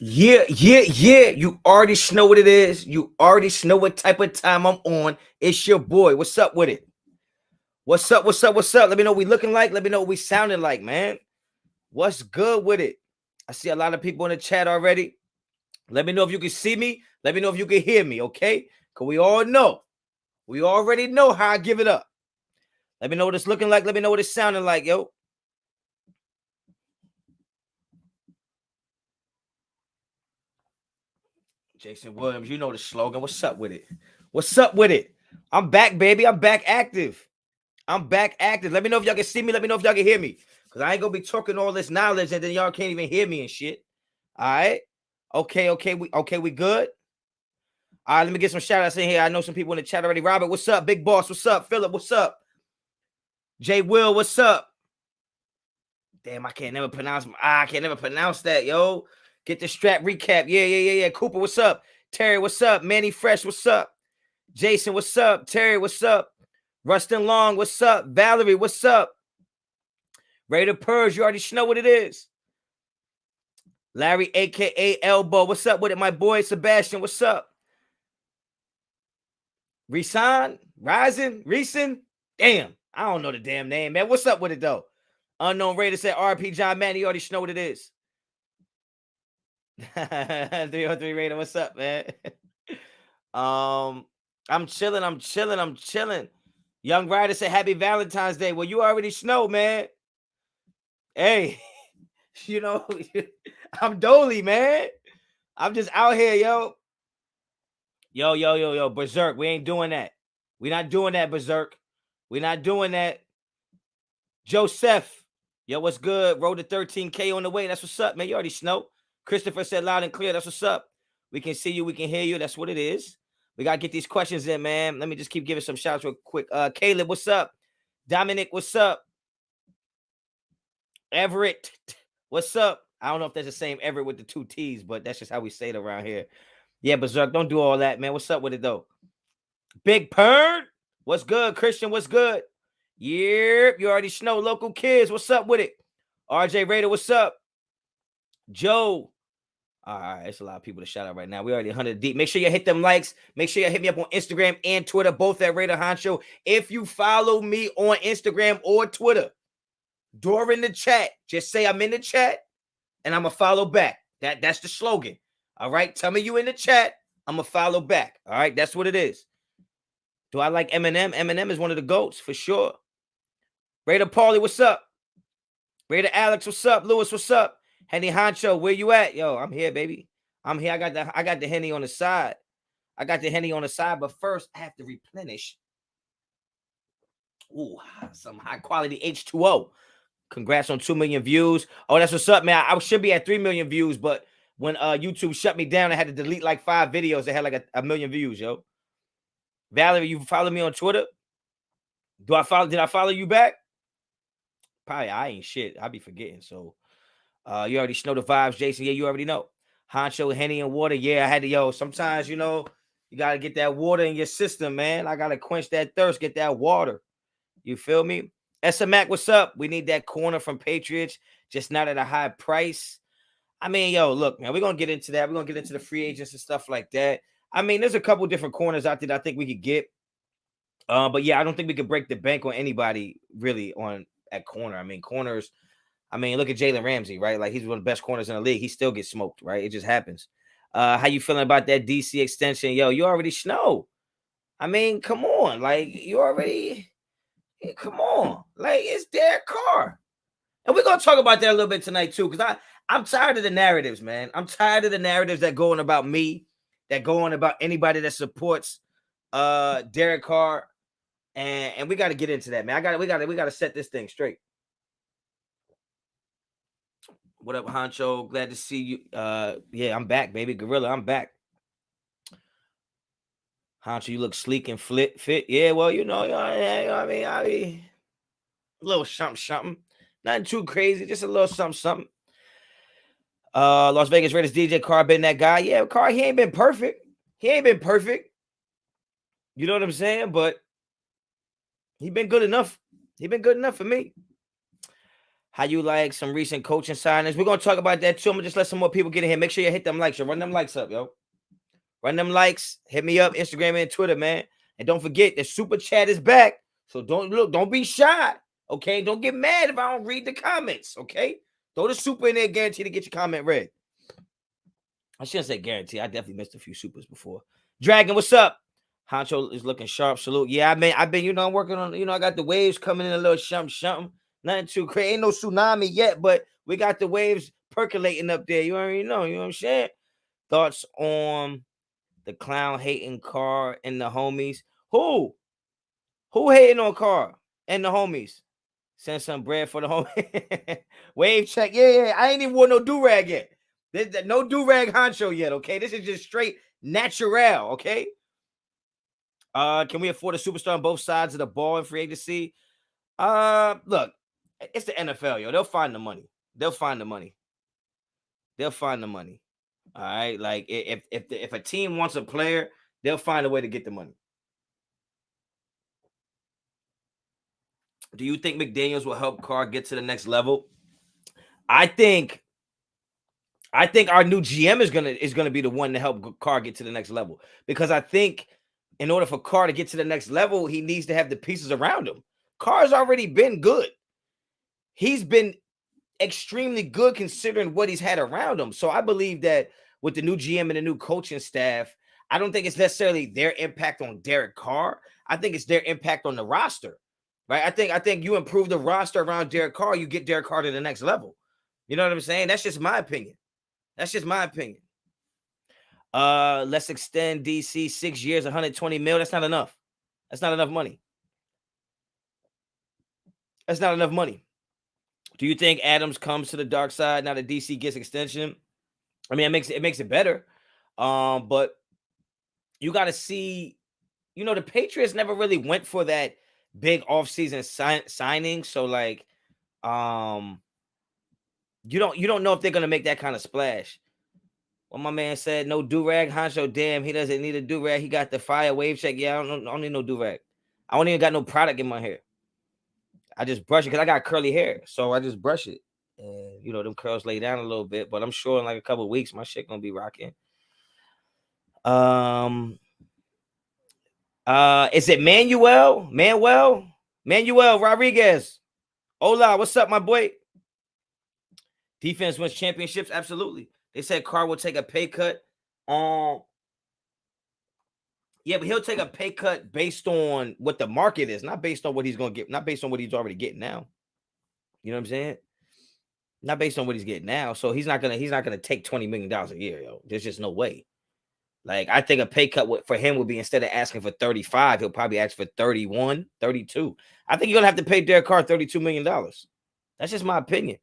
Yeah. You already know what it is. You already know what type of time I'm on. It's your boy. What's up with it? What's up? Let me know what we looking like. Let me know what we sounding like, man. What's good with it? I see a lot of people in the chat already. Let me know if you can see me. Let me know if you can hear me, okay? Because we all know. We already know how I give it up. Let me know what it's looking like. Let me know what it's sounding like, yo. Jason Williams, you know the slogan. What's up with it? What's up with it? I'm back, baby. I'm back active. Let me know if y'all can see me. Let me know if y'all can hear me. Because I ain't going to be talking all this knowledge and then y'all can't even hear me and shit. All right? Okay, we good? All right, let me get some shout outs in here. I know some people in the chat already. Robert, what's up? Big Boss, what's up? Philip, what's up? Jay Will, what's up? Damn, I can't never pronounce that, yo. Get the strap recap. Yeah. Cooper, what's up? Terry, what's up? Manny Fresh, what's up? Jason, what's up? Terry, what's up? Rustin Long, what's up? Valerie, what's up? Raider Purge, you already know what it is. Larry, a.k.a. Elbow, what's up with it? My boy Sebastian, what's up? Resign? Rising? Recent? Damn, I don't know the damn name, man. What's up with it, though? Unknown Raider said RP John Manny, you already know what it is. 303 Raider, what's up, man? I'm chilling. Young Rider said happy Valentine's Day. Well, you already know, man. Hey, you know, I'm Dolly, man. I'm just out here, yo. Yo, Berserk. We ain't doing that. We not doing that, Berserk. We not doing that. Joseph. Yo, what's good? Road to 13K on the way. That's what's up, man. You already know. Christopher said loud and clear. That's what's up. We can see you. We can hear you. That's what it is. We got to get these questions in, man. Let me just keep giving some shouts real quick. Caleb, what's up? Dominic, what's up? Everett, what's up? I don't know if that's the same Everett with the two T's, but that's just how we say it around here. Yeah, Berserk, don't do all that, man. What's up with it, though? Big Pern, what's good? Christian, what's good? Yep, you already know. Local kids, what's up with it? RJ Raider, what's up? Joe. All right, it's a lot of people to shout out right now. We already 100 deep. Make sure you hit them likes. Make sure you hit me up on Instagram and Twitter, both at Raider Honcho. If you follow me on Instagram or Twitter, during the chat, just say I'm in the chat and I'm going to follow back. That's the slogan. All right, tell me you in the chat. I'm going to follow back. All right, that's what it is. Do I like Eminem? Eminem is one of the GOATs for sure. Raider Paulie, what's up? Raider Alex, what's up? Lewis, what's up? Henny Honcho, where you at? Yo, I'm here, baby. I'm here. I got the Henny on the side. But first I have to replenish. Ooh, some high quality H2O. Congrats on 2 million views. Oh, that's what's up, man. I should be at 3 million views, but when YouTube shut me down, I had to delete like 5 videos that had like a million views, yo. Valerie, you follow me on Twitter? Did I follow you back? Probably I ain't shit. I be forgetting. So you already know the vibes, Jason. Yeah, you already know. Honcho, Henny, and water. Yeah, I had to, sometimes, you gotta get that water in your system, man. I gotta quench that thirst, get that water. You feel me? SMAC, what's up? We need that corner from Patriots, just not at a high price. I mean, look, man, we're going to get into that. We're going to get into the free agents and stuff like that. I mean, there's a couple different corners out there that I think we could get. But yeah, I don't think we could break the bank on anybody really at corner. I mean, corners, look at Jalen Ramsey, right? Like, he's one of the best corners in the league. He still gets smoked, right? It just happens. How you feeling about that DC extension? Yo, you already know. I mean, come on. Like, come on. Like, it's Derek Carr. And we're going to talk about that a little bit tonight, too, because I'm tired of the narratives, man. I'm tired of the narratives that go on about me, that go on about anybody that supports Derek Carr. And we got to get into that, man. We got to set this thing straight. What up, Honcho? Glad to see you. Yeah, I'm back, baby. Gorilla, I'm back. Honcho, you look sleek and fit. Yeah, well, I mean, a little something. Nothing too crazy, just a little something. Las Vegas Raiders DJ Carr been that guy. Yeah, Carr, he ain't been perfect. You know what I'm saying? But he been good enough. For me. How you like some recent coaching signings? We're gonna talk about that too. I'm gonna just let some more people get in here. Make sure you hit them likes. Yo. Run them likes up, yo. Run them likes. Hit me up, Instagram and Twitter, man. And don't forget the super chat is back. So don't be shy. Okay. Don't get mad if I don't read the comments. Okay. Throw the super in there, guaranteed to get your comment read. I shouldn't say guarantee. I definitely missed a few supers before. Dragon, what's up? Honcho is looking sharp. Salute. Yeah, I've been, I'm working on, I got the waves coming in a little something. Nothing too crazy. Ain't no tsunami yet, but we got the waves percolating up there. You already know. You know what I'm saying? Thoughts on the clown hating Carr and the homies? Who hating on Carr and the homies? Send some bread for the homie. Wave check. Yeah. I ain't even wore no do-rag yet. There's no do-rag Honcho yet, okay? This is just straight natural, okay? Can we afford a superstar on both sides of the ball in free agency? Look, it's the NFL, yo. They'll find the money. All right, like if a team wants a player, they'll find a way to get the money. Do you think McDaniels will help Carr get to the next level? I think our new GM is gonna be the one to help Carr get to the next level, because I think in order for Carr to get to the next level, he needs to have the pieces around him. Carr's already been good. He's been extremely good considering what he's had around him. So I believe that with the new GM and the new coaching staff, I don't think it's necessarily their impact on Derek Carr. I think it's their impact on the roster, right? I think you improve the roster around Derek Carr, you get Derek Carr to the next level. You know what I'm saying? That's just my opinion. Let's extend DC 6 years, 120 mil. That's not enough. That's not enough money. Do you think Adams comes to the dark side now that DC gets extension? I mean, it makes it better. But you got to see, the Patriots never really went for that big offseason signing. So like, you don't know if they're gonna make that kind of splash. Well, my man said no do-rag. Honcho, damn, he doesn't need a do-rag. He got the fire wave check. Yeah, I don't need no do-rag. I don't even got no product in my hair. I just brush it because I got curly hair. So I just brush it. And, them curls lay down a little bit. But I'm sure in like a couple of weeks, my shit going to be rocking. Is it Manuel Rodriguez? Hola, what's up, my boy? Defense wins championships? Absolutely. They said Carr will take a pay cut. Yeah, but he'll take a pay cut based on what the market is, not based on what he's going to get, not based on what he's already getting now. You know what I'm saying? Not based on what he's getting now. So he's not gonna take $20 million a year, yo. There's just no way. Like, I think a pay cut for him would be, instead of asking for 35, he'll probably ask for 31, 32. I think you're gonna have to pay Derek Carr $32 million. That's just my opinion.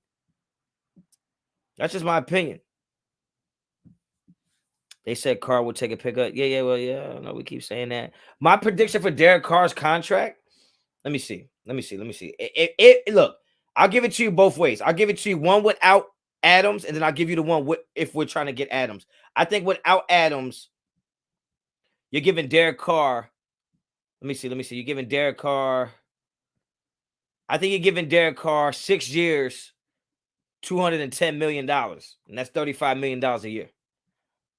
They said Carr would take a pay cut. Yeah. Well, yeah. No, we keep saying that. My prediction for Derek Carr's contract. Let me see. Look, I'll give it to you both ways. I'll give it to you one without Adams, and then I'll give you the one if we're trying to get Adams. I think without Adams, you're giving Derek Carr. Let me see. You're giving Derek Carr. I think you're giving Derek Carr 6 years, $210 million, and that's $35 million a year.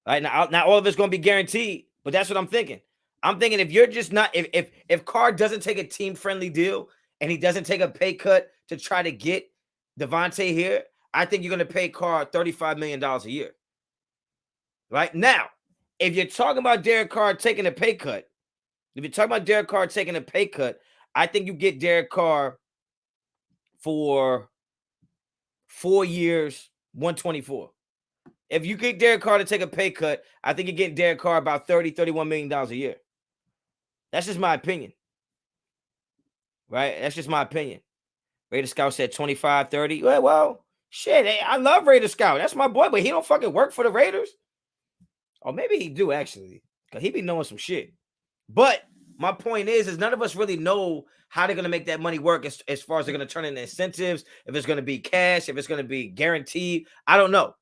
All right, now all of it's going to be guaranteed, but that's what I'm thinking. I'm thinking if you're just not, if Carr doesn't take a team-friendly deal and he doesn't take a pay cut to try to get Devontae here, I think you're going to pay Carr $35 million a year. Right? Now, if you're talking about Derek Carr taking a pay cut, I think you get Derek Carr for 4 years, 124. If you get Derek Carr to take a pay cut, I think you're getting Derek Carr about $31 million a year. That's just my opinion. Right? That's just my opinion. Raider Scout said 25, 30. Well, shit. Hey, I love Raider Scout. That's my boy, but he don't fucking work for the Raiders. Or maybe he do, actually. Because he be knowing some shit. But my point is none of us really know how they're going to make that money work as far as they're going to turn into incentives, if it's going to be cash, if it's going to be guaranteed. I don't know.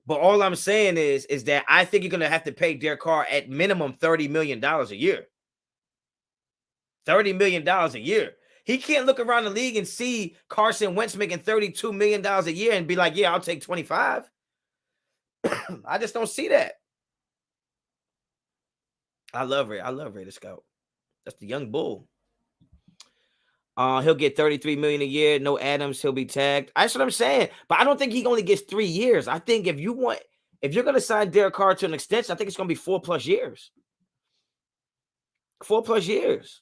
But all I'm saying is that I think you're going to have to pay Derek Carr at minimum $30 million a year. $30 million a year. He can't look around the league and see Carson Wentz making $32 million a year and be like, yeah, I'll take 25. I just don't see that. I love Ray the Scout. That's the young bull. He'll get $33 million a year. No Adams, he'll be tagged. That's what I'm saying. But I don't think he only gets 3 years. I think if you're going to sign Derek Carr to an extension, I think it's going to be 4+ years. 4+ years.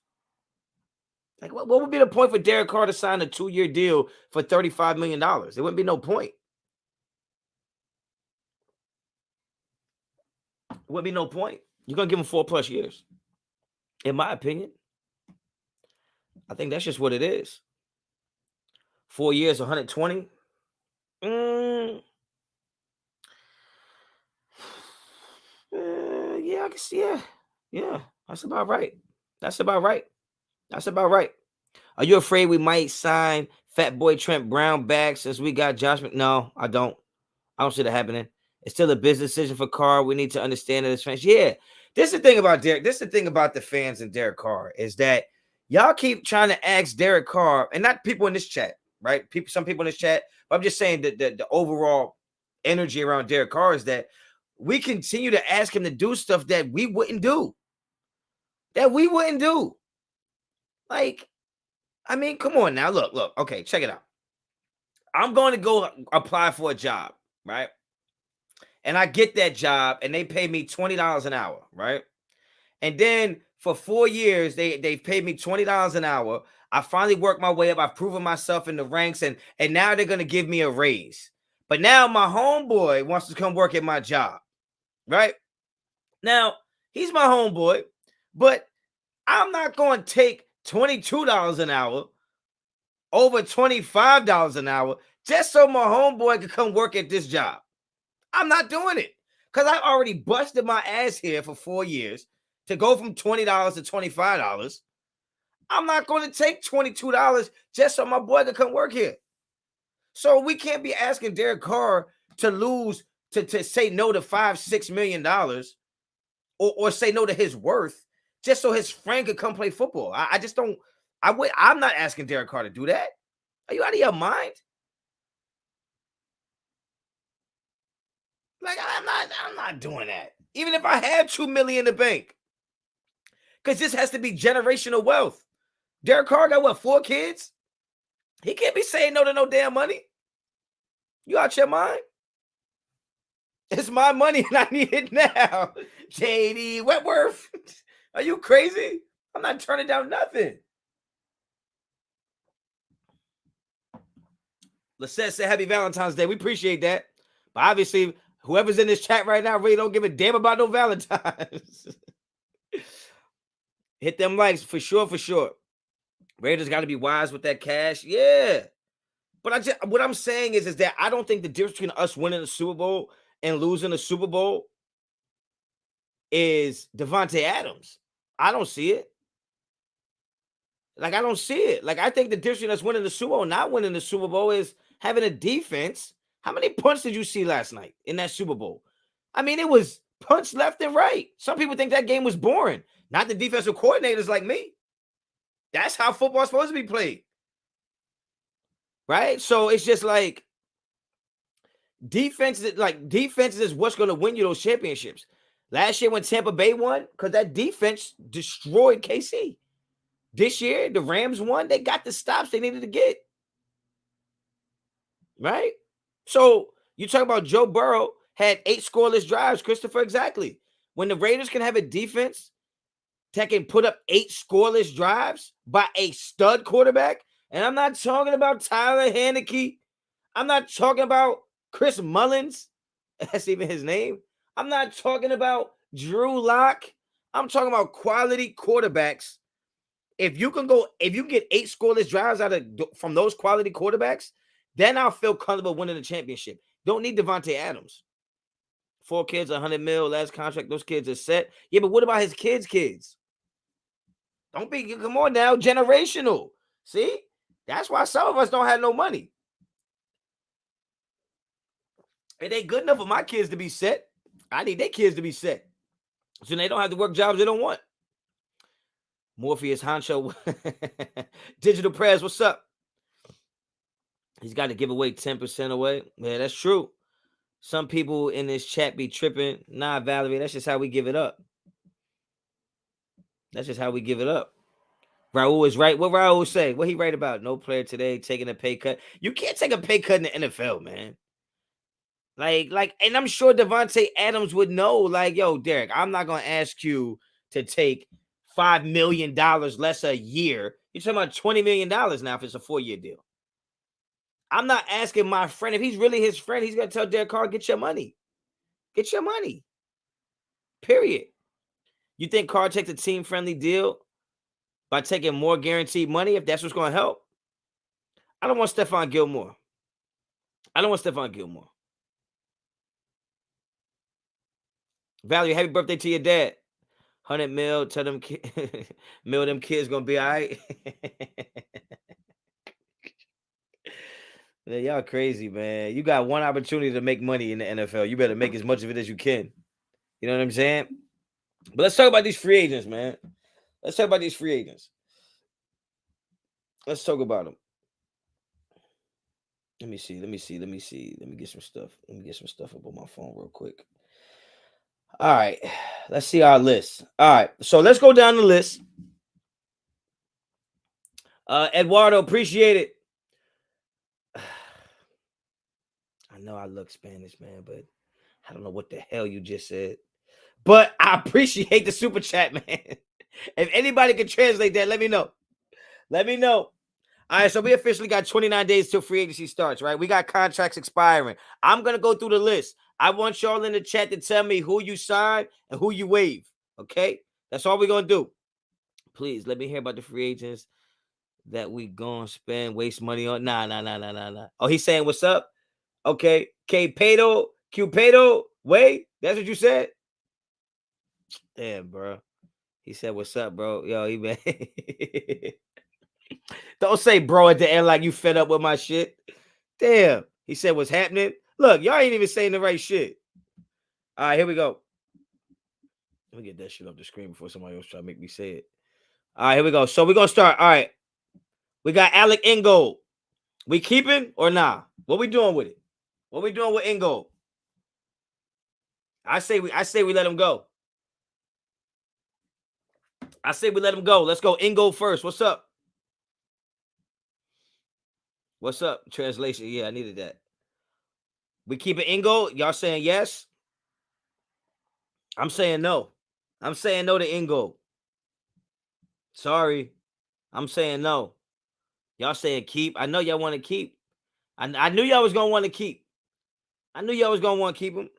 Like, what would be the point for Derek Carr to sign a 2-year deal for $35 million? There wouldn't be no point. There wouldn't be no point. You're going to give him 4+ years. In my opinion. I think that's just what it is. 4 years, 120. Yeah, I guess, yeah. That's about right. Are you afraid we might sign Fat Boy Trent Brown back since we got Josh? No, I don't. I don't see that happening. It's still a business decision for Carr. We need to understand that as fans. Yeah, this is the thing about Derek. This is the thing about the fans and Derek Carr is that y'all keep trying to ask Derek Carr, and not people in this chat, right? Some people in this chat, but I'm just saying that the overall energy around Derek Carr is that we continue to ask him to do stuff that we wouldn't do. Like, I mean, come on now. Look. Okay, check it out. I'm going to go apply for a job, right? And I get that job, and they pay me $20 an hour, right? And then for 4 years, they've paid me $20 an hour. I finally worked my way up. I've proven myself in the ranks, and now they're going to give me a raise. But now my homeboy wants to come work at my job, right? Now, he's my homeboy, but I'm not going to take $22 an hour over $25 an hour just so my homeboy can come work at this job. I'm not doing it because I already busted my ass here for 4 years to go from $20 to $25. I'm not going to take $22 just so my boy can come work here. So we can't be asking Derek Carr to lose, to say no to $5-6 million or say no to his worth just so his friend could come play football. I just don't. I'm not asking Derek Carr to do that. Are you out of your mind? Like, I'm not doing that. Even if I had $2 million in the bank. Because this has to be generational wealth. Derek Carr got what, 4 kids? He can't be saying no to no damn money. You out your mind? It's my money and I need it now. JD Wentworth. Are you crazy? I'm not turning down nothing. Lissette said happy Valentine's Day. We appreciate that. But obviously, whoever's in this chat right now really don't give a damn about no Valentines. Hit them likes for sure. Raiders got to be wise with that cash. Yeah. But what I'm saying is that I don't think the difference between us winning the Super Bowl and losing the Super Bowl is Devontae Adams. I don't see it. Like, I don't see it. Like, I think the difference between us winning the Super Bowl and not winning the Super Bowl is having a defense. How many punts did you see last night in that Super Bowl? I mean, it was punts left and right. Some people think that game was boring. Not the defensive coordinators like me. That's how football's supposed to be played. Right? So it's just like defense is what's going to win you those championships. Last year when Tampa Bay won, because that defense destroyed KC. This year, the Rams won. They got the stops they needed to get. Right? So you talk about Joe Burrow had 8 scoreless drives, Christopher, exactly. When the Raiders can have a defense that can put up 8 scoreless drives by a stud quarterback, and I'm not talking about Tyler Haneke. I'm not talking about Chris Mullins. That's even his name. I'm not talking about Drew Lock. I'm talking about quality quarterbacks. If you can get 8 scoreless drives from those quality quarterbacks, then I'll feel comfortable winning the championship. Don't need Devontae Adams. 4 kids, $100 million, last contract. Those kids are set. Yeah, but what about his kids? Come on now, generational. See? That's why some of us don't have no money. It ain't good enough for my kids to be set. I need their kids to be set. So they don't have to work jobs they don't want. Morpheus Honcho. Digital Prayers, what's up? He's got to give away 10% away. Yeah, that's true. Some people in this chat be tripping. Nah, Valerie, that's just how we give it up. That's just how we give it up. Raul is right. What Raul say? What he right about? No player today taking a pay cut. You can't take a pay cut in the NFL, man. Like, and I'm sure Devontae Adams would know. Like, yo, Derek, I'm not gonna ask you to take $5 million less a year. You're talking about $20 million now if it's a 4-year deal. I'm not asking my friend. If he's really his friend, he's gonna tell Derek Carr, get your money. Get your money. Period. You think Carr takes a team-friendly deal by taking more guaranteed money if that's what's gonna help? I don't want Stephon Gilmore. Valerie, happy birthday to your dad. 100 mil, tell them mil them kids gonna be all right. Man, y'all crazy, man. You got one opportunity to make money in the NFL. You better make as much of it as you can. You know what I'm saying? But let's talk about these free agents, man. Let's talk about these free agents. Let's talk about them. Let me see. Let me get some stuff. Let me get some stuff up on my phone real quick. All right. Let's see our list. All right. So let's go down the list. Eduardo, appreciate it. I know I look Spanish, man, but I don't know what the hell you just said. But I appreciate the super chat, man. If anybody can translate that, let me know. Let me know. All right, so we officially got 29 days till free agency starts, right? We got contracts expiring. I'm going to go through the list. I want y'all in the chat to tell me who you signed and who you waive, okay? That's all we're going to do. Please, let me hear about the free agents that we going to spend, waste money on. Nah. Oh, he's saying what's up? Okay. Cupedo, wait, that's what you said? Damn, bro. He said, what's up, bro? Yo, he man. Don't say bro at the end like you fed up with my shit. Damn. He said, what's happening? Look, y'all ain't even saying the right shit. All right, here we go. Let me get that shit off the screen before somebody else try to make me say it. All right, here we go. So we're going to start. All right. We got Alec Ingold. We keeping or nah? What we doing with it? What we doing with Ingold? I say we let him go. I say we let him go. Let's go Ingold first. What's up? What's up? Translation. Yeah, I needed that. We keep it Ingold. Y'all saying yes? I'm saying no. I'm saying no to Ingold. Sorry. I'm saying no. Y'all saying keep. I know y'all want to keep. I knew y'all was going to want to keep. I knew y'all was going to want to keep him.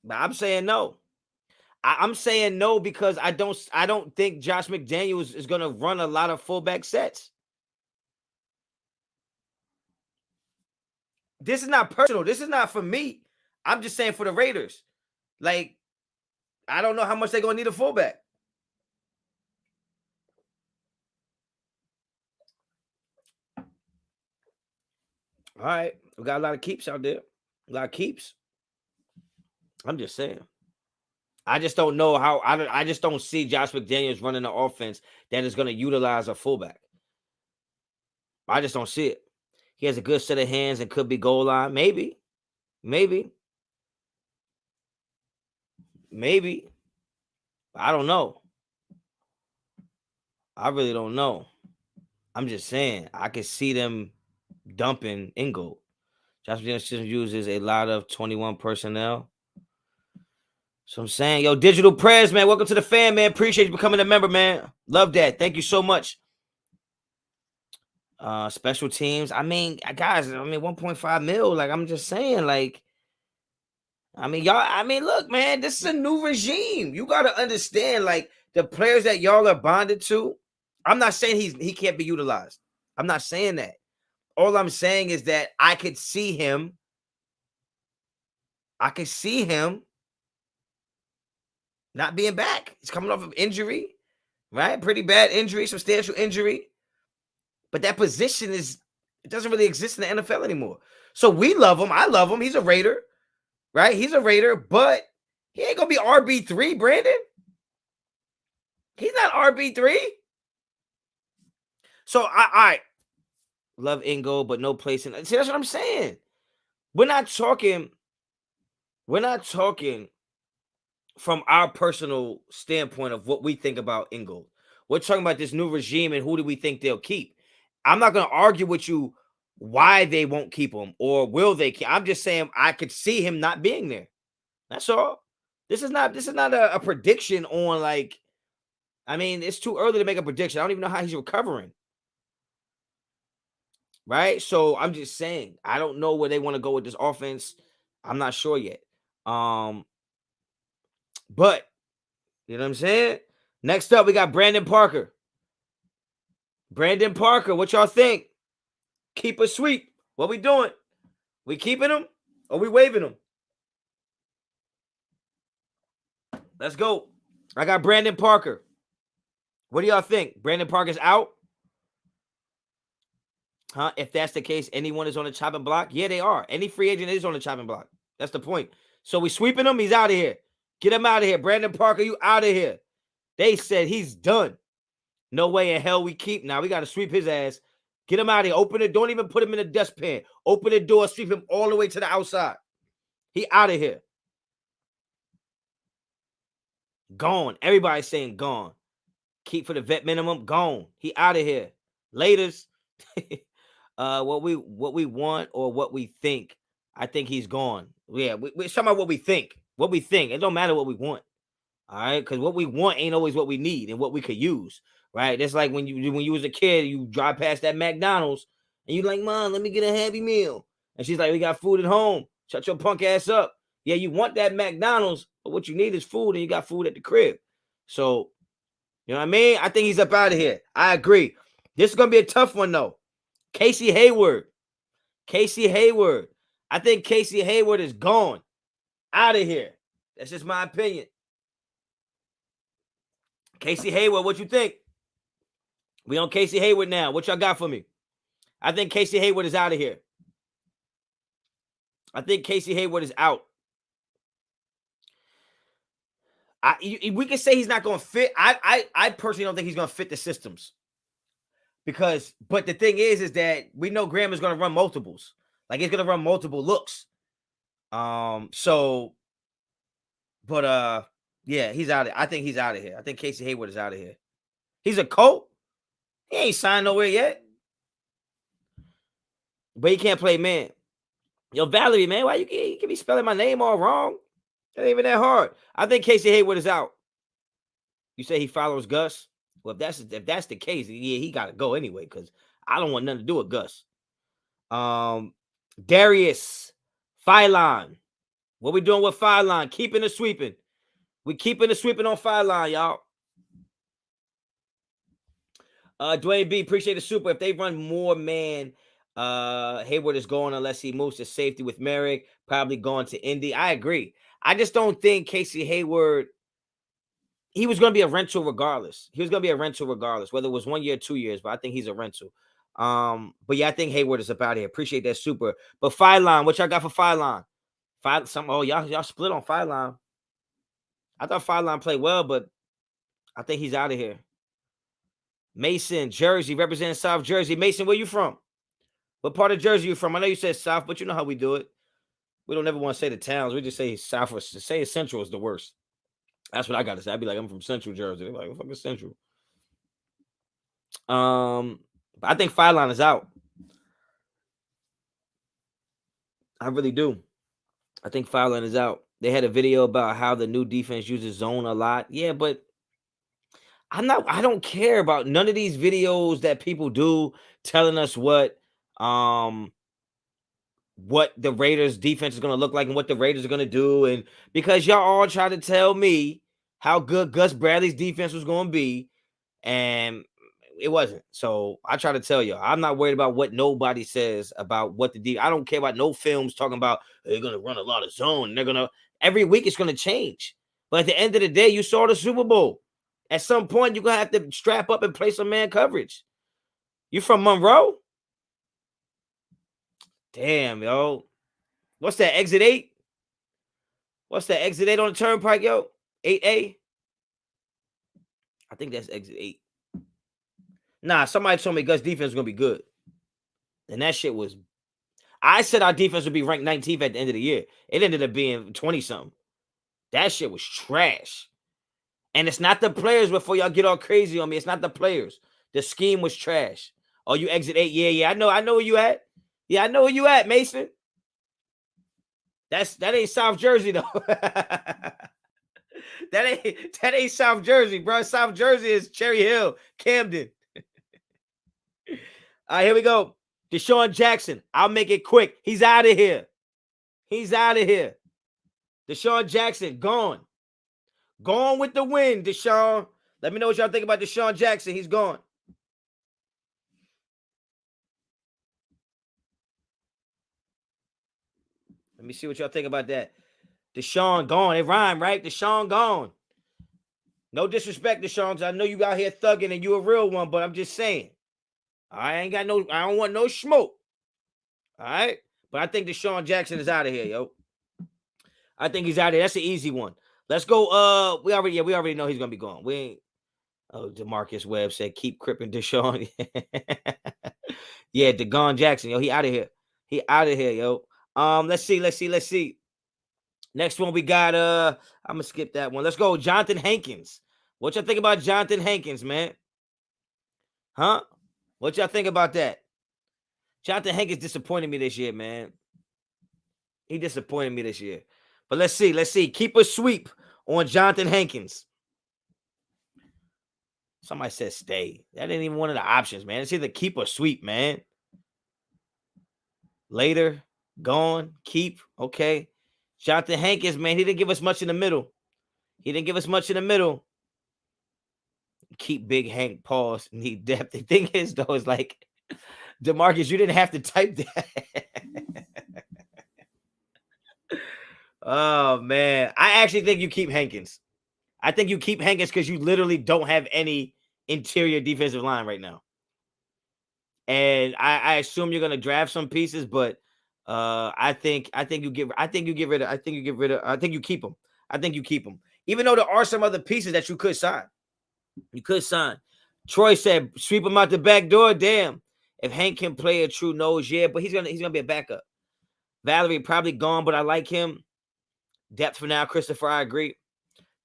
But I'm saying no. I'm saying no because I don't think Josh McDaniels is going to run a lot of fullback sets. This is not personal. This is not for me. I'm just saying for the Raiders. Like, I don't know how much they're going to need a fullback. All right. We got a lot of keeps out there. A lot of keeps. I'm just saying. I just don't know how. I just don't see Josh McDaniels running an offense that is going to utilize a fullback. I just don't see it. He has a good set of hands and could be goal line. Maybe. I don't know. I really don't know. I'm just saying. I could see them dumping Ingold. Josh McDaniels uses a lot of 21 personnel. So I'm saying, yo, Digital Prayers, man. Welcome to the fan, man. Appreciate you becoming a member, man. Love that. Thank you so much. Special teams. I mean, guys, 1.5 mil. Like, I'm just saying, like, y'all, look, man, this is a new regime. You got to understand, like, the players that y'all are bonded to. I'm not saying he can't be utilized. I'm not saying that. All I'm saying is that I could see him. Not being back. He's coming off of injury, right? Pretty bad injury, substantial injury. But that position it doesn't really exist in the NFL anymore. So we love him. I love him. He's a Raider, right? He's a Raider, but he ain't going to be RB3, Brandon. He's not RB3. So I love Ingo, but no place in. See, that's what I'm saying. We're not talking from our personal standpoint of what we think about Ingo. We're talking about this new regime and who do we think they'll keep. I'm not going to argue with you why they won't keep him or will they keep. I'm just saying I could see him not being there. That's all. This is not a prediction on like. I mean, it's too early to make a prediction. I don't even know how he's recovering. Right? So I'm just saying, I don't know where they want to go with this offense. I'm not sure yet. But you know what I'm saying? Next up, we got Brandon Parker. Brandon Parker, what y'all think? Keep or sweep? What we doing? We keeping him or we waving him? Let's go. I got Brandon Parker. What do y'all think? Brandon Parker's out? Huh? If that's the case, anyone is on the chopping block? Yeah, they are. Any free agent is on the chopping block. That's the point. So we sweeping him. He's out of here. Get him out of here. Brandon Parker, you out of here. They said he's done. No way in hell we keep. Now we got to sweep his ass. Get him out of here. Open it. Don't even put him in a dustpan. Open the door. Sweep him all the way to the outside. He out of here. Gone. Everybody's saying gone. Keep for the vet minimum. Gone. He out of here. Laters. What we want or what we think. I think he's gone. Yeah, we're talking about what we think. What we think. It don't matter what we want. All right, because what we want ain't always what we need and what we could use. Right? That's like when you was a kid, you drive past that McDonald's and you like, Mom, let me get a Happy Meal. And she's like, we got food at home. Shut your punk ass up. Yeah, you want that McDonald's, but what you need is food, and you got food at the crib. So, you know what I mean? I think he's up out of here. I agree. This is gonna be a tough one though. Casey Hayward. I think Casey Hayward is gone. Out of here. That's just my opinion. Casey Hayward, what you think? We on Casey Hayward now. What y'all got for me? I think Casey Hayward is out of here. I think Casey Hayward is out. We can say he's not going to fit. I personally don't think he's going to fit the systems. But the thing is that we know Graham is going to run multiples. Like he's going to run multiple looks. Yeah, he's out. I think he's out of here. I think Casey Hayward is out of here. He's a Colt. He ain't signed nowhere yet. But he can't play man. Yo, Valerie, man, why you can be spelling my name all wrong? It ain't even that hard. I think Casey Hayward is out. You say he follows Gus? Well, if that's the case, yeah, he got to go anyway because I don't want nothing to do with Gus. Darius Phylon. What we doing with Phylon? Keeping or sweeping? We keeping or sweeping on Phylon, y'all. Dwayne B, appreciate the super. If they run more man, Hayward is going unless he moves to safety with Merrick, probably going to Indy. I agree. I just don't think Casey Hayward, he was going to be a rental regardless. Whether it was 1 year or 2 years, but I think he's a rental. But yeah, I think Hayward is up out here. Appreciate that super. But Phylon, what y'all got for Phylon? Y'all split on Phylon. I thought Phylon played well, but I think he's out of here. Mason, Jersey, representing South Jersey. Mason, where you from? What part of Jersey you from? I know you said South, but you know how we do it. We don't ever want to say the towns. We just say South or say Central is the worst. That's what I got to say. I'd be like, I'm from Central Jersey. They're like, what the fuck is Central? I think Phylon is out. I really do. I think Phylon is out. They had a video about how the new defense uses zone a lot. Yeah, but I don't care about none of these videos that people do telling us what the Raiders defense is going to look like and what the Raiders are going to do. And because y'all all try to tell me how good Gus Bradley's defense was going to be, and it wasn't. So I try to tell y'all, I'm not worried about what nobody says about what I don't care about no films talking about they're going to run a lot of zone. Every week it's going to change. But at the end of the day, you saw the Super Bowl. At some point, you're going to have to strap up and play some man coverage. You from Monroe? Damn, yo. What's that, exit 8? What's that, exit 8 on the turnpike, yo? 8A? I think that's exit 8. Nah, somebody told me Gus' defense was going to be good. And that shit was... I said our defense would be ranked 19th at the end of the year. It ended up being 20-something. That shit was trash. And it's not the players before y'all get all crazy on me. It's not the players. The scheme was trash. Oh, you exit 8. Yeah. I know where you at. Yeah, I know where you at, Mason. That ain't South Jersey, though. That ain't South Jersey, bro. South Jersey is Cherry Hill, Camden. All right, here we go. Deshaun Jackson. I'll make it quick. He's out of here. He's out of here. Deshaun Jackson, gone. Gone with the win, Deshaun. Let me know what y'all think about Deshaun Jackson. He's gone. Let me see what y'all think about that. Deshaun gone. It rhymed, right? Deshaun gone. No disrespect, Deshaun, because I know you out here thugging and you a real one, but I'm just saying. I don't want no smoke. All right? But I think Deshaun Jackson is out of here, yo. I think he's out of here. That's an easy one. Let's go. We already know he's gonna be gone. We ain't. Oh, DeMarcus Webb said keep cripping Deshaun. Yeah, DeGon Jackson, yo, he out of here. He out of here, yo. Let's see. Next one we got. I'm gonna skip that one. Let's go, Jonathan Hankins. What y'all think about Jonathan Hankins, man? Huh? What y'all think about that? Jonathan Hankins disappointed me this year, man. He disappointed me this year. But let's see. Keep a sweep on Jonathan Hankins. Somebody said stay. That ain't even one of the options, man. It's either keep or sweep, man. Later, gone, keep. Okay. Jonathan Hankins, man, he didn't give us much in the middle. Keep Big Hank, pause, need depth. The thing is, though, is like, DeMarcus, you didn't have to type that. Oh, man. I actually think you keep Hankins. I think you keep Hankins because you literally don't have any interior defensive line right now. And I assume you're gonna draft some pieces, but I think you keep them. Even though there are some other pieces that you could sign. Troy said sweep him out the back door. Damn. If Hank can play a true nose, yeah, but he's gonna be a backup. Valerie probably gone, but I like him. Depth for now, Christopher. I agree.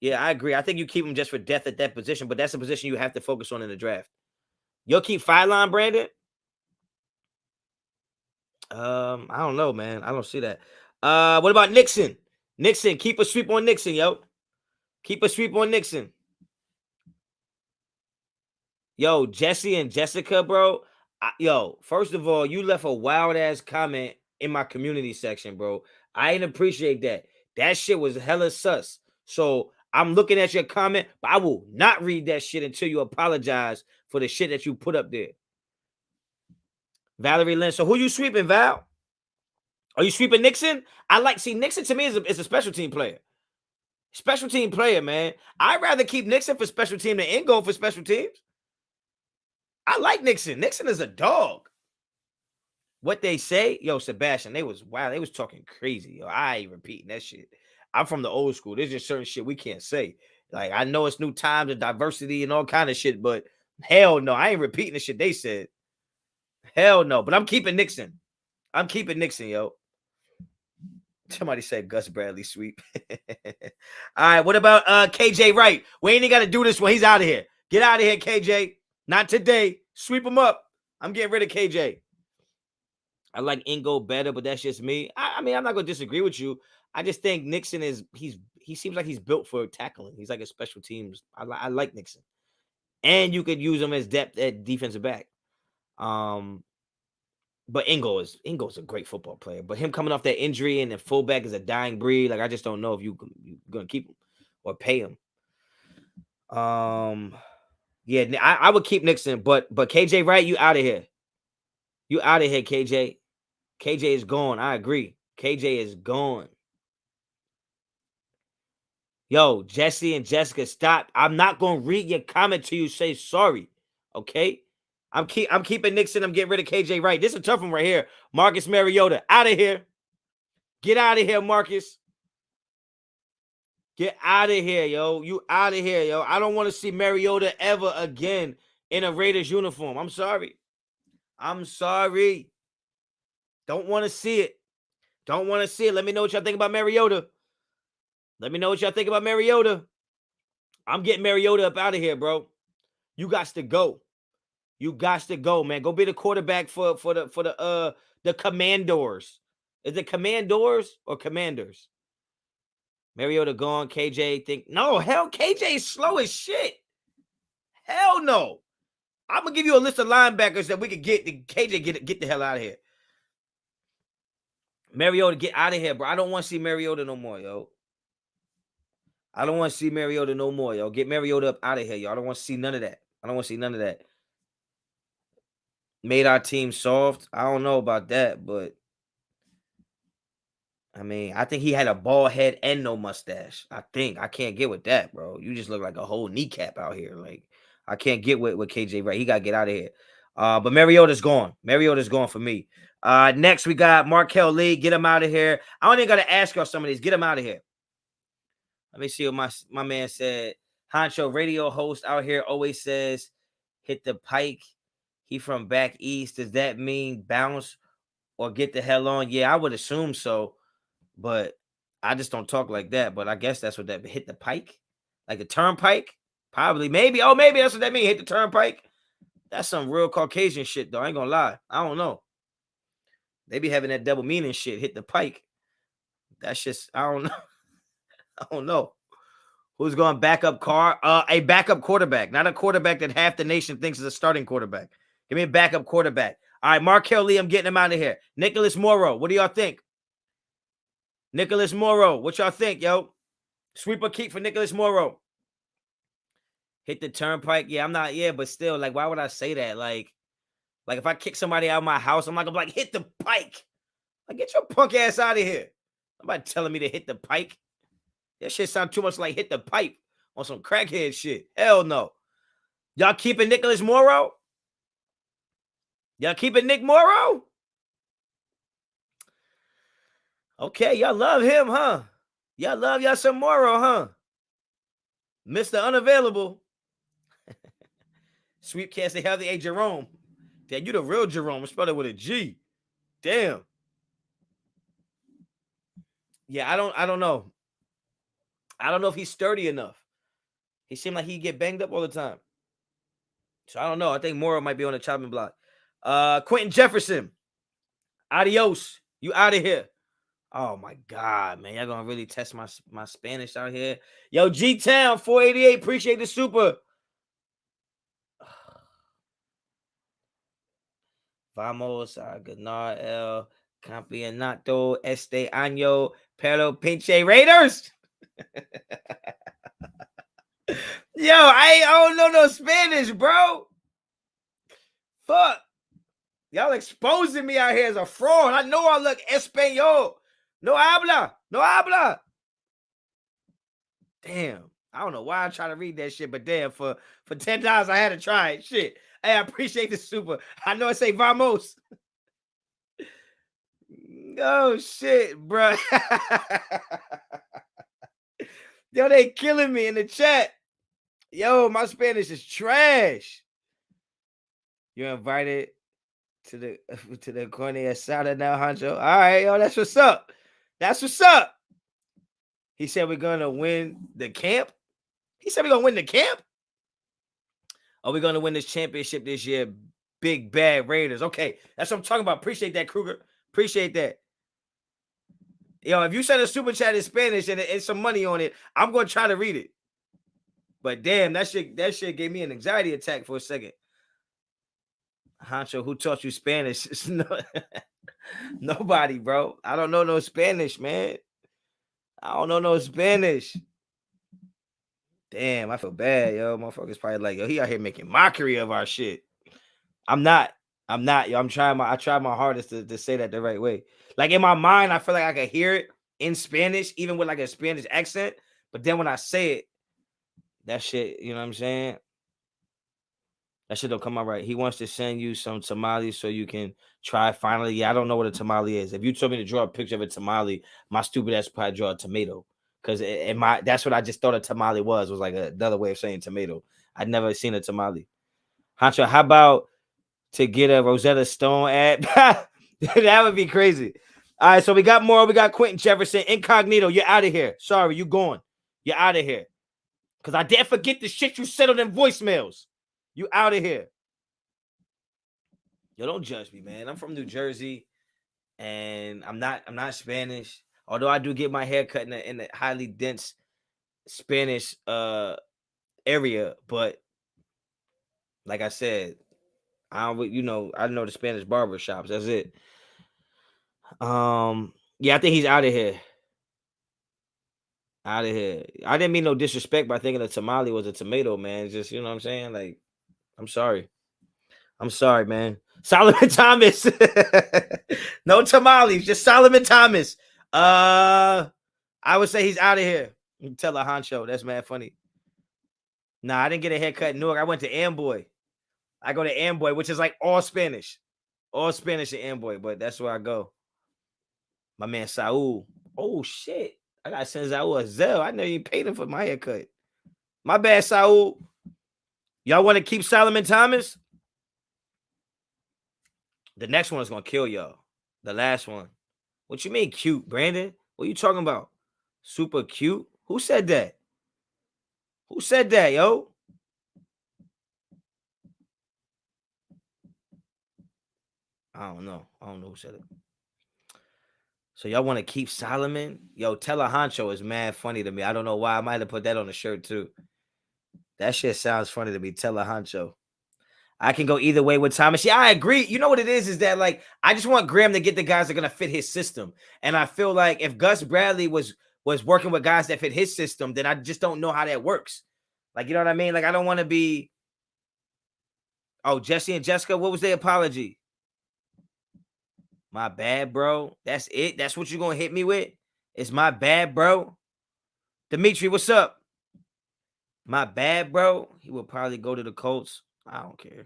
Yeah, I agree. I think you keep him just for depth at that position, but that's a position you have to focus on in the draft. You'll keep Phylon, Brandon? I don't know, man. I don't see that. What about Nixon? Nixon, keep a sweep on Nixon, yo. Keep a sweep on Nixon. Yo, Jesse and Jessica, bro. First of all, you left a wild-ass comment in my community section, bro. I didn't appreciate that. That shit was hella sus. So I'm looking at your comment, but I will not read that shit until you apologize for the shit that you put up there. Valerie Lynn. So who you sweeping, Val? Are you sweeping Nixon? Nixon to me is a special team player. Special team player, man. I'd rather keep Nixon for special team than Ingo for special teams. I like Nixon. Nixon is a dog. What they say, yo, Sebastian, they was talking crazy. Yo, I ain't repeating that shit. I'm from the old school. There's just certain shit we can't say. Like, I know it's new times and diversity and all kind of shit, but hell no, I ain't repeating the shit they said. Hell no, but I'm keeping Nixon. Yo. Somebody said Gus Bradley sweep. All right, what about KJ Wright? We ain't got to do this one. He's out of here. Get out of here, KJ. Not today. Sweep him up. I'm getting rid of KJ. I like Ingo better, but that's just me. I mean, I'm not gonna disagree with you. I just think Nixon he seems like he's built for tackling. He's like a special teams. I like Nixon, and you could use him as depth at defensive back. But Ingo's a great football player. But him coming off that injury and the fullback is a dying breed. Like, I just don't know if you're gonna keep him or pay him. Yeah, I would keep Nixon, but KJ Wright, you out of here. You out of here, KJ. KJ is gone. I agree. KJ is gone. Yo, Jesse and Jessica, stop. I'm not gonna read your comment till you say sorry. Okay? I'm keeping Nixon. I'm getting rid of KJ Wright. This is a tough one right here. Marcus Mariota, out of here. Get out of here, Marcus. Get out of here, yo. You out of here, yo. I don't want to see Mariota ever again in a Raiders uniform. I'm sorry. I'm sorry. Don't want to see it. Don't want to see it. Let me know what y'all think about Mariota. Let me know what y'all think about Mariota. I'm getting Mariota up out of here, bro. You got to go. You got to go, man. Go be the quarterback for the Commanders. Is it Commanders or Commanders? Mariota gone. KJ think no. Hell, KJ is slow as shit. Hell no. I'm gonna give you a list of linebackers that we could get. KJ get the hell out of here. Mariota, get out of here, bro. I don't want to see Mariota no more, yo. I don't want to see Mariota no more, yo. Get Mariota up out of here, yo. I don't want to see none of that. I don't want to see none of that. Made our team soft. I don't know about that, but I mean, I think he had a bald head and no mustache. I can't get with that, bro. You just look like a whole kneecap out here. Like, I can't get with KJ right. He got to get out of here. But Mariota's gone. Mariota's gone for me. Next, we got Markel Lee. Get him out of here. I don't even got to ask y'all some of these. Get him out of here. Let me see what my man said. Honcho, radio host out here, always says, hit the pike. He from back east. Does that mean bounce or get the hell on? Yeah, I would assume so. But I just don't talk like that. But I guess that's what that hit the pike, like the turnpike, probably, maybe. Oh, maybe that's what that means. Hit the turnpike. That's some real Caucasian shit, though. I ain't gonna lie. I don't know. They be having that double meaning shit. Hit the pike. That's just I don't know. I don't know. Who's going back up Carr? A backup quarterback, not a quarterback that half the nation thinks is a starting quarterback. Give me a backup quarterback. All right, Markel Lee, I'm getting him out of here. Nicholas Morrow, what do y'all think? Nicholas Morrow, what y'all think, yo? Sweeper keep for Nicholas Morrow. Hit the turnpike. Yeah, I'm not. Yeah, but still, like, why would I say that? Like if I kick somebody out of my house, I'm like, hit the pike. Like, get your punk ass out of here. Nobody telling me to hit the pike. That shit sound too much like hit the pipe on some crackhead shit. Hell no. Y'all keeping Nicholas Morrow? Y'all keeping Nick Morrow? Okay, y'all love him, huh? Y'all love y'all some Morrow, huh? Mr. Unavailable. Sweep can't stay healthy. Hey, Jerome. Damn, you the real Jerome. Spell it with a G. Damn. Yeah, I don't know. I don't know if he's sturdy enough. He seemed like he'd get banged up all the time. So I don't know. I think Morrow might be on the chopping block. Quentin Jefferson. Adios. You out of here. Oh my God, man. Y'all gonna really test my Spanish out here. Yo, G-Town 488. Appreciate the super. Vamos a ganar el campeonato este año, pero pinche Raiders. Yo, I don't know no Spanish, bro. Fuck. Y'all exposing me out here as a fraud. I know I look Espanol. No habla. No habla. Damn. I don't know why I try to read that shit, but damn, for $10, I had to try it. Shit. Hey, I appreciate the super. I know it say vamos. Oh, shit, bro. Yo, they killing me in the chat. Yo, my Spanish is trash. You're invited to the Corne Asada now, Honcho. All right, yo, that's what's up. That's what's up. He said we're gonna win the camp. He said we're gonna win the camp. Are we gonna win this championship this year? Big bad Raiders. Okay, that's what I'm talking about. Appreciate that, Kruger. Appreciate that. Yo, if you send a super chat in Spanish and it's some money on it, I'm gonna try to read it. But damn, that shit gave me an anxiety attack for a second. Honcho, who taught you Spanish? Nobody, bro. I don't know no Spanish, man. I don't know no Spanish. Damn, I feel bad, yo. Motherfuckers probably like, yo, he out here making mockery of our shit. I'm not, yo. I try my hardest to say that the right way. Like in my mind, I feel like I can hear it in Spanish, even with like a Spanish accent. But then when I say it, that shit, you know what I'm saying? That shit don't come out right. He wants to send you some tamales so you can try finally. Yeah, I don't know what a tamale is. If you told me to draw a picture of a tamale, my stupid ass probably draw a tomato. because that's what I just thought a tamale was like another way of saying tomato. I'd never seen a tamale. Honcho, how about to get a Rosetta Stone ad? That would be crazy. All right, so we got more. We got Quentin Jefferson. Incognito, you're out of here. Sorry, you going. You're out of here. Because I dare forget the shit you said on them voicemails. You out of here. Yo, don't judge me, man. I'm from New Jersey, and I'm not Spanish. Although I do get my hair cut in a highly dense Spanish area, but like I said, I know the Spanish barber shops. That's it. Yeah, I think he's out of here. Out of here. I didn't mean no disrespect by thinking a tamale was a tomato, man. It's just, you know what I'm saying? Like, I'm sorry. I'm sorry, man. Solomon Thomas. No tamales, just Solomon Thomas. I would say he's out of here. You can tell a Honcho. That's mad funny. Nah, I didn't get a haircut in Newark. I went to Amboy. I go to Amboy, which is like all Spanish. All Spanish in Amboy, but that's where I go. My man Saul. Oh, shit. I got to send Saul a Zelle. I know you paid him for my haircut. My bad, Saul. Y'all want to keep Solomon Thomas? The next one is going to kill y'all. The last one. What you mean cute, Brandon? What are you talking about? Super cute? Who said that? Who said that, yo? I don't know. I don't know who said it. So y'all want to keep Solomon? Yo, tell a Honcho is mad funny to me. I don't know why. I might have put that on the shirt too. That shit sounds funny to me. Tell a Honcho. I can go either way with Thomas. Yeah, I agree. You know what it is that like I just want Graham to get the guys that are gonna fit his system. And I feel like if Gus Bradley was working with guys that fit his system, then I just don't know how that works. Like, you know what I mean? Like, I don't want to be. Oh, Jesse and Jessica, what was their apology? My bad, bro. That's it. That's what you're gonna hit me with. It's my bad, bro. Dimitri, what's up? My bad, bro. He will probably go to the Colts. I don't care.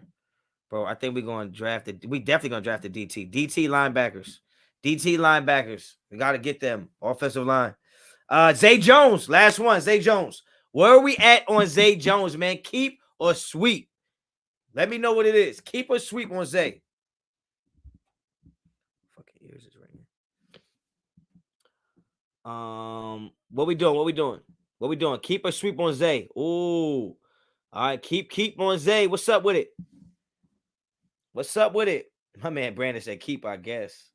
Bro, I think we're going to draft it. We definitely going to draft the DT. DT linebackers. DT linebackers. We got to get them. Offensive line. Zay Jones. Last one. Zay Jones. Where are we at on Zay Jones, man? Keep or sweep? Let me know what it is. Keep or sweep on Zay? Fucking ears is ringing. What we doing? What we doing? What we doing? Keep or sweep on Zay? Ooh. All right. Keep on Zay. What's up with it? What's up with it? My man Brandon said keep, I guess.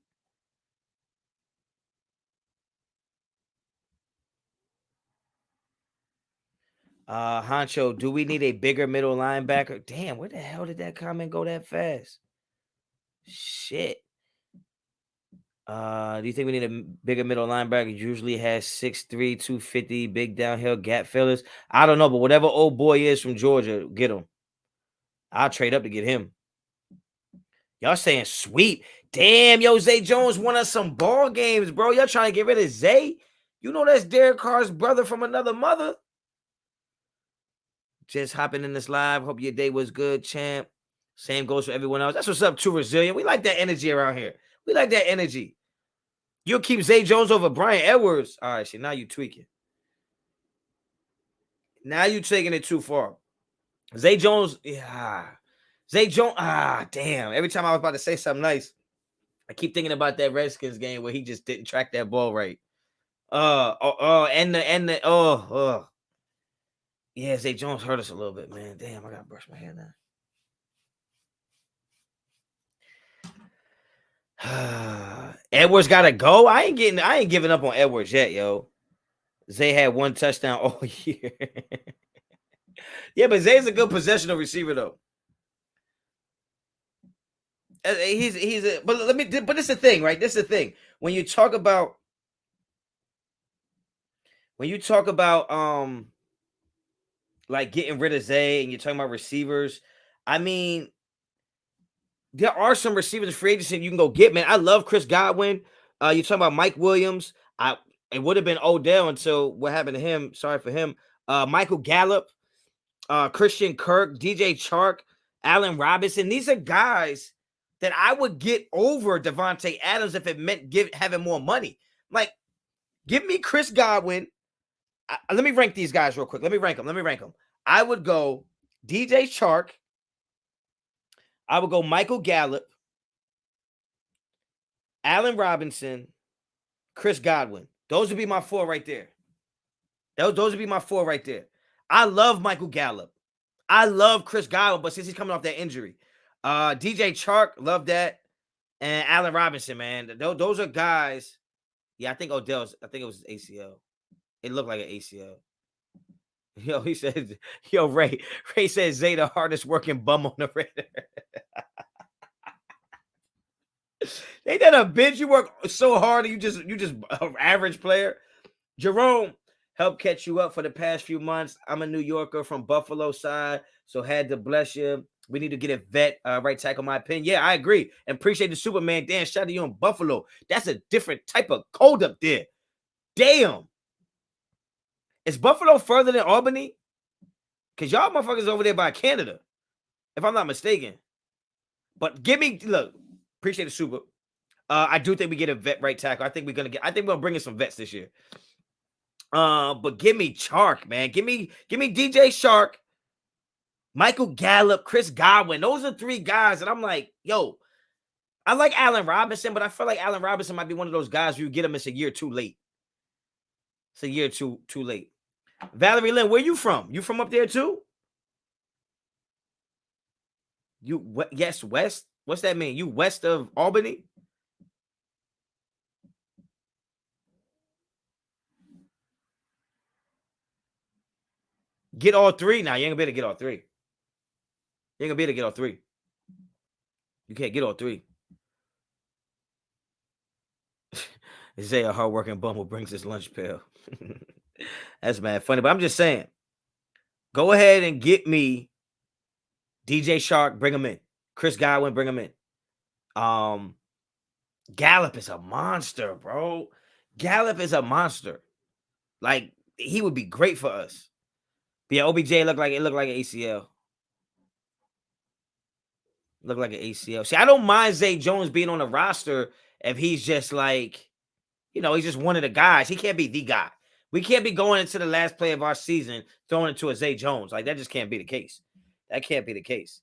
Honcho, do we need a bigger middle linebacker? Damn, where the hell did that comment go that fast? Shit. Do you think we need a bigger middle linebacker? Usually has 6'3", 250, big downhill gap fillers. I don't know, but whatever old boy is from Georgia, get him. I'll trade up to get him. Y'all saying sweet. Damn, yo, Zay Jones won us some ball games, bro. Y'all trying to get rid of Zay? You know that's Derek Carr's brother from another mother. Just hopping in this live. Hope your day was good, champ. Same goes for everyone else. That's what's up, Too Resilient. We like that energy around here. We like that energy. You'll keep Zay Jones over Brian Edwards. All right, see, now you tweaking. Now you taking it too far. Zay Jones, yeah. Zay Jones, damn. Every time I was about to say something nice, I keep thinking about that Redskins game where he just didn't track that ball right. Yeah, Zay Jones hurt us a little bit, man. Damn, I gotta brush my hair now. Edwards gotta go. I ain't giving up on Edwards yet, yo. Zay had one touchdown all year. Yeah, but Zay's a good possessional receiver, though. But it's the thing, right? This is the thing. When you talk about like getting rid of Zay and you're talking about receivers, I mean, there are some receivers in free agency you can go get, man. I love Chris Godwin. You're talking about Mike Williams. It would have been Odell until what happened to him. Sorry for him. Michael Gallup, Christian Kirk, DJ Chark, Allen Robinson. These are guys that I would get over Devontae Adams if it meant having more money. Like, give me Chris Godwin, let me rank these guys real quick. Let me rank them. I would go DJ Chark. I would go Michael Gallup, Allen Robinson, Chris Godwin. Those would be my 4 right there. Those would be my 4 right there. I love Michael Gallup. I love Chris Godwin, but since he's coming off that injury, DJ Chark, love that, and Allen Robinson, man, those are guys. Yeah, I think it was ACL. It looked like an ACL. Yo, he said, yo, Ray says Zay the hardest working bum on the Raider. They did a bench. You work so hard, and you just an average player. Jerome helped catch you up for the past few months. I'm a New Yorker from Buffalo side, so had to bless you. We need to get a vet right tackle, my opinion. Yeah, I agree. And appreciate the Superman. Dan, shout out to you in Buffalo. That's a different type of cold up there. Damn. Is Buffalo further than Albany? Because y'all motherfuckers over there by Canada, if I'm not mistaken. But look, appreciate the Super. I do think we get a vet right tackle. I think we're gonna bring in some vets this year. But give me Chark, man. Give me DJ Chark, Michael Gallup, Chris Godwin. Those are 3 guys, and I'm like, yo, I like Allen Robinson, but I feel like Allen Robinson might be one of those guys where you get him, it's a year too late. It's a year too late. Valerie Lynn, where you from? You from up there too? Yes, west. What's that mean? You west of Albany? Get all 3 now. You ain't gonna be able to get all 3. You ain't gonna be able to get all 3. You can't get all 3. Zay, a hardworking bum who brings his lunch pail. That's mad funny, but I'm just saying, go ahead and get me DJ Chark, bring him in. Chris Godwin, bring him in. Gallup is a monster, bro. Gallup is a monster. Like, he would be great for us. But yeah, OBJ looked like an ACL. Looked like an ACL. See, I don't mind Zay Jones being on the roster if he's just like, he's just one of the guys. He can't be the guy. We can't be going into the last play of our season throwing it to a Zay Jones. Like, that just can't be the case. That can't be the case.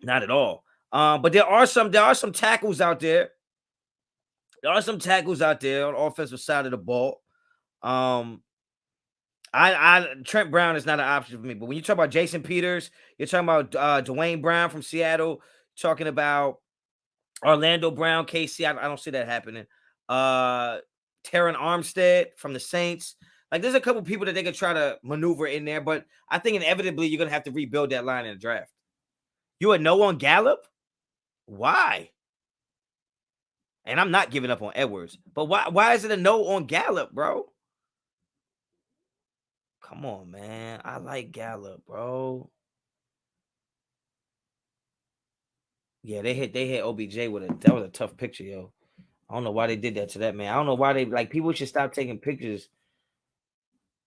Not at all. But there are some tackles out there. There are some tackles out there on the offensive side of the ball. Trent Brown is not an option for me. But when you talk about Jason Peters, you're talking about Dwayne Brown from Seattle, talking about Orlando Brown, KC. I don't see that happening. Terron Armstead from the Saints. Like, there's a couple people that they could try to maneuver in there, but I think inevitably you're gonna have to rebuild that line in the draft. You a no on Gallup? Why? And I'm not giving up on Edwards, but why is it a no on Gallup, bro? Come on, man. I like Gallup, bro. Yeah, they hit OBJ that was a tough picture, yo. I don't know why they did that to that man. I don't know why people should stop taking pictures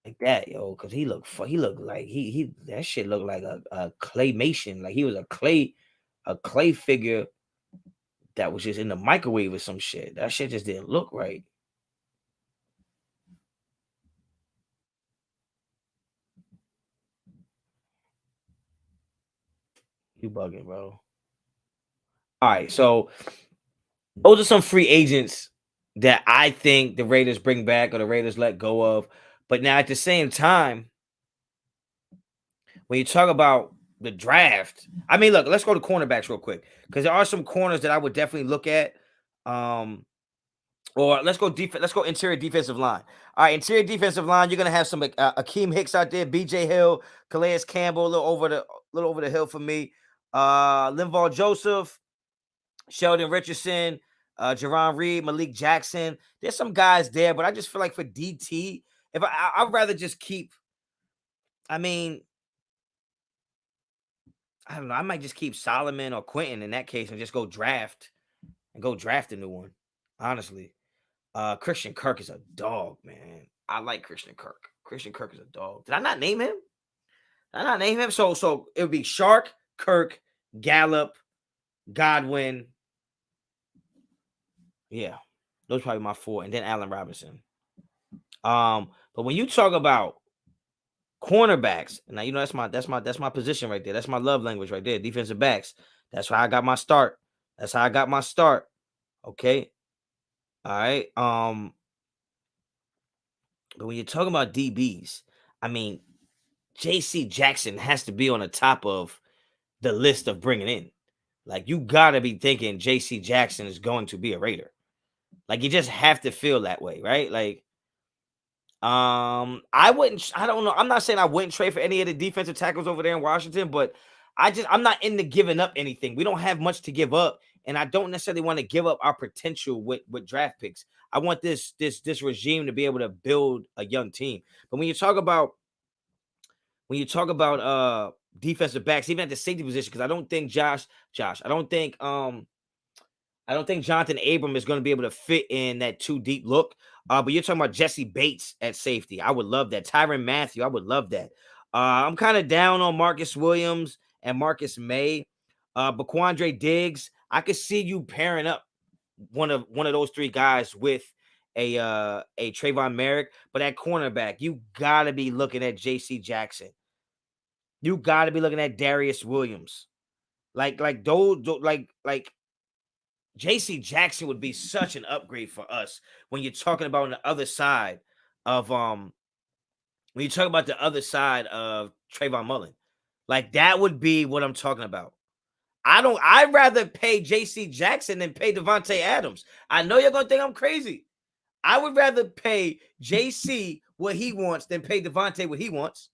like that, yo, because he looked like that shit looked like a claymation, like he was a clay figure that was just in the microwave or some shit. That shit just didn't look right. You bugging, bro. All right, so those are some free agents that I think the Raiders bring back or the Raiders let go of. But now at the same time, when you talk about the draft, I mean, look, let's go to cornerbacks real quick because there are some corners that I would definitely look at. Or let's go interior defensive line. All right, interior defensive line. You're gonna have some Akeem Hicks out there, B.J. Hill, Calais Campbell, a little over the hill for me. Linval Joseph, Sheldon Richardson, Jerron Reed, Malik Jackson. There's some guys there, but I just feel like for DT, if I'd rather just keep. I mean, I don't know. I might just keep Solomon or Quentin in that case and just go draft a new one. Honestly. Christian Kirk is a dog, man. I like Christian Kirk. Christian Kirk is a dog. Did I not name him? So it would be Shark, Kirk, Gallup, Godwin. Yeah, those are probably my 4, and then Allen Robinson. But when you talk about cornerbacks, now you know that's my position right there. That's my love language right there. Defensive backs. That's how I got my start. That's how I got my start. Okay. All right. But when you're talking about DBs, I mean, JC Jackson has to be on the top of the list of bringing in. Like, you gotta be thinking JC Jackson is going to be a Raider. Like, you just have to feel that way, right? Like, I don't know. I'm not saying I wouldn't trade for any of the defensive tackles over there in Washington, but I'm not into giving up anything. We don't have much to give up, and I don't necessarily want to give up our potential with draft picks. I want this regime to be able to build a young team. But when you talk about defensive backs, even at the safety position, because I don't think I don't think Jonathan Abram is going to be able to fit in that too deep look. But you're talking about Jesse Bates at safety. I would love that. Tyrann Mathieu, I would love that. I'm kind of down on Marcus Williams and Marcus May. But Quandre Diggs, I could see you pairing up one of those three guys with a Trayvon Merrick. But at cornerback, you gotta be looking at JC Jackson. You gotta be looking at Darius Williams. Like JC Jackson would be such an upgrade for us when you're talking about on the other side of Trayvon Mullen. Like, that would be what I'm talking about. I'd rather pay JC Jackson than pay Devontae Adams. I know you're gonna think I'm crazy. I would rather pay JC what he wants than pay Devontae what he wants.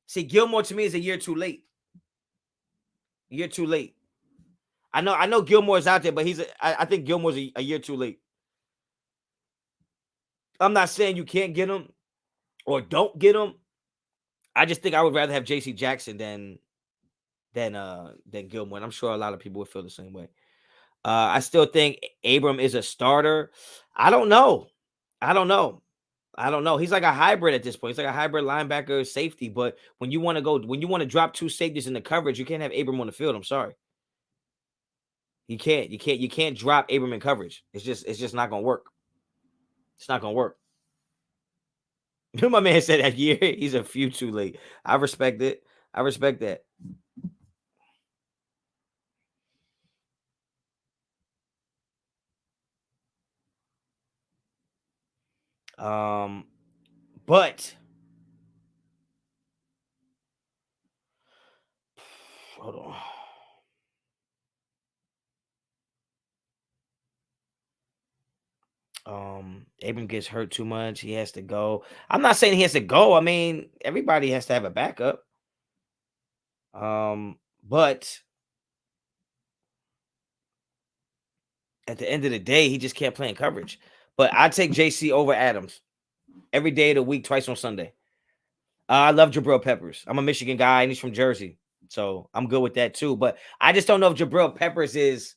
See, Gilmore to me is a year too late. A year too late. I know Gilmore's out there, but I think Gilmore's a year too late. I'm not saying you can't get him or don't get him. I just think I would rather have JC Jackson than Gilmore. And I'm sure a lot of people would feel the same way. I still think Abram is a starter. I don't know. He's like a hybrid at this point. He's like a hybrid linebacker safety. But when you want to drop two safeties in the coverage, you can't have Abram on the field. I'm sorry. You can't drop Abram in coverage. It's just not gonna work. It's not gonna work. My man said that year he's a few too late. I respect it. I respect that. But hold on. Abram gets hurt too much. He has to go. I'm not saying he has to go. I mean, everybody has to have a backup. But at the end of the day, he just can't play in coverage. But I take JC over Adams every day of the week, twice on Sunday. I love Jabril Peppers. I'm a Michigan guy, and he's from Jersey, so I'm good with that too. But I just don't know if Jabril Peppers is.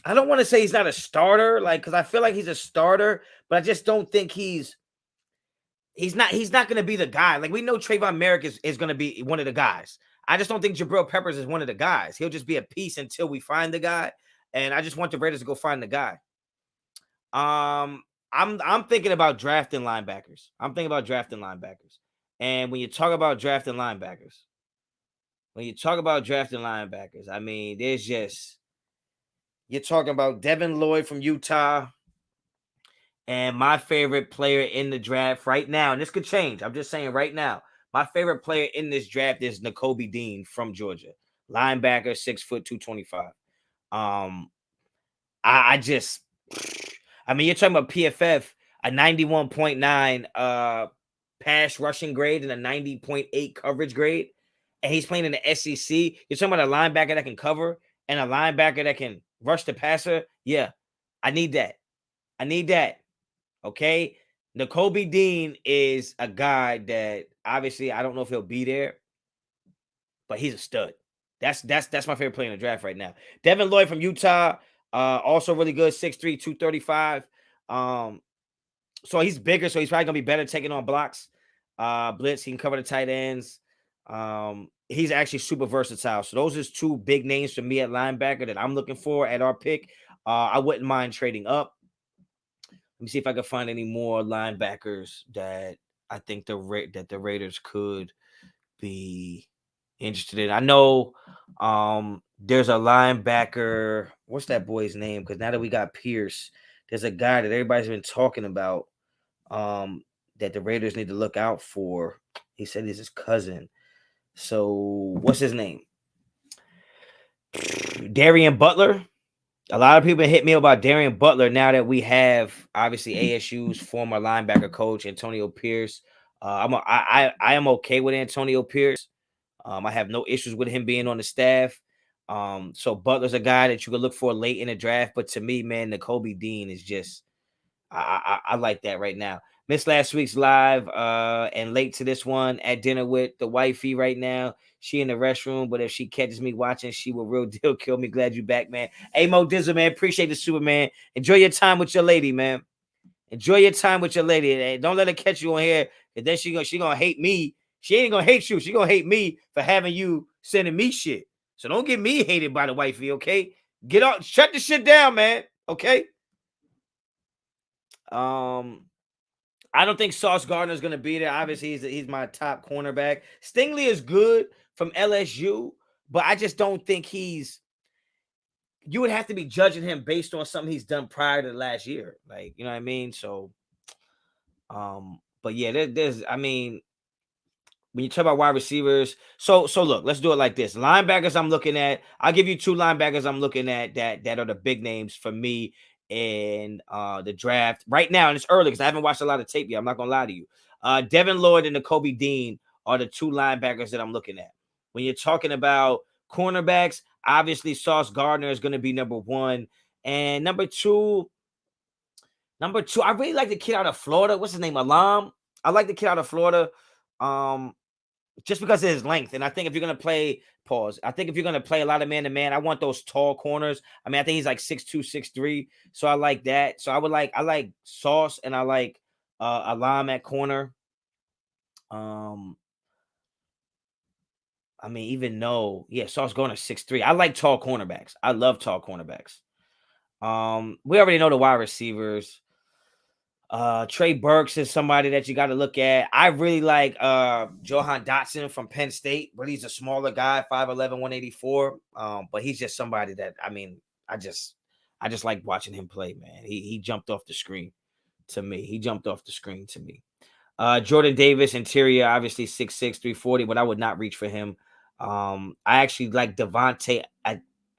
I don't want to say he's not a starter, like, because I feel like he's a starter, but I just don't think he's not going to be the guy. Like, we know Trayvon Merrick is going to be one of the guys. I just don't think Jabril Peppers is one of the guys. He'll just be a piece until we find the guy, and I just want the Raiders to go find the guy. I'm thinking about drafting linebackers. And when you talk about drafting linebackers, I mean, you're talking about Devin Lloyd from Utah. And my favorite player in the draft right now, and this could change. I'm just saying right now, my favorite player in this draft is Nicolby Dean from Georgia. Linebacker, 6 foot, 225. I mean, you're talking about PFF, a 91.9 pass rushing grade and a 90.8 coverage grade. And he's playing in the SEC. You're talking about a linebacker that can cover and a linebacker that can rush the passer. Yeah, I need that. Okay. Nicolby Dean is a guy that obviously I don't know if he'll be there, but he's a stud. That's my favorite player in the draft right now. Devin Lloyd from Utah, also really good, 6'3", 235. So he's bigger, so he's probably gonna be better taking on blocks. Blitz, he can cover the tight ends. He's actually super versatile. So those are two big names for me at linebacker that I'm looking for at our pick. I wouldn't mind trading up. Let me see if I can find any more linebackers that I think the Raiders could be interested in. I know there's a linebacker. What's that boy's name? Because now that we got Pierce, there's a guy that everybody's been talking about that the Raiders need to look out for. He said he's his cousin. So what's his name? Darian Butler. A lot of people hit me about Darian Butler now that we have obviously ASU's former linebacker coach Antonio Pierce. I am okay with Antonio Pierce. I have no issues with him being on the staff. So Butler's a guy that you could look for late in the draft. But to me, man, Nicolby Dean is just I like that right now. Missed last week's live and late to this one at dinner with the wifey right now. She in the restroom, but if she catches me watching, she will real deal kill me. Glad you back, man. Hey, Mo Dizzle, man. Appreciate the super, man. Enjoy your time with your lady, man. Enjoy your time with your lady. Hey, don't let her catch you on here, because then she gonna hate me. She ain't gonna hate you. She gonna hate me for having you sending me shit. So don't get me hated by the wifey, okay? Get off, shut the shit down, man. Okay. I don't think Sauce Gardner is going to be there. Obviously, he's my top cornerback. Stingley is good from LSU, but I just don't think he's. You would have to be judging him based on something he's done prior to last year, like, you know what I mean. So, but yeah, there's. I mean, when you talk about wide receivers, so look, let's do it like this. Linebackers, I'm looking at. I'll give you two linebackers I'm looking at that are the big names for me in the draft right now, and it's early because I haven't watched a lot of tape yet. I'm not gonna lie to you. Devin Lloyd and Nicolby Dean are the two linebackers that I'm looking at. When you're talking about cornerbacks, obviously Sauce Gardner is going to be number one, and number two, I really like the kid out of Florida. What's his name? Alam. I like the kid out of Florida. Just because of his length. And I think if you're going to play, I think if you're going to play a lot of man-to-man, I want those tall corners. I mean, I think he's like 6'2", 6'3". So I like that. So I like Sauce, and I like Alam at corner. I mean, even though, Sauce going to 6'3". I like tall cornerbacks. I love tall cornerbacks. We already know the wide receivers. Trey Burks is somebody that you got to look at. I really like Johan Dotson from Penn State, but he's a smaller guy, 5'11", 184. But he's just somebody that, I mean, I just like watching him play, man. He jumped off the screen to me. Jordan Davis, interior, obviously 6'6", 340, but I would not reach for him. I actually like Devontae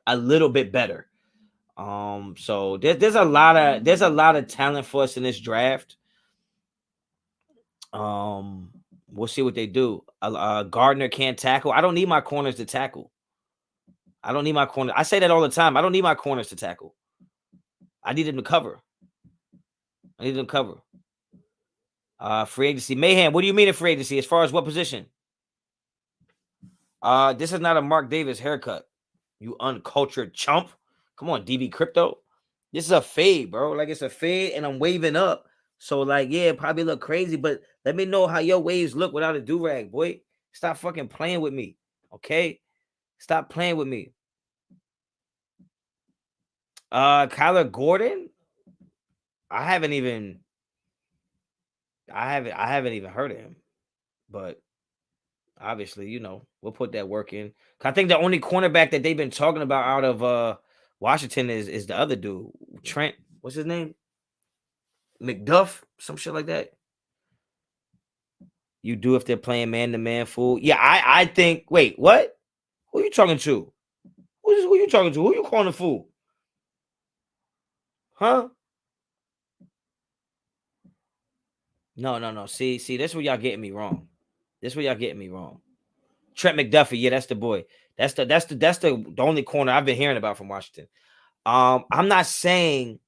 a little bit better. So there's a lot of talent for us in this draft. We'll see what they do. Gardner can't tackle. I don't need my corners to tackle. I say that all the time. I don't need my corners to tackle. I need them to cover. Free agency. Mayhem, what do you mean in free agency? As far as what position? This is not a Mark Davis haircut. You uncultured chump. Come on, DB Crypto. This is a fade, bro. Like, it's a fade, and I'm waving up. So, like, yeah, it probably look crazy, but let me know how your waves look without a do-rag, boy. Stop fucking playing with me, okay? Stop playing with me. Kyler Gordon? I haven't even heard of him. But obviously, you know, we'll put that work in. I think the only cornerback that they've been talking about out of Washington is the other dude, Trent. What's his name? McDuff, some shit like that. You do if they're playing man-to-man, fool. Yeah, I think. Wait, what? Who you talking to? Who you talking to? Who you calling a fool? Huh? No. See, this is where y'all getting me wrong. Trent McDuffie, yeah, that's the boy. That's the only corner I've been hearing about from Washington. I'm not saying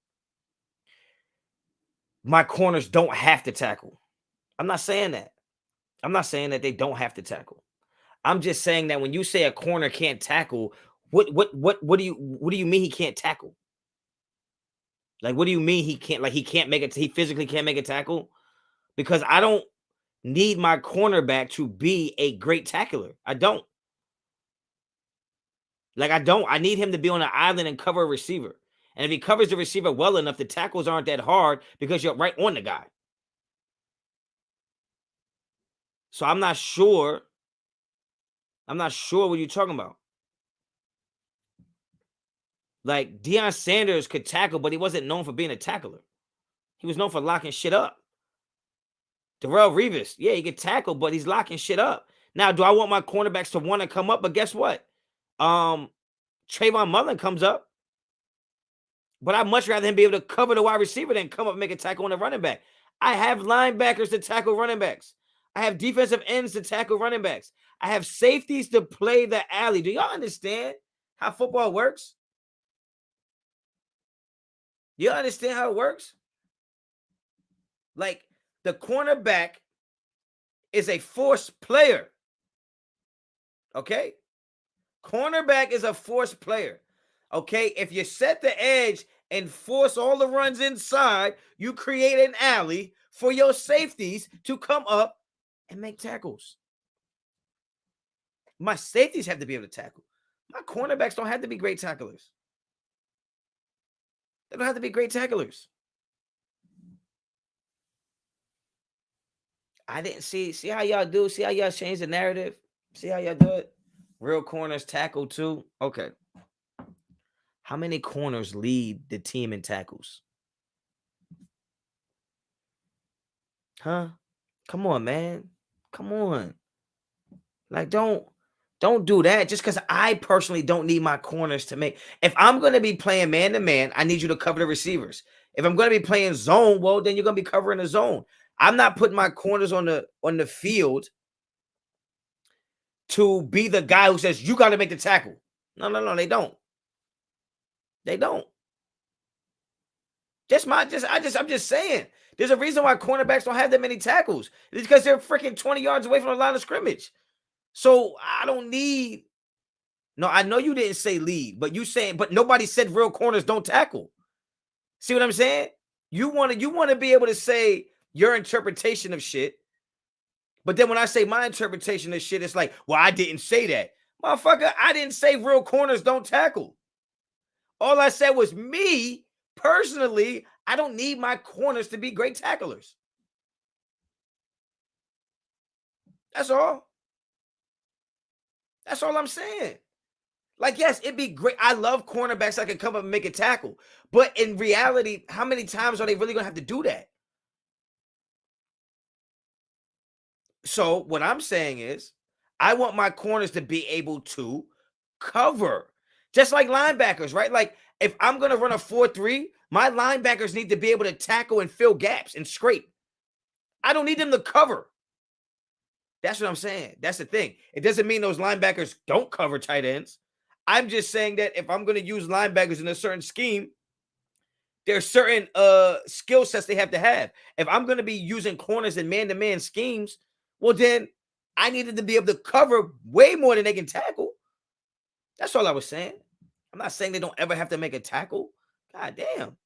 my corners don't have to tackle. I'm not saying that. I'm not saying that they don't have to tackle. I'm just saying that when you say a corner can't tackle, what do you mean he can't tackle? Like, what do you mean he can't? Like, he physically can't make a tackle? Because I don't need my cornerback to be a great tackler. I don't. I need him to be on an island and cover a receiver. And if he covers the receiver well enough, the tackles aren't that hard because you're right on the guy. So I'm not sure. I'm not sure what you're talking about. Like, Deion Sanders could tackle, but he wasn't known for being a tackler. He was known for locking shit up. Darrelle Revis, yeah, he could tackle, but he's locking shit up. Now, do I want my cornerbacks to want to come up? But guess what? Trayvon Mullen comes up, but I'd much rather him be able to cover the wide receiver than come up and make a tackle on the running back. I have linebackers to tackle running backs. I have defensive ends to tackle running backs. I have safeties to play the alley. Do y'all understand how football works? You understand how it works? Like, the cornerback is a force player. Okay? Cornerback is a force player. Okay? If you set the edge and force all the runs inside, you create an alley for your safeties to come up and make tackles. My safeties have to be able to tackle. My cornerbacks don't have to be great tacklers. They don't have to be great tacklers. I didn't see how y'all do. See how y'all change the narrative. See how y'all do it. Real corners tackle too. Okay. How many corners lead the team in tackles? Huh? Come on, man. Come on. Like, don't do that just because I personally don't need my corners to make. If I'm going to be playing man-to-man, I need you to cover the receivers. If I'm going to be playing zone, well, then you're going to be covering the zone. I'm not putting my corners on the field to be the guy who says, you got to make the tackle. No, they don't. They don't. I'm just saying. There's a reason why cornerbacks don't have that many tackles. It's because they're freaking 20 yards away from the line of scrimmage. So I don't need. No, I know you didn't say lead, but but nobody said real corners don't tackle. See what I'm saying? You want to be able to say your interpretation of shit, but then when I say my interpretation of shit, it's like, well, I didn't say that. Motherfucker, I didn't say real corners don't tackle. All I said was me, personally, I don't need my corners to be great tacklers. That's all. That's all I'm saying. Like, yes, it'd be great. I love cornerbacks that can come up and make a tackle. But in reality, how many times are they really going to have to do that? So what I'm saying is, I want my corners to be able to cover. Just like linebackers, right? Like, if I'm going to run a 4-3, my linebackers need to be able to tackle and fill gaps and scrape. I don't need them to cover. That's what I'm saying. That's the thing. It doesn't mean those linebackers don't cover tight ends. I'm just saying that if I'm going to use linebackers in a certain scheme, there's certain skill sets they have to have. If I'm going to be using corners in man-to-man schemes, well, then I needed to be able to cover way more than they can tackle. That's all I was saying. I'm not saying they don't ever have to make a tackle. God damn.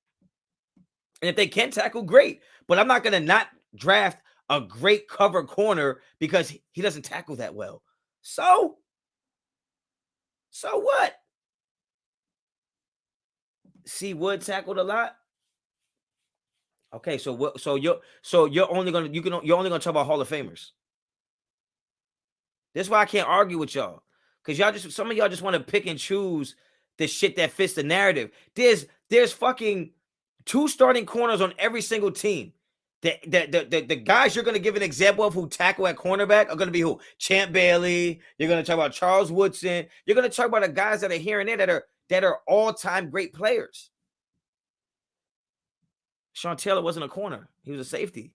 And if they can tackle, great. But I'm not going to not draft a great cover corner because he doesn't tackle that well. So what? C. Wood tackled a lot. Okay, so what? So you're only gonna talk about Hall of Famers. That's why I can't argue with y'all, because some of y'all just want to pick and choose the shit that fits the narrative. There's fucking 2 starting corners on every single team. The guys you're gonna give an example of who tackle at cornerback are gonna be who? Champ Bailey. You're gonna talk about Charles Woodson. You're gonna talk about the guys that are here and there that are all-time great players. Sean Taylor wasn't a corner. He was a safety.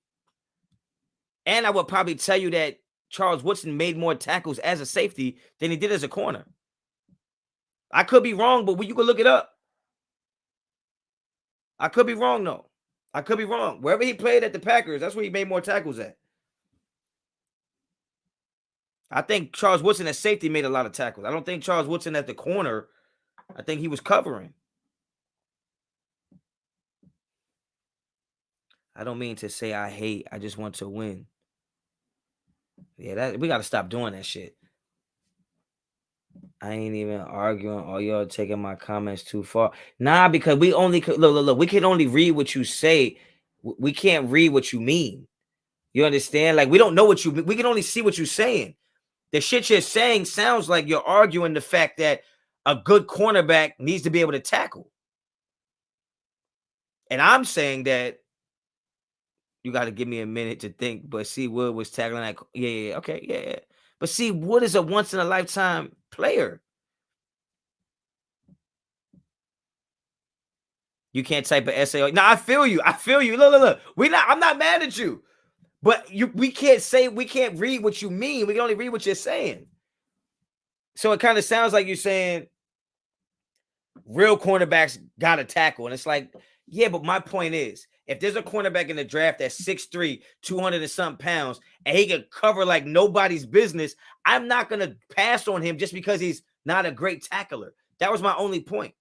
And I would probably tell you that Charles Woodson made more tackles as a safety than he did as a corner. I could be wrong, but you can look it up. I could be wrong, though. I could be wrong. Wherever he played at the Packers, that's where he made more tackles at. I think Charles Woodson at safety made a lot of tackles. I don't think Charles Woodson at the corner, I think he was covering. I don't mean to say I hate. I just want to win. Yeah, we got to stop doing that shit. I ain't even arguing. All y'all taking my comments too far. Nah, because we only look. We can only read what you say. We can't read what you mean. You understand? Like we don't know what you mean. We can only see what you're saying. The shit you're saying sounds like you're arguing the fact that a good cornerback needs to be able to tackle. And I'm saying that you got to give me a minute to think. But see, Wood was tackling that. Yeah, okay, yeah. But see, Wood is a once in a lifetime player. You can't type an essay. No, I feel you. Look. I'm not mad at you. But we can't read what you mean. We can only read what you're saying. So it kind of sounds like you're saying real cornerbacks got to tackle. And it's like, yeah, but my point is, if there's a cornerback in the draft that's 6'3", 200 and something pounds, and he can cover like nobody's business, I'm not going to pass on him just because he's not a great tackler. That was my only point.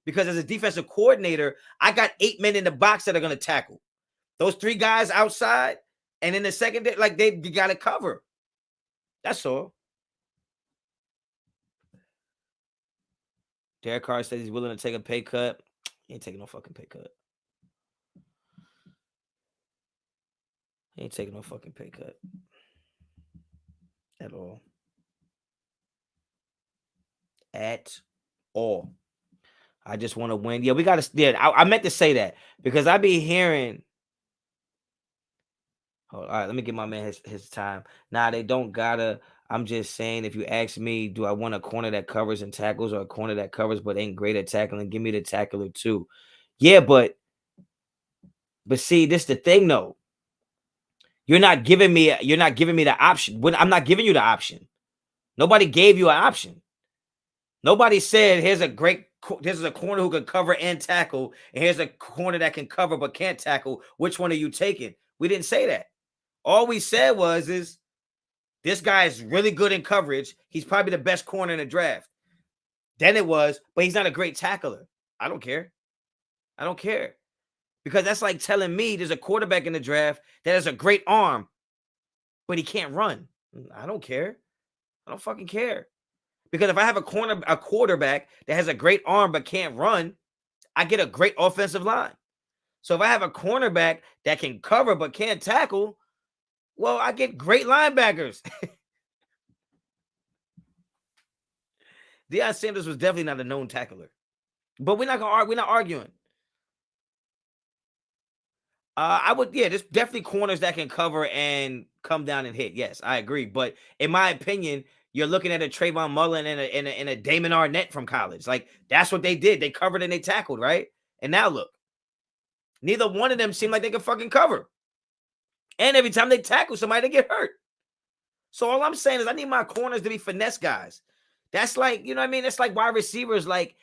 Because as a defensive coordinator, I got 8 men in the box that are going to tackle. Those 3 guys outside, and in the second, like you got to cover. That's all. Derek Carr says he's willing to take a pay cut. He ain't taking no fucking pay cut. He ain't taking no fucking pay cut. At all. At all. I just want to win. Yeah, we got to. Yeah, I meant to say that because I be hearing. All right, let me give my man his time. Nah, they don't gotta. I'm just saying, if you ask me, do I want a corner that covers and tackles or a corner that covers but ain't great at tackling? Give me the tackler too. Yeah, but see, this the thing though. You're not giving me the option. I'm not giving you the option. Nobody gave you an option. Nobody said here's a corner who can cover and tackle, and here's a corner that can cover but can't tackle. Which one are you taking? We didn't say that. All we said is this guy is really good in coverage. He's probably the best corner in the draft. Then it was, but he's not a great tackler. I don't care. Because that's like telling me there's a quarterback in the draft that has a great arm, but he can't run. I don't care. I don't fucking care. Because if I have a quarterback that has a great arm but can't run, I get a great offensive line. So if I have a cornerback that can cover but can't tackle, well, I get great linebackers. Deion Sanders was definitely not a known tackler. But we're not arguing. There's definitely corners that can cover and come down and hit. Yes, I agree. But in my opinion, you're looking at a Trayvon Mullen and a Damon Arnett from college. Like, that's what they did. They covered and they tackled, right? And now look, neither one of them seemed like they could fucking cover. And every time they tackle somebody, they get hurt. So all I'm saying is I need my corners to be finesse guys. That's like, you know what I mean? It's like wide receivers. Like,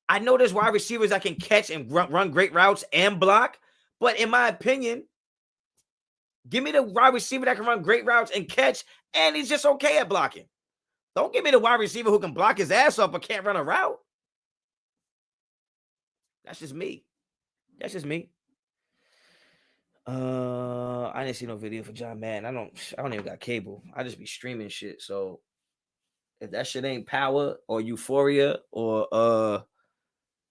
I know there's wide receivers that can catch and run great routes and block. But in my opinion, give me the wide receiver that can run great routes and catch, and he's just okay at blocking. Don't give me the wide receiver who can block his ass off but can't run a route. That's just me. I didn't see no video for John Madden. I don't even got cable. I just be streaming shit. So if that shit ain't Power or Euphoria or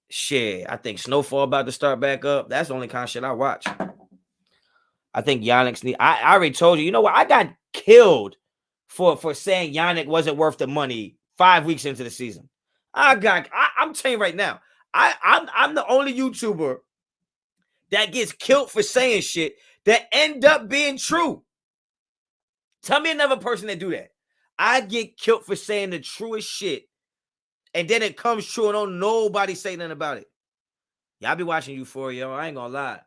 shit, I think Snowfall about to start back up. That's the only kind of shit I watch. I think Yannick's need. I already told you. You know what? I got killed for saying Yannick wasn't worth the money 5 weeks into the season. I'm telling you right now. I'm the only YouTuber that gets killed for saying shit that end up being true. Tell me another person that do that. I get killed for saying the truest shit, and then it comes true and don't nobody say nothing about it. Y'all be watching Euphoria, I ain't gonna lie.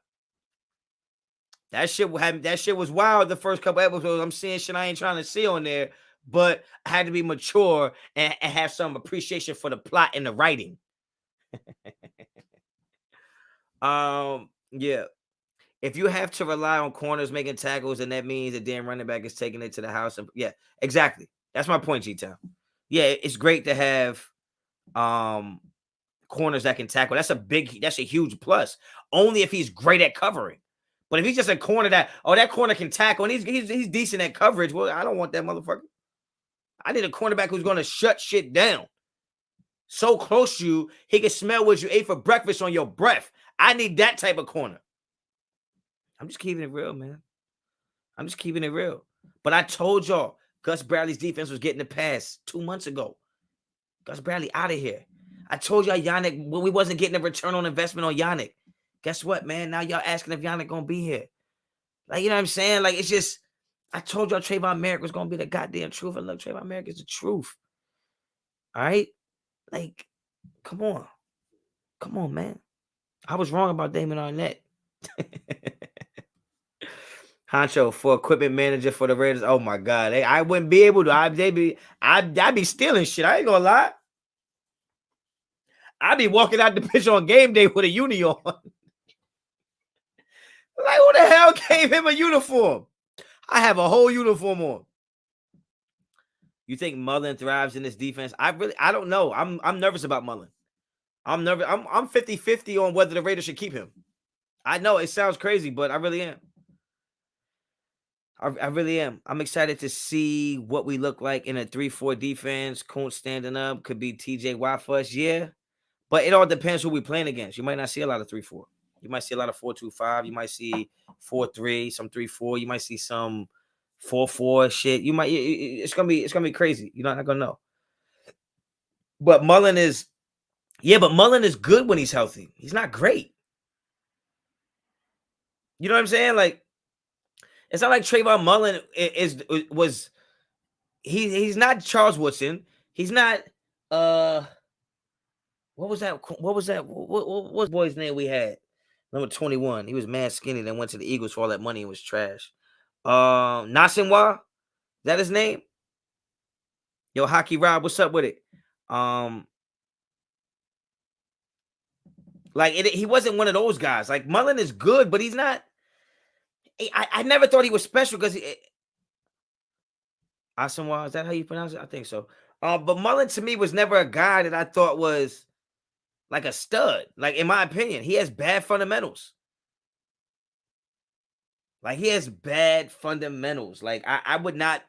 That shit was wild the first couple episodes. I'm seeing shit I ain't trying to see on there, but I had to be mature and have some appreciation for the plot and the writing. Yeah. If you have to rely on corners making tackles, and that means the damn running back is taking it to the house. And yeah, exactly. That's my point, G-Town. Yeah, it's great to have corners that can tackle. That's a huge plus. Only if he's great at covering. But if he's just a corner that corner can tackle and he's decent at coverage, well, I don't want that motherfucker. I need a cornerback who's going to shut shit down. So close to you, he can smell what you ate for breakfast on your breath. I need that type of corner. I'm just keeping it real, man. I'm just keeping it real. But I told y'all, Gus Bradley's defense was getting the pass 2 months ago. Gus Bradley out of here. I told y'all Yannick, we wasn't getting a return on investment on Yannick. Guess what, man? Now y'all asking if Yannick going to be here. Like, you know what I'm saying? Like, it's just, I told y'all Trayvon Merrick was going to be the goddamn truth. And look, Trayvon Merrick is the truth. All right? Like, come on. Come on, man. I was wrong about Damon Arnett. Honcho for equipment manager for the Raiders. Oh my God. I wouldn't be able to. I'd be stealing shit. I ain't gonna lie. I'd be walking out the pitch on game day with a uni on. Like, who the hell gave him a uniform? I have a whole uniform on. You think Mullen thrives in this defense? I don't know. I'm nervous about Mullen. I'm nervous. I'm 50-50 on whether the Raiders should keep him. I know it sounds crazy, but I really am. I really am. I'm excited to see what we look like in a 3-4 defense. Kuntz standing up could be TJ Watt for us, yeah. But it all depends who we're playing against. You might not see a lot of 3-4. You might see a lot of 4-2-5. You might see 4-3, some 3-4. You might see some 4-4 shit. You might. It's gonna be crazy. You're not gonna know. But Mullen is, but Mullen is good when he's healthy. He's not great. You know what I'm saying? Like, it's not like Trayvon Mullen was. He's not Charles Woodson. He's not. What was that? What was the boy's name we had? Number 21. He was mad skinny. Then went to the Eagles for all that money and was trash. Nasenwa, is that his name? Yo, Hockey Rob, what's up with it? He wasn't one of those guys. Like, Mullen is good, but he's not. I never thought he was special because Asamoah, is that how you pronounce it? I think so. But Mullen to me was never a guy that I thought was like a stud. Like, in my opinion, he has bad fundamentals. Like, he has bad fundamentals. Like, I would not.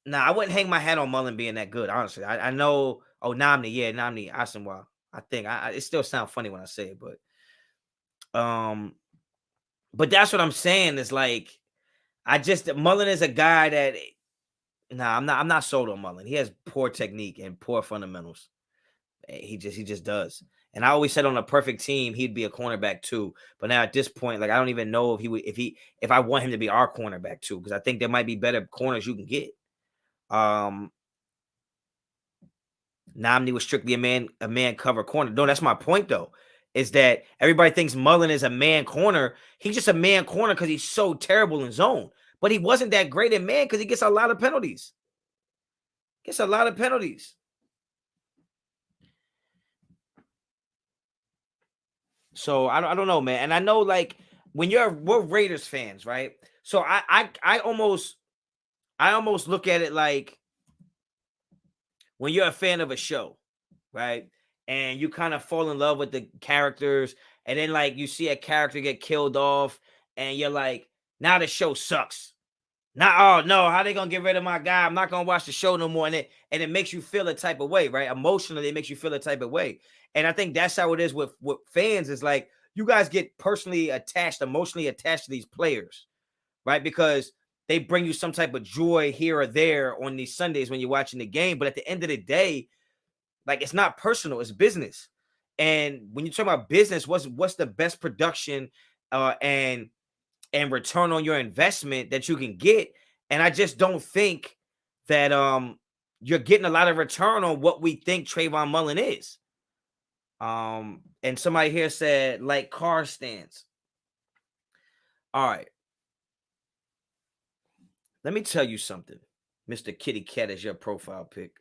Nah, I wouldn't hang my hat on Mullen being that good. Honestly, I know. Oh, Namni, Asamoah. I think it still sounds funny when I say it, but that's what I'm saying is like, Mullen is a guy that, I'm not sold on Mullen. He has poor technique and poor fundamentals. He just does. And I always said on a perfect team, he'd be a cornerback too. But now at this point, like, I don't even know if I want him to be our cornerback too, because I think there might be better corners you can get. Nomney was strictly a man cover corner. No, that's my point though. Is that everybody thinks Mullen is a man corner. He's just a man corner because he's so terrible in zone. But he wasn't that great in man because he gets a lot of penalties. So I don't know, man. And I know, like, when we're Raiders fans, right? So I almost look at it like when you're a fan of a show, right? And you kind of fall in love with the characters, and then, like, you see a character get killed off, and you're like, now the show sucks. Now, oh no, how they gonna get rid of my guy? I'm not gonna watch the show no more. And it makes you feel a type of way, right? Emotionally, it makes you feel a type of way. And I think that's how it is with fans. Is like, you guys get emotionally attached to these players, right? Because they bring you some type of joy here or there on these Sundays when you're watching the game. But at the end of the day, like, it's not personal, it's business. And when you talk about business, what's the best production and return on your investment that you can get? And I just don't think that you're getting a lot of return on what we think Trayvon Mullen is. And somebody here said, like, Carr stands. All right. Let me tell you something. Mr. Kitty Cat is your profile pic.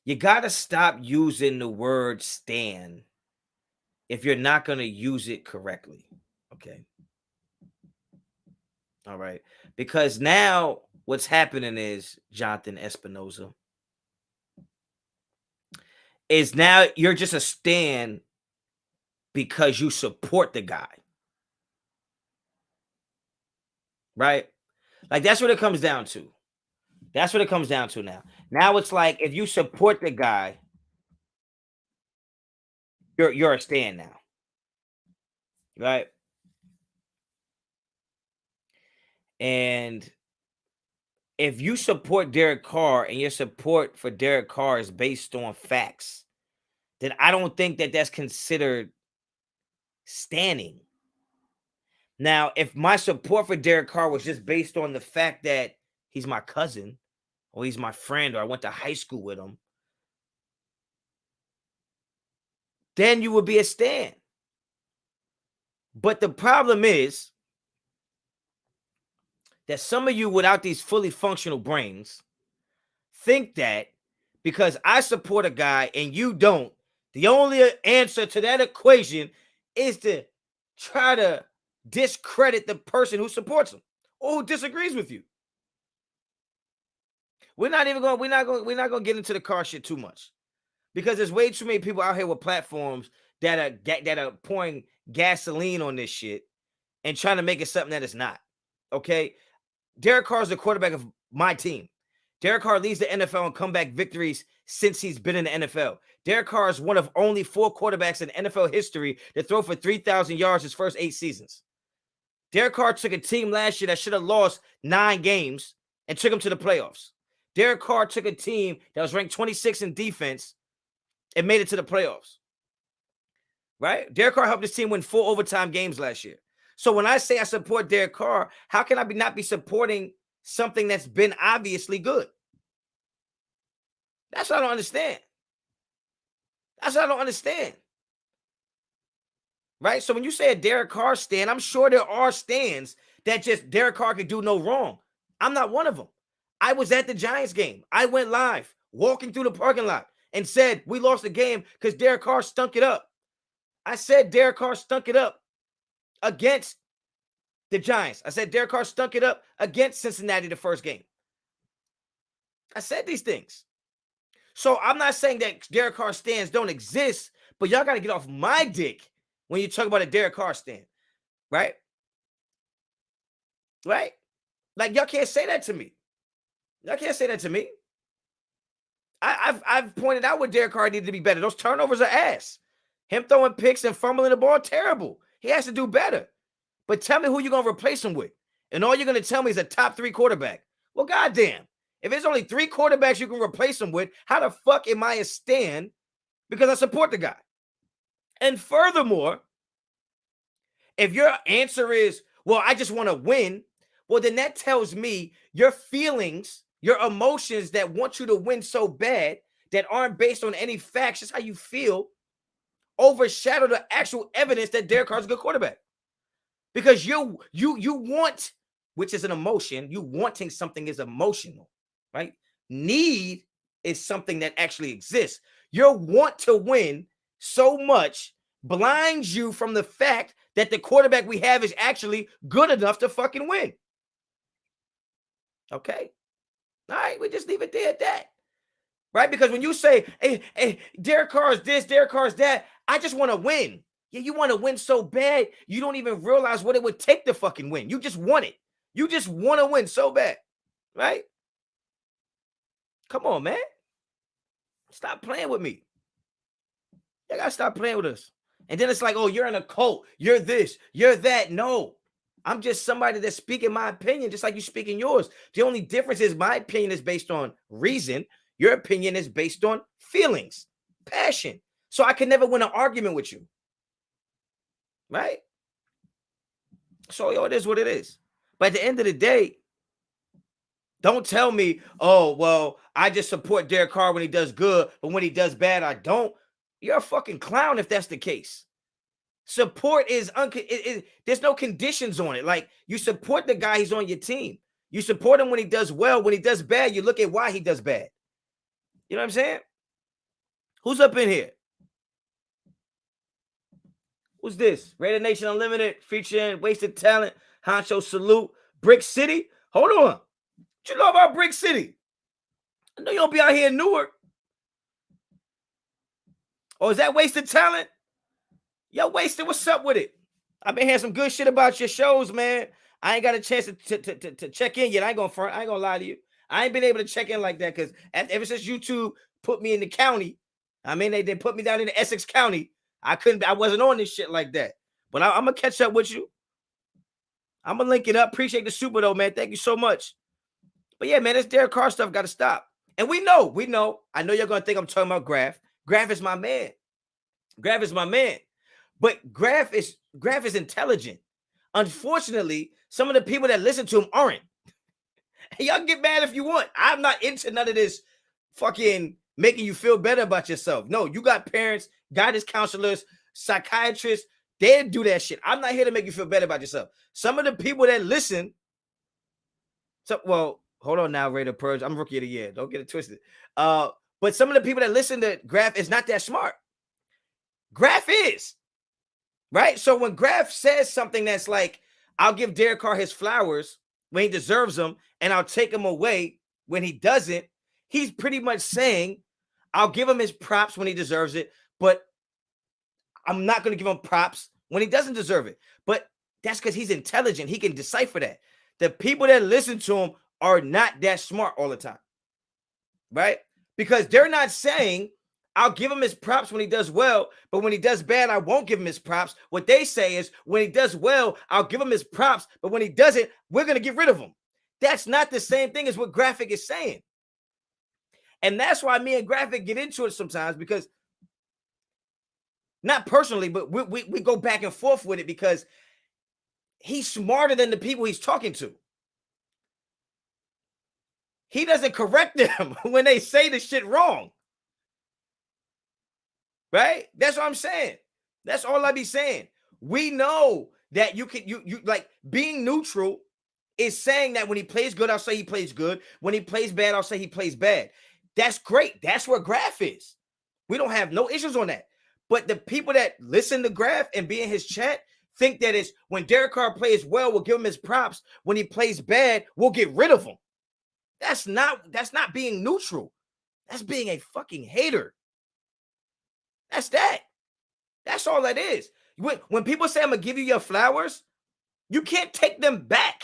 You got to stop using the word stand if you're not going to use it correctly. Okay. All right. Because now what's happening is, Jonathan Espinoza, is now you're just a stand because you support the guy. right? Like, that's what it comes down to. That's what it comes down to now. Now it's like, if you support the guy, you're a stand now, right? And if you support Derek Carr and your support for Derek Carr is based on facts, then I don't think that that's considered standing. Now, if my support for Derek Carr was just based on the fact that he's my cousin or he's my friend or I went to high school with him, then you would be a stan. But the problem is that some of you without these fully functional brains think that because I support a guy and you don't, the only answer to that equation is to try to discredit the person who supports him or who disagrees with you. We're not gonna get into the Carr shit too much because there's way too many people out here with platforms that are pouring gasoline on this shit and trying to make it something that it's not. Okay, Derek Carr is the quarterback of my team. Derek Carr leads the NFL in comeback victories since he's been in the NFL. Derek Carr is one of only 4 quarterbacks in NFL history to throw for 3,000 yards his first 8 seasons. Derek Carr took a team last year that should have lost 9 games and took them to the playoffs. Derek Carr took a team that was ranked 26 in defense and made it to the playoffs. Right? Derek Carr helped his team win 4 overtime games last year. So when I say I support Derek Carr, how can I not be supporting something that's been obviously good? That's what I don't understand. That's what I don't understand. Right? So when you say a Derek Carr stand, I'm sure there are stands that just Derek Carr could do no wrong. I'm not one of them. I was at the Giants game. I went live, walking through the parking lot, and said we lost the game because Derek Carr stunk it up. I said Derek Carr stunk it up against the Giants. I said Derek Carr stunk it up against Cincinnati the first game. I said these things. So I'm not saying that Derek Carr stands don't exist, but y'all got to get off my dick when you talk about a Derek Carr stand, right? Right? Like, y'all can't say that to me. Y'all can't say that to me. I've pointed out what Derek Carr needed to be better. Those turnovers are ass. Him throwing picks and fumbling the ball, terrible. He has to do better. But tell me who you're going to replace him with. And all you're going to tell me is a top 3 quarterback. Well, goddamn. If there's only 3 quarterbacks you can replace him with, how the fuck am I a stan? Because I support the guy. And furthermore, if your answer is, well, I just want to win, well, then that tells me your feelings, your emotions that want you to win so bad that aren't based on any facts, just how you feel, overshadow the actual evidence that Derek Carr's a good quarterback. Because you want, which is an emotion, you wanting something is emotional, right? Need is something that actually exists. Your want to win so much blinds you from the fact that the quarterback we have is actually good enough to fucking win. Okay? All right, we just leave it there at that. Right? Because when you say, hey, Derek Carr is this, Derek Carr is that, I just want to win. Yeah, you want to win so bad, you don't even realize what it would take to fucking win. You just want it. You just want to win so bad. Right? Come on, man. Stop playing with me. You got to stop playing with us. And then it's like, oh, you're in a cult. You're this. You're that. No. I'm just somebody that's speaking my opinion, just like you speaking yours. The only difference is my opinion is based on reason. Your opinion is based on feelings, passion. So I can never win an argument with you. Right? So, it is what it is. But at the end of the day, don't tell me, oh, well, I just support Derek Carr when he does good, but when he does bad, I don't. You're a fucking clown if that's the case. Support is, there's no conditions on it. Like, you support the guy, he's on your team. You support him when he does well. When he does bad, you look at why he does bad. You know what I'm saying? Who's up in here? Who's this? Raider Nation Unlimited featuring Wasted Talent, Honcho Salute, Brick City. Hold on. What you know about Brick City? I know you don't be out here in Newark. Or is that Wasted Talent? Yo, Wasted, what's up with it? I've been hearing some good shit about your shows, man. I ain't got a chance to check in yet. I ain't gonna lie to you. I ain't been able to check in like that because ever since YouTube put me in the county, I mean they put me down in the Essex County. I wasn't on this shit like that. But I'm gonna catch up with you. I'm gonna link it up. Appreciate the super though, man. Thank you so much. But yeah, man, this Derek Carr stuff got to stop. And we know. I know you're gonna think I'm talking about Graf. Graf is my man. Graf is my man. But Graf is intelligent. Unfortunately, some of the people that listen to him aren't. Y'all get mad if you want. I'm not into none of this fucking making you feel better about yourself. No, you got parents, guidance counselors, psychiatrists. They do that shit. I'm not here to make you feel better about yourself. Some of the people that listen. Well, hold on now, Raider Purge. I'm rookie of the year. Don't get it twisted. But some of the people that listen to Graf is not that smart. Graf is. Right? So when Graf says something that's like, I'll give Derek Carr his flowers when he deserves them, and I'll take him away when he doesn't, he's pretty much saying, I'll give him his props when he deserves it, but I'm not going to give him props when he doesn't deserve it. But that's because he's intelligent. He can decipher that. The people that listen to him are not that smart all the time. Right? Because they're not saying, I'll give him his props when he does well, but when he does bad, I won't give him his props. What they say is, when he does well, I'll give him his props, but when he doesn't, we're going to get rid of him. That's not the same thing as what Graphic is saying. And that's why me and Graphic get into it sometimes, because not personally, but we go back and forth with it because he's smarter than the people he's talking to. He doesn't correct them when they say the shit wrong. Right? That's what I'm saying. That's all I be saying. We know that you like being neutral is saying that when he plays good, I'll say he plays good. When he plays bad, I'll say he plays bad. That's great. That's where Graf is. We don't have no issues on that. But the people that listen to Graf and be in his chat think that it's when Derek Carr plays well, we'll give him his props. When he plays bad, we'll get rid of him. That's not being neutral. That's being a fucking hater. That's that. That's all that is. When people say I'm going to give you your flowers, you can't take them back.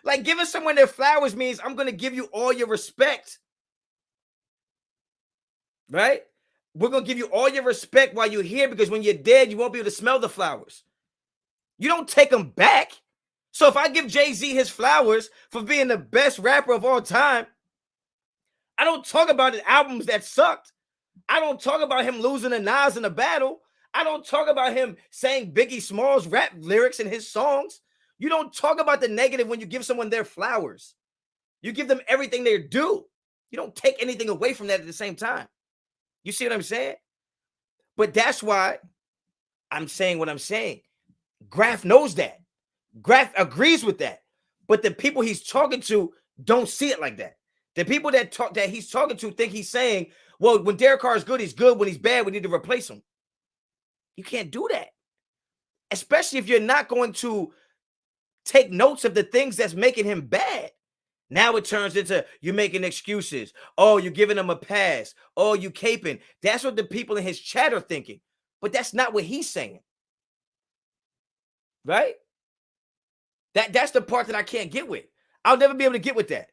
Like giving someone their flowers means I'm going to give you all your respect. Right? We're going to give you all your respect while you're here because when you're dead, you won't be able to smell the flowers. You don't take them back. So if I give Jay-Z his flowers for being the best rapper of all time, I don't talk about his albums that sucked. I don't talk about him losing to Nas in a battle. I don't talk about him saying Biggie Smalls rap lyrics in his songs. You don't talk about the negative when you give someone their flowers. You give them everything they're due. You don't take anything away from that at the same time. You see what I'm saying? But that's why I'm saying what I'm saying. Graf knows that. Graf agrees with that. But the people he's talking to don't see it like that. The people that he's talking to think he's saying, well, when Derek Carr is good, he's good. When he's bad, we need to replace him. You can't do that. Especially if you're not going to take notes of the things that's making him bad. Now it turns into you're making excuses. Oh, you're giving him a pass. Oh, you caping. That's what the people in his chat are thinking. But that's not what he's saying. Right? That's the part that I can't get with. I'll never be able to get with that.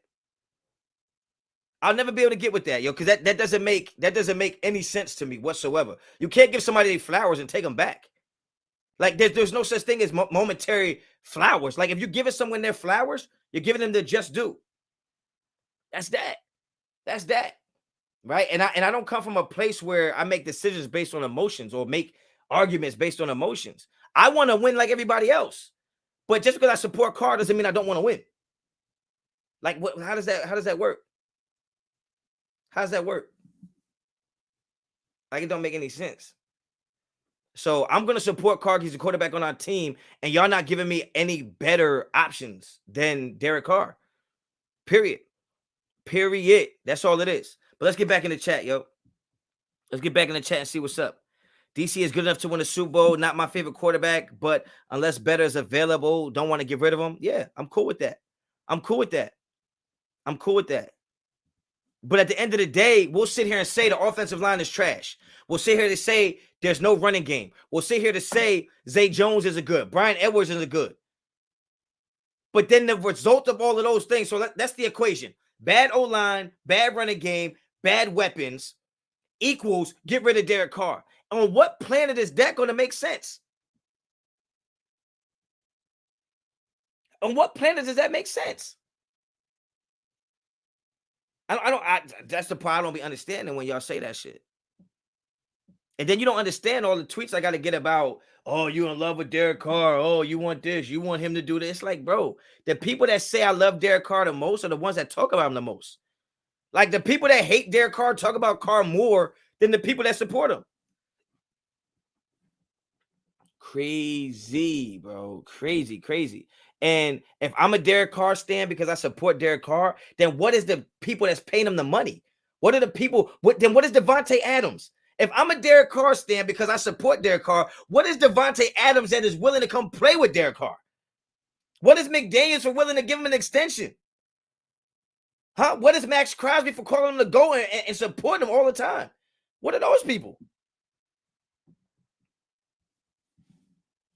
I'll never be able to get with that, yo, because that doesn't make any sense to me whatsoever. You can't give somebody their flowers and take them back. Like there's no such thing as momentary flowers. Like if you're giving someone their flowers, you're giving them their just due. That's that. That's that. Right? And I don't come from a place where I make decisions based on emotions or make arguments based on emotions. I want to win like everybody else. But just because I support Carr doesn't mean I don't want to win. Like how does that work? How does that work? Like it don't make any sense. So I'm going to support Carr. He's a quarterback on our team, and y'all not giving me any better options than Derek Carr. Period. That's all it is. But let's get back in the chat, yo. Let's get back in the chat and see what's up. DC is good enough to win a Super Bowl. Not my favorite quarterback, but unless better is available, don't want to get rid of him. Yeah, I'm cool with that. But at the end of the day, we'll sit here and say the offensive line is trash. We'll sit here to say there's no running game. We'll sit here to say Zay Jones isn't good. Brian Edwards isn't good. But then the result of all of those things, so that's the equation. Bad O-line, bad running game, bad weapons equals get rid of Derek Carr. On what planet is that going to make sense? On what planet does that make sense? That's the part I don't be understanding when y'all say that shit. And then you don't understand all the tweets I got to get about, oh, you in love with Derek Carr. Oh, you want this. You want him to do this. Like, bro, the people that say I love Derek Carr the most are the ones that talk about him the most. Like, the people that hate Derek Carr talk about Carr more than the people that support him. Crazy, bro. Crazy. And if I'm a Derek Carr stan because I support Derek Carr, then what is the people that's paying him the money? What are the people? What is Devontae Adams? If I'm a Derek Carr stan because I support Derek Carr, what is Devontae Adams that is willing to come play with Derek Carr? What is McDaniels for willing to give him an extension? Huh? What is Max Crosby for calling him to go and support him all the time? What are those people?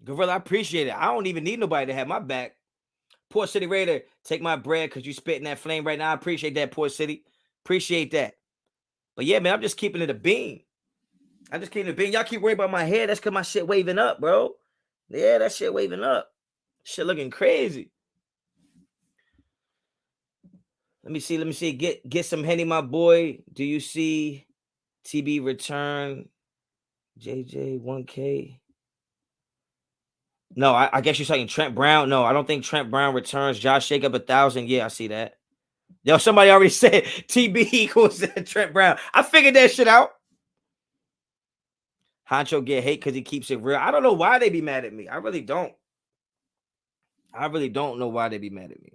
Gorilla, I appreciate it. I don't even need nobody to have my back. Port City Raider, take my bread because you spitting that flame right now. I appreciate that, Port City. Appreciate that. But yeah, man, I'm just keeping it a bean. Y'all keep worrying about my hair. That's because my shit waving up, bro. Yeah, that shit waving up. Shit looking crazy. Let me see. Get some Henny, my boy. Do you see TB return? JJ 1K. No, I guess you're saying Trent Brown. No, I don't think Trent Brown returns. Josh Jacob 1,000. Yeah, I see that. Yo, somebody already said TB equals Trent Brown. I figured that shit out. Honcho get hate because he keeps it real. I don't know why they be mad at me. I really don't. I really don't know why they be mad at me.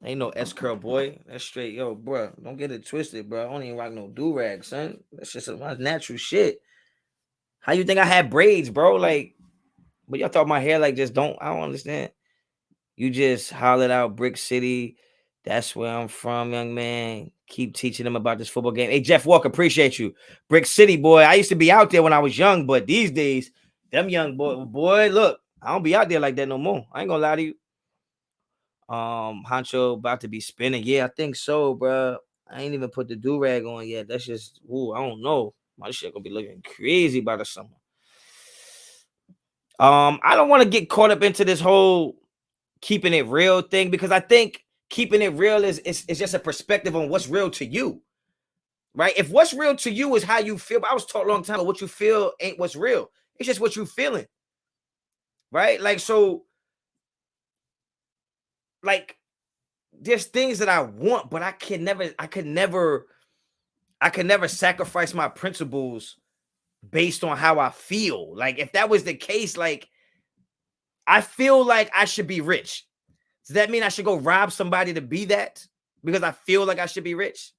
Ain't no S-curl, boy. That's straight. Yo, bro, don't get it twisted, bro. I don't even rock no do-rag, son. That's just my natural shit. How you think I had braids, bro? Like, but y'all thought my hair like just don't. I don't understand. You just hollered out Brick City. That's where I'm from, young man. Keep teaching them about this football game. Hey, Jeff Walker, appreciate you. Brick City, boy. I used to be out there when I was young, but these days, them young boy, look, I don't be out there like that no more. I ain't gonna lie to you. Honcho about to be spinning. Yeah, I think so, bro. I ain't even put the do-rag on yet. That's just, I don't know. My shit gonna be looking crazy by the summer. I don't want to get caught up into this whole keeping it real thing because I think keeping it real is just a perspective on what's real to you, right? If what's real to you is how you feel, I was taught a long time ago, what you feel ain't what's real. It's just what you feeling, right? Like, so, like, there's things that I want, but I could never sacrifice my principles based on how I feel. Like, if that was the case, like, I feel like I should be rich. Does that mean I should go rob somebody to be that? Because I feel like I should be rich?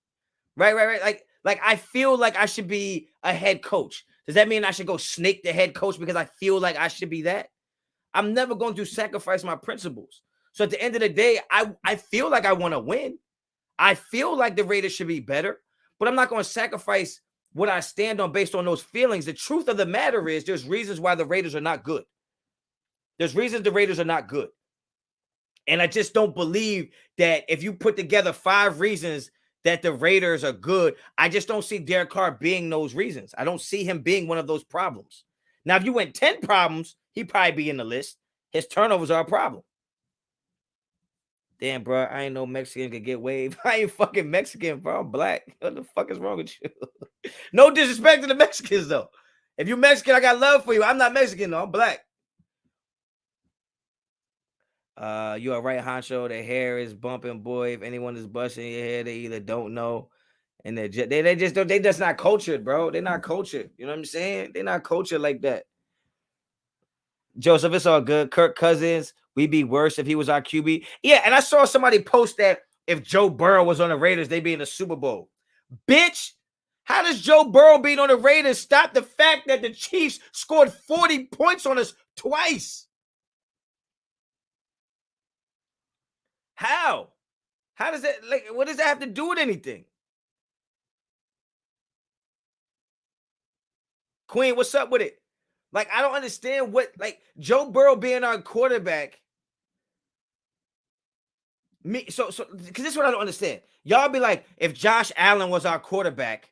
Right. Like I feel like I should be a head coach. Does that mean I should go snake the head coach because I feel like I should be that? I'm never going to sacrifice my principles. So at the end of the day, I feel like I want to win. I feel like the Raiders should be better, but I'm not going to sacrifice what I stand on based on those feelings. The truth of the matter is there's reasons why the Raiders are not good. There's reasons the Raiders are not good. And I just don't believe that if you put together 5 reasons that the Raiders are good, I just don't see Derek Carr being those reasons. I don't see him being one of those problems. Now, if you went 10 problems, he'd probably be in the list. His turnovers are a problem. Damn, bro, I ain't no Mexican could get waved. I ain't fucking Mexican, bro. I'm black. What the fuck is wrong with you? No disrespect to the Mexicans, though. If you're Mexican, I got love for you. I'm not Mexican, though. I'm black. You are right, Honcho. The hair is bumping, boy. If anyone is busting your hair, they either don't know, and they just not cultured, bro. They're not cultured. You know what I'm saying? They're not cultured like that. Joseph, it's all good. Kirk Cousins, we'd be worse if he was our QB. Yeah, and I saw somebody post that if Joe Burrow was on the Raiders, they'd be in the Super Bowl. Bitch, how does Joe Burrow being on the Raiders stop the fact that the Chiefs scored 40 points on us twice? How? How does that, like, what does that have to do with anything? Queen, what's up with it? Like, I don't understand what, like, Joe Burrow being our quarterback. So, because this is what I don't understand. Y'all be like, if Josh Allen was our quarterback,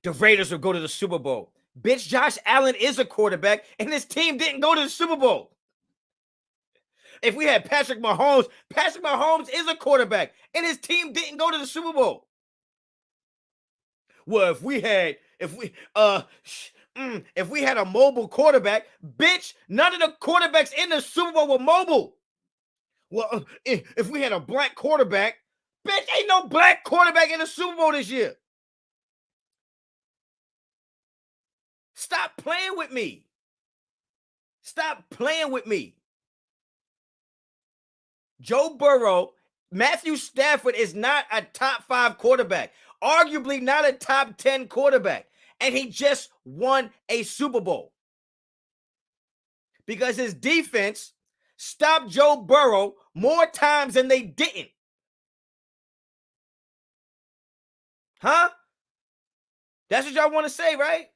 the Raiders would go to the Super Bowl. Bitch, Josh Allen is a quarterback, and his team didn't go to the Super Bowl. If we had Patrick Mahomes is a quarterback, and his team didn't go to the Super Bowl. Well, if we had a mobile quarterback, bitch, none of the quarterbacks in the Super Bowl were mobile. Well, if we had a black quarterback, bitch, ain't no black quarterback in the Super Bowl this year. Stop playing with me. Stop playing with me. Joe Burrow, Matthew Stafford is not a top 5 quarterback, arguably not a top 10 quarterback, and he just won a Super Bowl because his defense stopped Joe Burrow more times than they didn't. Huh? That's what y'all want to say, right?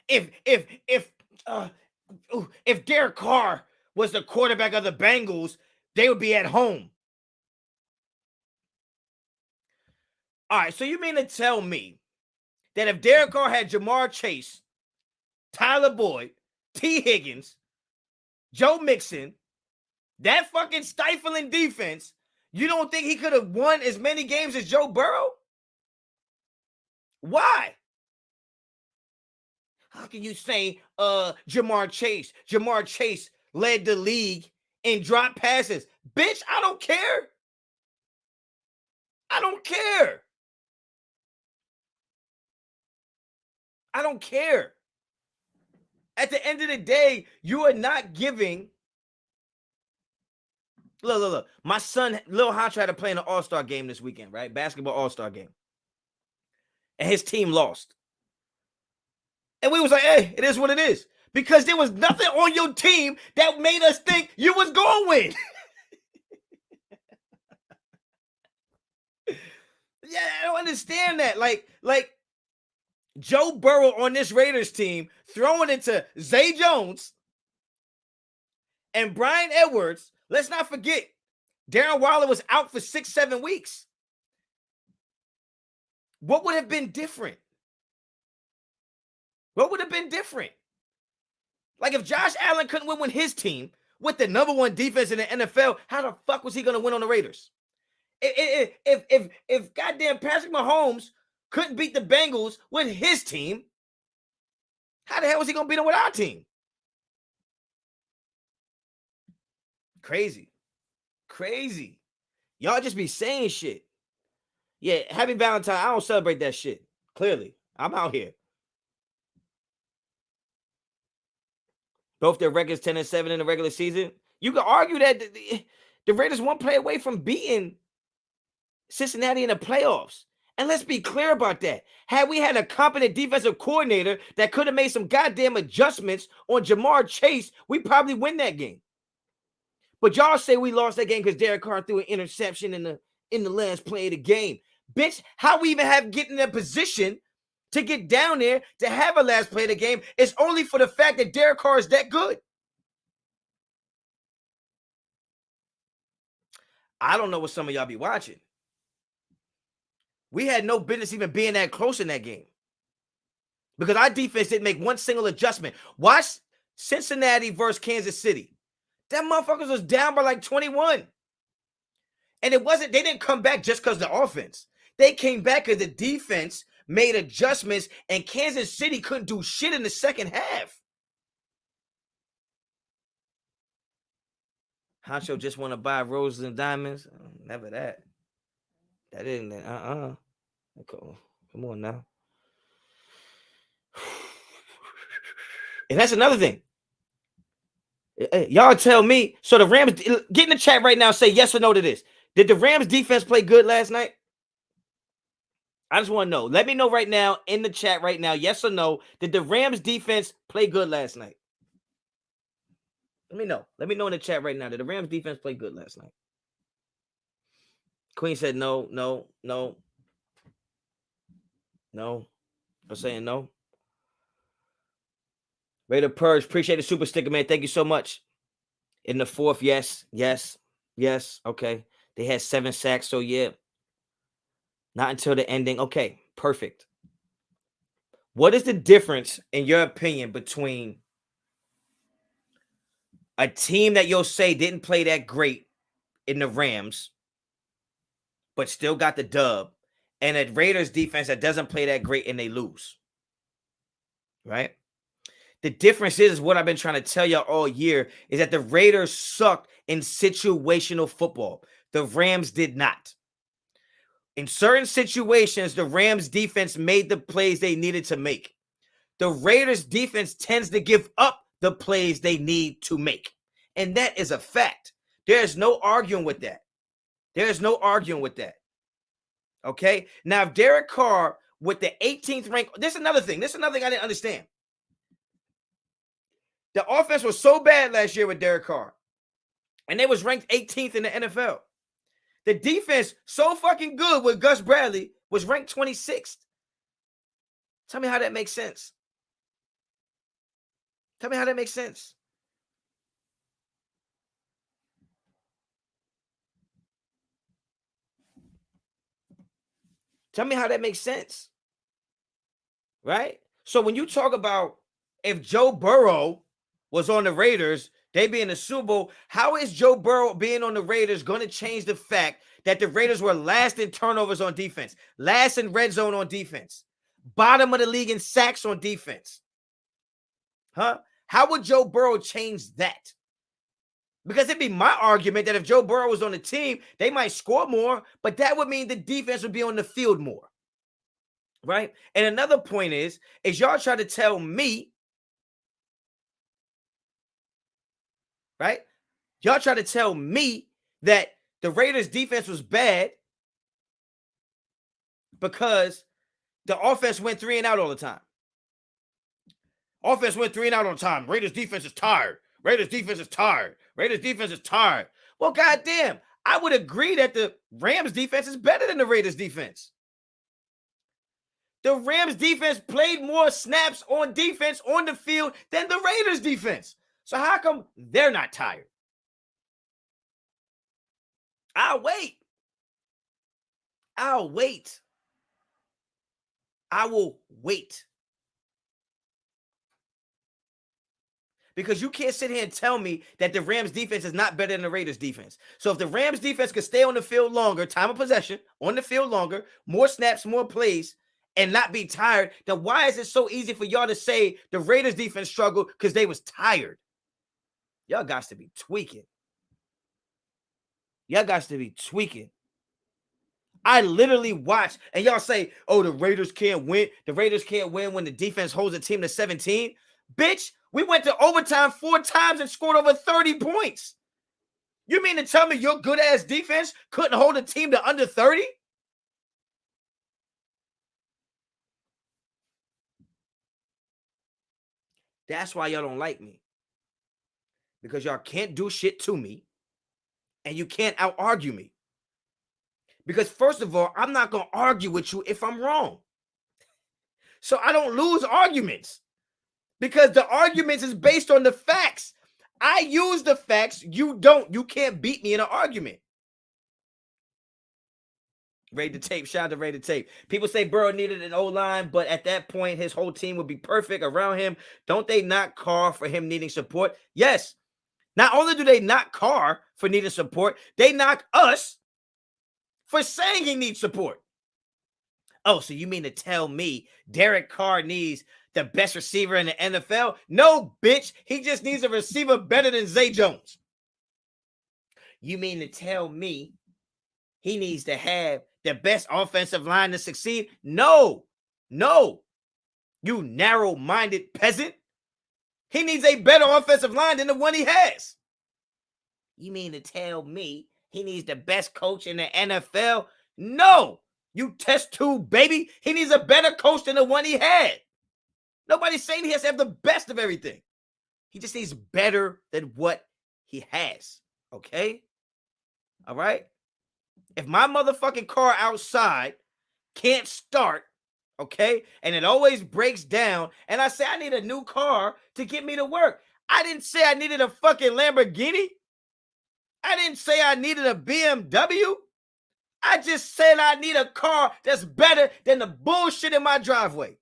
If Derek Carr was the quarterback of the Bengals, they would be at home. All right, so you mean to tell me that if Derek Carr had Jamar Chase, Tyler Boyd, T. Higgins, Joe Mixon, that fucking stifling defense, you don't think he could have won as many games as Joe Burrow? Why? How can you say Jamar Chase? Jamar Chase led the league in drop passes. Bitch, I don't care. I don't care. I don't care. At the end of the day, you are not giving. Look. My son, Lil Honcho, had to play in an all-star game this weekend, right? Basketball all-star game. And his team lost. And we was like, hey, it is what it is. Because there was nothing on your team that made us think you was going to win. Yeah, I don't understand that. Like Joe Burrow on this Raiders team throwing into Zay Jones and Brian Edwards. Let's not forget, Darren Waller was out for 6-7 weeks. What would have been different? What would have been different? Like, if Josh Allen couldn't win with his team with the number 1 defense in the NFL, how the fuck was he going to win on the Raiders? If goddamn Patrick Mahomes couldn't beat the Bengals with his team, how the hell was he going to beat them with our team? Crazy. Y'all just be saying shit. Yeah, happy Valentine. I don't celebrate that shit. Clearly, I'm out here. Both their records 10-7 in the regular season. You could argue that the Raiders 1 play away from beating Cincinnati in the playoffs. And let's be clear about that. Had we had a competent defensive coordinator that could have made some goddamn adjustments on Jamar Chase, we probably win that game. But y'all say we lost that game because Derek Carr threw an interception in the last play of the game. Bitch, how we even have get in that position to get down there to have a last play of the game is only for the fact that Derek Carr is that good. I don't know what some of y'all be watching. We had no business even being that close in that game because our defense didn't make one single adjustment. Watch Cincinnati versus Kansas City. That motherfuckers was down by like 21. And they didn't come back just because of the offense. They came back because the defense made adjustments and Kansas City couldn't do shit in the second half. Honcho just want to buy roses and diamonds. Never that. That isn't it. Come on now. And that's another thing. Y'all tell me. So the Rams, get in the chat right now, say yes or no to this. Did the Rams defense play good last night? I just want to know. Let me know right now in the chat right now, yes or no. Did the Rams defense play good last night? Let me know. Let me know in the chat right now. Did the Rams defense play good last night? Queen said no. I'm saying no. Raider Purge, appreciate the super sticker, man. Thank you so much. In the fourth, yes. Okay. They had 7 sacks, so yeah. Not until the ending. Okay, perfect. What is the difference, in your opinion, between a team that you'll say didn't play that great in the Rams, but still got the dub, and a Raiders defense that doesn't play that great and they lose? Right? The difference is what I've been trying to tell y'all all year is that the Raiders sucked in situational football. The Rams did not. In certain situations, the Rams defense made the plays they needed to make. The Raiders defense tends to give up the plays they need to make. And that is a fact. There's no arguing with that. There's no arguing with that. Okay? Now, if Derek Carr with the 18th rank, this is another thing. This is another thing I didn't understand. The offense was so bad last year with Derek Carr, and they was ranked 18th in the NFL. The defense so fucking good with Gus Bradley was ranked 26th. Tell me how that makes sense. Tell me how that makes sense. Tell me how that makes sense. Right? So when you talk about if Joe Burrow was on the Raiders, they be in the Super Bowl, how is Joe Burrow being on the Raiders going to change the fact that the Raiders were last in turnovers on defense, last in red zone on defense, bottom of the league in sacks on defense? Huh? How would Joe Burrow change that? Because it'd be my argument that if Joe Burrow was on the team, they might score more, but that would mean the defense would be on the field more. Right? And another point is y'all try to tell me, right? Y'all try to tell me that the Raiders defense was bad because the offense went 3 and out all the time. Offense went 3 and out all the time. Raiders defense is tired. Raiders defense is tired. Raiders defense is tired. Well, goddamn, I would agree that the Rams defense is better than the Raiders defense. The Rams defense played more snaps on defense on the field than the Raiders defense. So how come they're not tired? I'll wait. I will wait. Because you can't sit here and tell me that the Rams defense is not better than the Raiders defense. So if the Rams defense could stay on the field longer, time of possession, on the field longer, more snaps, more plays, and not be tired, then why is it so easy for y'all to say the Raiders defense struggled because they was tired? Y'all got to be tweaking. Y'all got to be tweaking. I literally watch, and y'all say, oh, the Raiders can't win. The Raiders can't win when the defense holds a team to 17. Bitch, we went to overtime 4 times and scored over 30 points. You mean to tell me your good-ass defense couldn't hold a team to under 30? That's why y'all don't like me. Because y'all can't do shit to me, and you can't out-argue me. Because first of all, I'm not going to argue with you if I'm wrong. So I don't lose arguments. Because the arguments is based on the facts. I use the facts. You don't. You can't beat me in an argument. Raid the tape. Shout out to Raid the tape. People say Burrow needed an O-line, but at that point, his whole team would be perfect around him. Don't they knock Carr for him needing support? Yes. Not only do they knock Carr for needing support, they knock us for saying he needs support. Oh, so you mean to tell me Derek Carr needs the best receiver in the NFL? No, bitch. He just needs a receiver better than Zay Jones. You mean to tell me he needs to have the best offensive line to succeed? No. You narrow-minded peasant. He needs a better offensive line than the one he has. You mean to tell me he needs the best coach in the NFL? No. You test tube, baby. He needs a better coach than the one he had. Nobody's saying he has to have the best of everything. He just needs better than what he has. Okay? All right? If my motherfucking car outside can't start, okay? And it always breaks down. And I say, I need a new car to get me to work. I didn't say I needed a fucking Lamborghini. I didn't say I needed a BMW. I just said I need a car that's better than the bullshit in my driveway.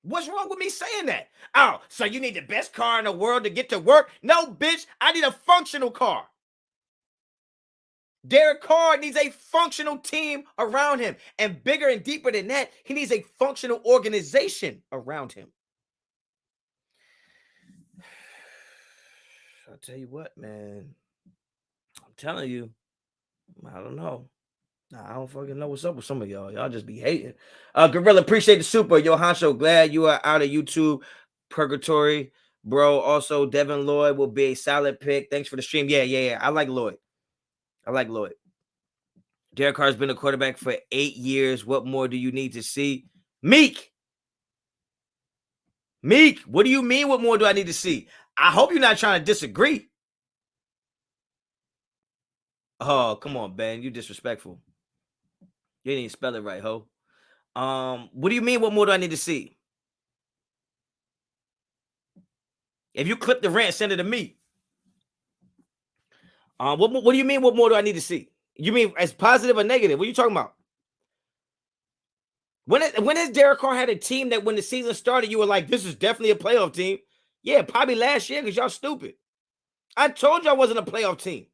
What's wrong with me saying that? Oh, so you need the best car in the world to get to work? No, bitch, I need a functional car. Derek Carr needs a functional team around him. And bigger and deeper than that, he needs a functional organization around him. I'll tell you what, man. I'm telling you, I don't know. I don't fucking know what's up with some of y'all. Y'all just be hating. Gorilla, appreciate the super. Yo, Honcho, glad you are out of YouTube purgatory, bro. Also, Devin Lloyd will be a solid pick. Thanks for the stream. Yeah. I like Lloyd. Derek Carr's been a quarterback for 8 years. What more do you need to see? Meek, what do you mean? What more do I need to see? I hope you're not trying to disagree. Oh, come on, Ben. You disrespectful. You didn't even spell it right, ho. What do you mean? What more do I need to see? If you clip the rant, send it to me. What do you mean? What more do I need to see? You mean as positive or negative? What are you talking about? When has Derek Carr had a team that when the season started, you were like, this is definitely a playoff team? Yeah, probably last year because y'all stupid. I told you I wasn't a playoff team.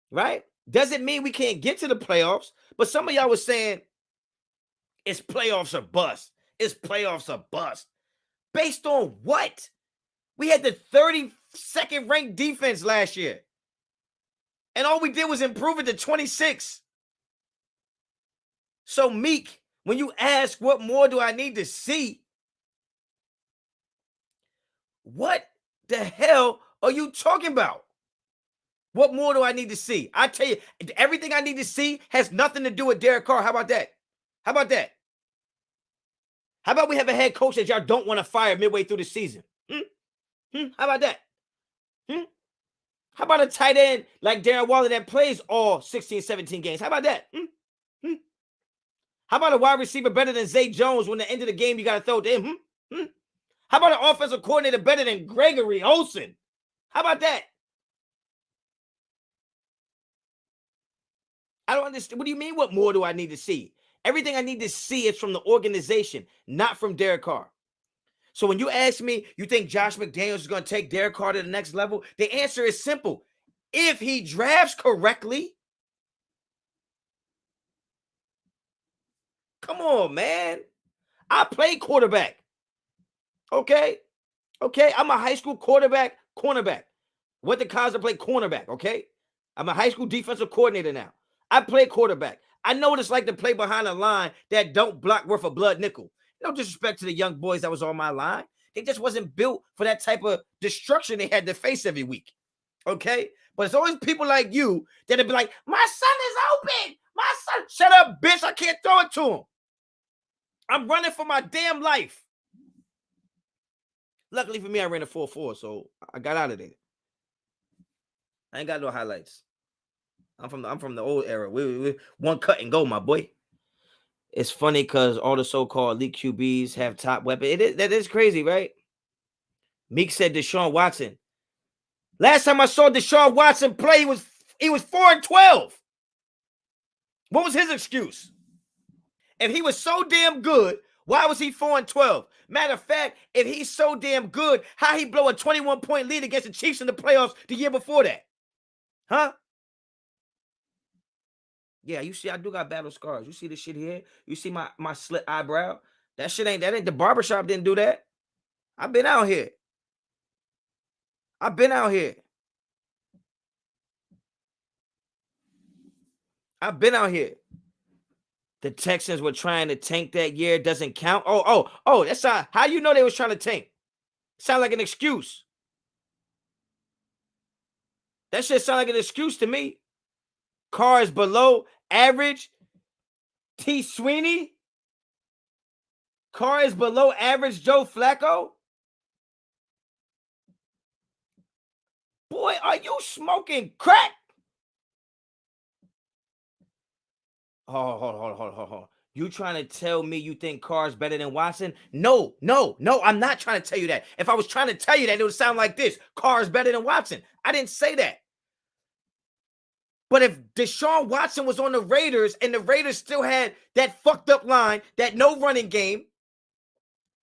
Right? Doesn't mean we can't get to the playoffs, but some of y'all was saying it's playoffs or bust. It's playoffs or bust. Based on what? We had the 32nd ranked defense last year. And all we did was improve it to 26. So, Meek, when you ask what more do I need to see, what the hell are you talking about? What more do I need to see? I tell you, everything I need to see has nothing to do with Derek Carr. How about that? How about we have a head coach that y'all don't want to fire midway through the season? How about that? How about a tight end like Darren Waller that plays all 16, 17 games? How about that? How about a wide receiver better than Zay Jones when the end of the game you got to throw to him? How about an offensive coordinator better than Gregory Olsen? How about that? I don't understand. What do you mean, what more do I need to see? Everything I need to see is from the organization, not from Derek Carr. So when you ask me, you think Josh McDaniels is going to take Derek Carr to the next level? The answer is simple. If he drafts correctly, come on, man. I played quarterback. Okay. I'm a high school cornerback. Went to college to play cornerback, okay? I'm a high school defensive coordinator now. I play quarterback. I know what it's like to play behind a line that don't block worth a blood nickel. No disrespect to the young boys that was on my line. They just wasn't built for that type of destruction they had to face every week, okay? But it's always people like you that'll be like, my son is open. My son. Shut up, bitch. I can't throw it to him. I'm running for my damn life. Luckily for me, I ran a 4.4, so I got out of there. I ain't got no highlights. I'm from the old era. We one cut and go, my boy. It's funny because all the so-called elite QBs have top weapon. That is crazy, right? Meek said Deshaun Watson. Last time I saw Deshaun Watson play, he was 4-12. What was his excuse? If he was so damn good, why was he 4-12? Matter of fact, if he's so damn good, how he blow a 21-point lead against the Chiefs in the playoffs the year before that? Huh? Yeah, you see, I do got battle scars. You see this shit here? You see my slit eyebrow? That ain't the barbershop didn't do that. I've been out here. The Texans were trying to tank that year. Doesn't count. Oh, that's how you know they was trying to tank. Sound like an excuse. That shit sound like an excuse to me. Carr is below average. T. Sweeney. Carr is below average Joe Flacco. Boy, are you smoking crack? Hold on. You trying to tell me you think Carr's better than Watson? No. I'm not trying to tell you that. If I was trying to tell you that, it would sound like this. Carr's better than Watson. I didn't say that. But if Deshaun Watson was on the Raiders and the Raiders still had that fucked up line, that no running game,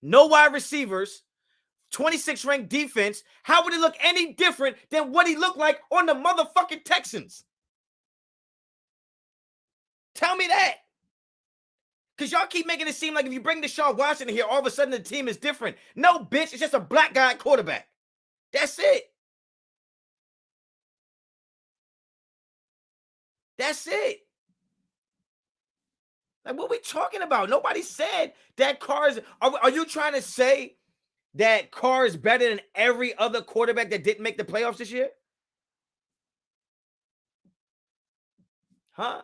no wide receivers, 26th ranked defense, how would it look any different than what he looked like on the motherfucking Texans? Tell me that. Because y'all keep making it seem like if you bring Deshaun Watson in here, all of a sudden the team is different. No, bitch, it's just a black guy at quarterback. That's it. That's it. Like, what are we talking about? Nobody said that Carr is... Are you trying to say that Carr is better than every other quarterback that didn't make the playoffs this year? Huh?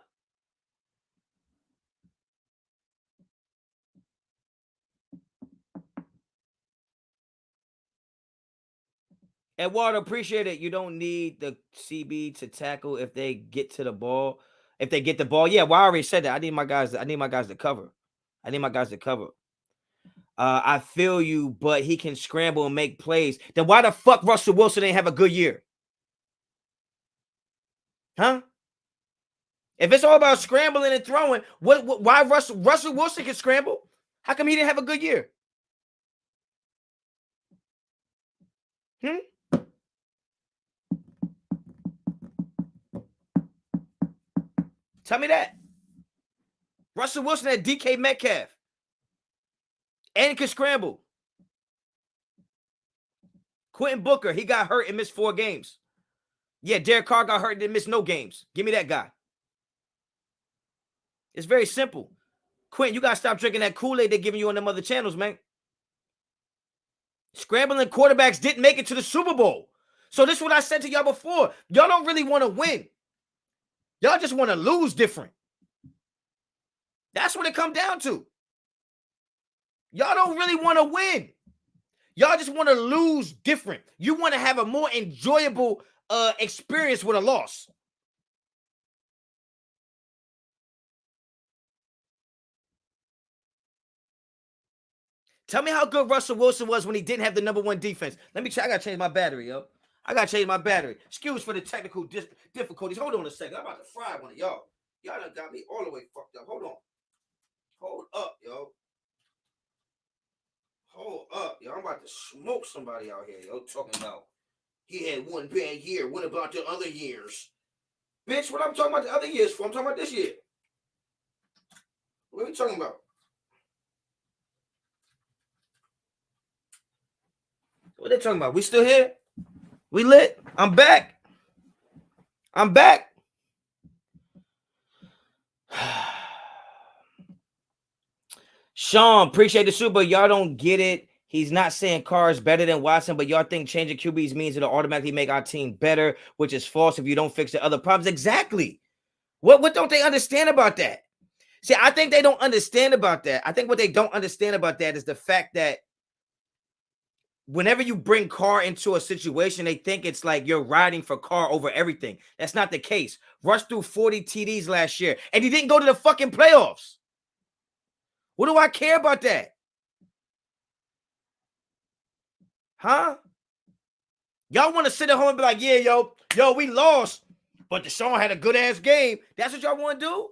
Eduardo, appreciate it. You don't need the CB to tackle if they get to the ball. If they get the ball, yeah. Well, I already said that. I need my guys to cover. I feel you, but he can scramble and make plays. Then why the fuck Russell Wilson didn't have a good year? Huh? If it's all about scrambling and throwing, why Russell Wilson can scramble? How come he didn't have a good year? Tell me that. Russell Wilson had DK Metcalf. And can scramble. Quentin Booker, he got hurt and missed 4 games. Yeah, Derek Carr got hurt and didn't miss no games. Give me that guy. It's very simple. Quentin, you got to stop drinking that Kool-Aid they're giving you on them other channels, man. Scrambling quarterbacks didn't make it to the Super Bowl. So this is what I said to y'all before. Y'all don't really want to win. Y'all just want to lose different. That's what it comes down to. Y'all don't really want to win. Y'all just want to lose different. You want to have a more enjoyable experience with a loss. Tell me how good Russell Wilson was when he didn't have the number 1 defense. Let me check. I got to change my battery, yo. Excuse for the technical difficulties. Hold on a second. I'm about to fry one of y'all. Y'all done got me all the way fucked up. Hold on. Hold up, yo. I'm about to smoke somebody out here, yo. Talking about he had one bad year. What about the other years? Bitch, what I'm talking about the other years for? I'm talking about this year. What are we talking about? What are they talking about? We still here? We lit? I'm back. Sean, appreciate the super. Y'all don't get it. He's not saying Carr is better than Watson, but y'all think changing QBs means it'll automatically make our team better, which is false if you don't fix the other problems. Exactly. What don't they understand about that? See, I think they don't understand about that. I think what they don't understand about that is the fact that whenever you bring Carr into a situation, they think it's like you're riding for Carr over everything. That's not the case. Russ threw 40 TDs last year, and he didn't go to the fucking playoffs. What do I care about that? Huh? Y'all want to sit at home and be like, yeah, yo, we lost, but Deshaun had a good-ass game. That's what y'all want to do?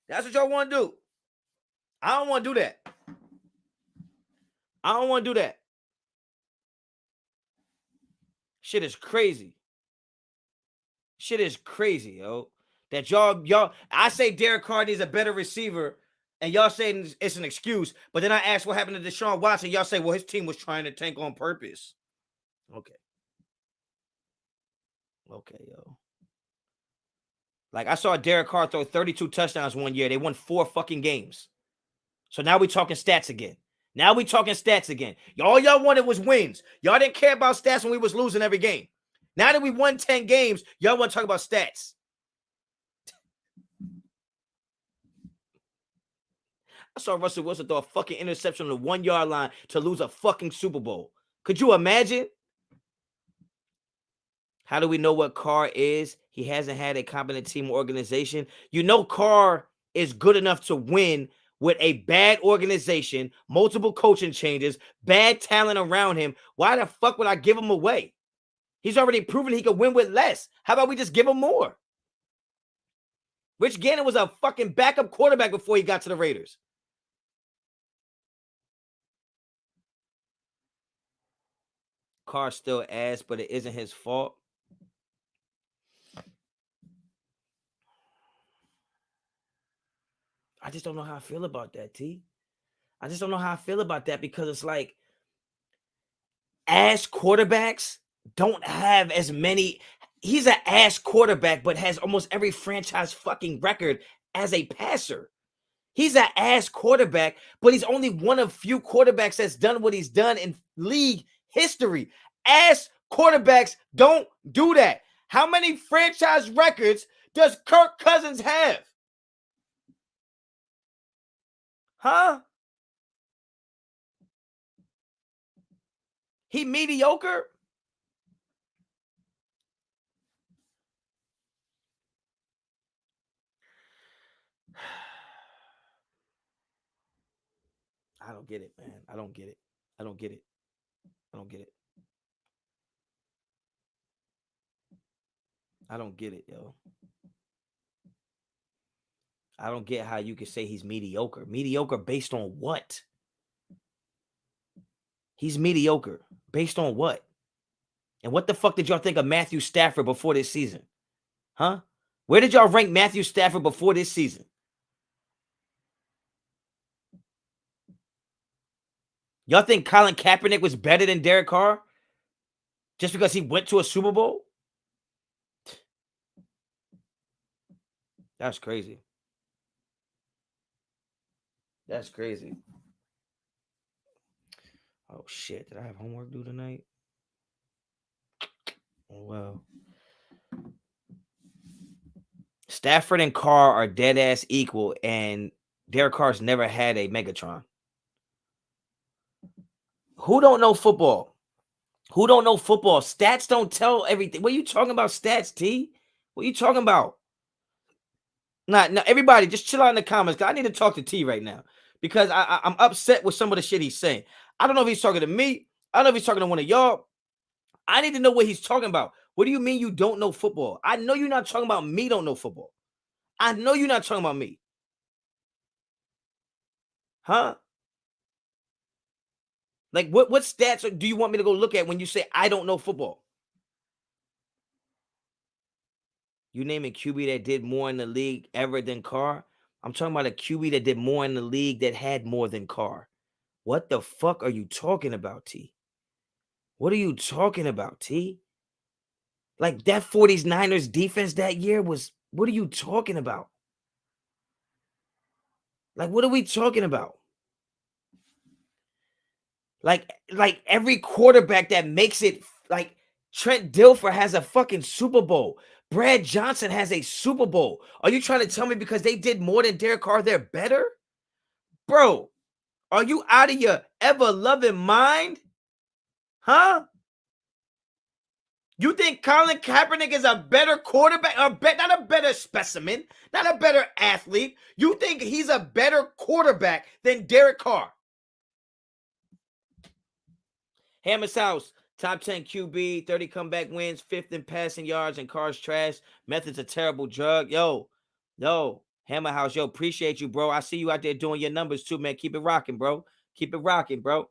That's what y'all want to do? I don't want to do that. Shit is crazy. Yo. That y'all, I say Derek Carr is a better receiver, and y'all saying it's an excuse, but then I ask what happened to Deshaun Watson. Y'all say, well, his team was trying to tank on purpose. Okay, yo. Like, I saw Derek Carr throw 32 touchdowns one year. They won 4 fucking games. So now we talking stats again. All y'all wanted was wins. Y'all didn't care about stats when we was losing every game. Now that we won 10 games, y'all want to talk about stats. I saw Russell Wilson throw a fucking interception on the 1-yard line to lose a fucking Super Bowl. Could you imagine? How do we know what Carr is? He hasn't had a competent team organization. You know Carr is good enough to win with a bad organization, multiple coaching changes, bad talent around him. Why the fuck would I give him away? He's already proven he could win with less. How about we just give him more? Rich Gannon was a fucking backup quarterback before he got to the Raiders. Carr still ass, but it isn't his fault. I just don't know how I feel about that, T. I just don't know how I feel about that because it's like ass quarterbacks don't have as many. He's an ass quarterback, but has almost every franchise fucking record as a passer. He's an ass quarterback, but he's only one of few quarterbacks that's done what he's done in league history. Ass quarterbacks don't do that. How many franchise records does Kirk Cousins have? Huh? He mediocre? I don't get it, man. I don't get it. I don't get it. I don't get it. I don't get it, yo. I don't get how you can say he's mediocre. Mediocre based on what? He's mediocre based on what? And what the fuck did y'all think of Matthew Stafford before this season? Huh? Where did y'all rank Matthew Stafford before this season? Y'all think Colin Kaepernick was better than Derek Carr? Just because he went to a Super Bowl? That's crazy. That's crazy. Oh shit! Did I have homework due tonight? Oh well. Stafford and Carr are dead ass equal, and Derek Carr's never had a Megatron. Who don't know football? Who don't know football? Stats don't tell everything. What are you talking about, stats, T? What are you talking about? Nah, everybody, just chill out in the comments. I need to talk to T right now because I'm upset with some of the shit he's saying. I don't know if he's talking to me. I don't know if he's talking to one of y'all. I need to know what he's talking about. What do you mean you don't know football? I know you're not talking about me don't know football. I know you're not talking about me. Huh? Like what stats do you want me to go look at when you say I don't know football? You name a QB that did more in the league ever than Carr? I'm talking about a QB that did more in the league that had more than Carr. What the fuck are you talking about, T? What are you talking about, T? Like that 49ers defense that year was, what are you talking about? Like, what are we talking about? Like every quarterback that makes it, like Trent Dilfer has a fucking Super Bowl. Brad Johnson has a Super Bowl. Are you trying to tell me because they did more than Derek Carr, they're better? Bro, are you out of your ever-loving mind? Huh? You think Colin Kaepernick is a better quarterback, not a better specimen, not a better athlete? You think he's a better quarterback than Derek Carr? Hammer's house, top 10 QB, 30 comeback wins, 5th in passing yards, and Carr's trash. Method's a terrible drug. Yo, Hammer House, yo, appreciate you, bro. I see you out there doing your numbers too, man. Keep it rocking, bro. Keep it rocking, bro.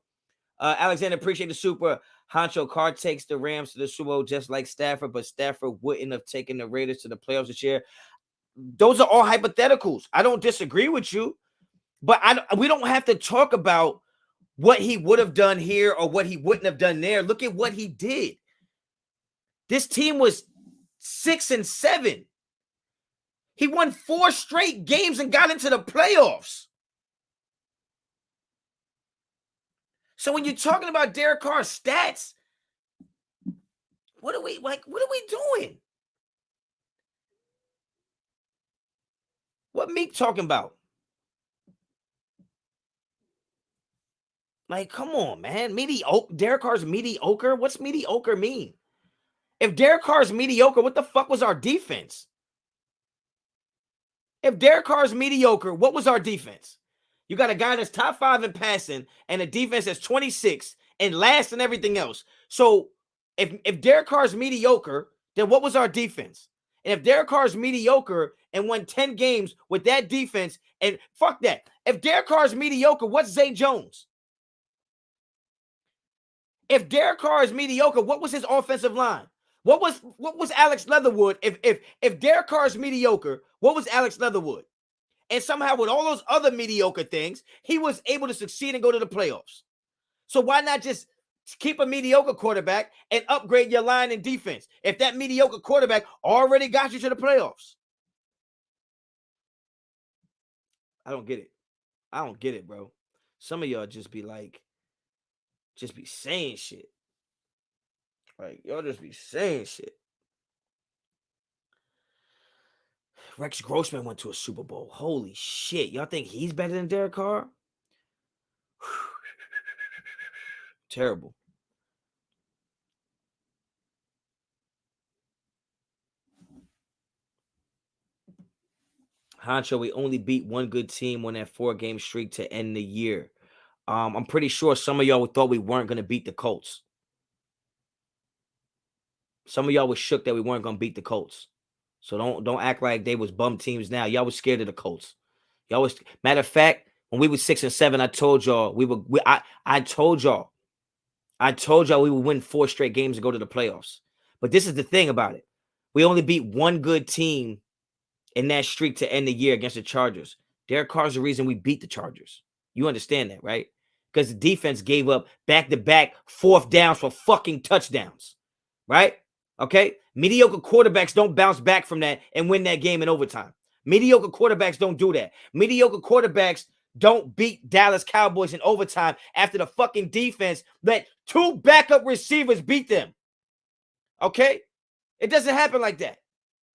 Alexander, appreciate the super. Honcho, Carr takes the Rams to the Super Bowl just like Stafford, but Stafford wouldn't have taken the Raiders to the playoffs this year. Those are all hypotheticals. I don't disagree with you, but we don't have to talk about what he would have done here or what he wouldn't have done there. Look at what he did. This team was 6-7. He won 4 straight games and got into the playoffs. So when you're talking about Derek Carr's stats, what are we doing? What Meek talking about? Like, come on, man. Mediocre. Derek Carr's mediocre. What's mediocre mean? If Derek Carr is mediocre, what the fuck was our defense? If Derek Carr is mediocre, what was our defense? You got a guy that's top 5 in passing and a defense that's 26 and last in everything else. So if Derek Carr is mediocre, then what was our defense? And if Derek Carr is mediocre and won 10 games with that defense, and fuck that. If Derek Carr is mediocre, what's Zay Jones? If Derek Carr is mediocre, what was his offensive line? What was Alex Leatherwood? If Derek Carr is mediocre, what was Alex Leatherwood? And somehow with all those other mediocre things, he was able to succeed and go to the playoffs. So why not just keep a mediocre quarterback and upgrade your line and defense if that mediocre quarterback already got you to the playoffs? I don't get it. I don't get it, bro. Some of y'all just be saying shit. Like, y'all just be saying shit. Rex Grossman went to a Super Bowl. Holy shit. Y'all think he's better than Derek Carr? Terrible. Honcho, we only beat one good team on that 4-game streak to end the year. I'm pretty sure some of y'all thought we weren't going to beat the Colts. Some of y'all was shook that we weren't going to beat the Colts. So don't act like they was bum teams now. Y'all was scared of the Colts. Y'all was, matter of fact, when we were 6-7, I told y'all I told y'all we would win 4 straight games and go to the playoffs. But this is the thing about it. We only beat one good team in that streak to end the year against the Chargers. Derek Carr's the reason we beat the Chargers. You understand that, right? Because the defense gave up back-to-back 4th downs for fucking touchdowns, right? Okay? Mediocre quarterbacks don't bounce back from that and win that game in overtime. Mediocre quarterbacks don't do that. Mediocre quarterbacks don't beat Dallas Cowboys in overtime after the fucking defense let 2 backup receivers beat them. Okay? It doesn't happen like that.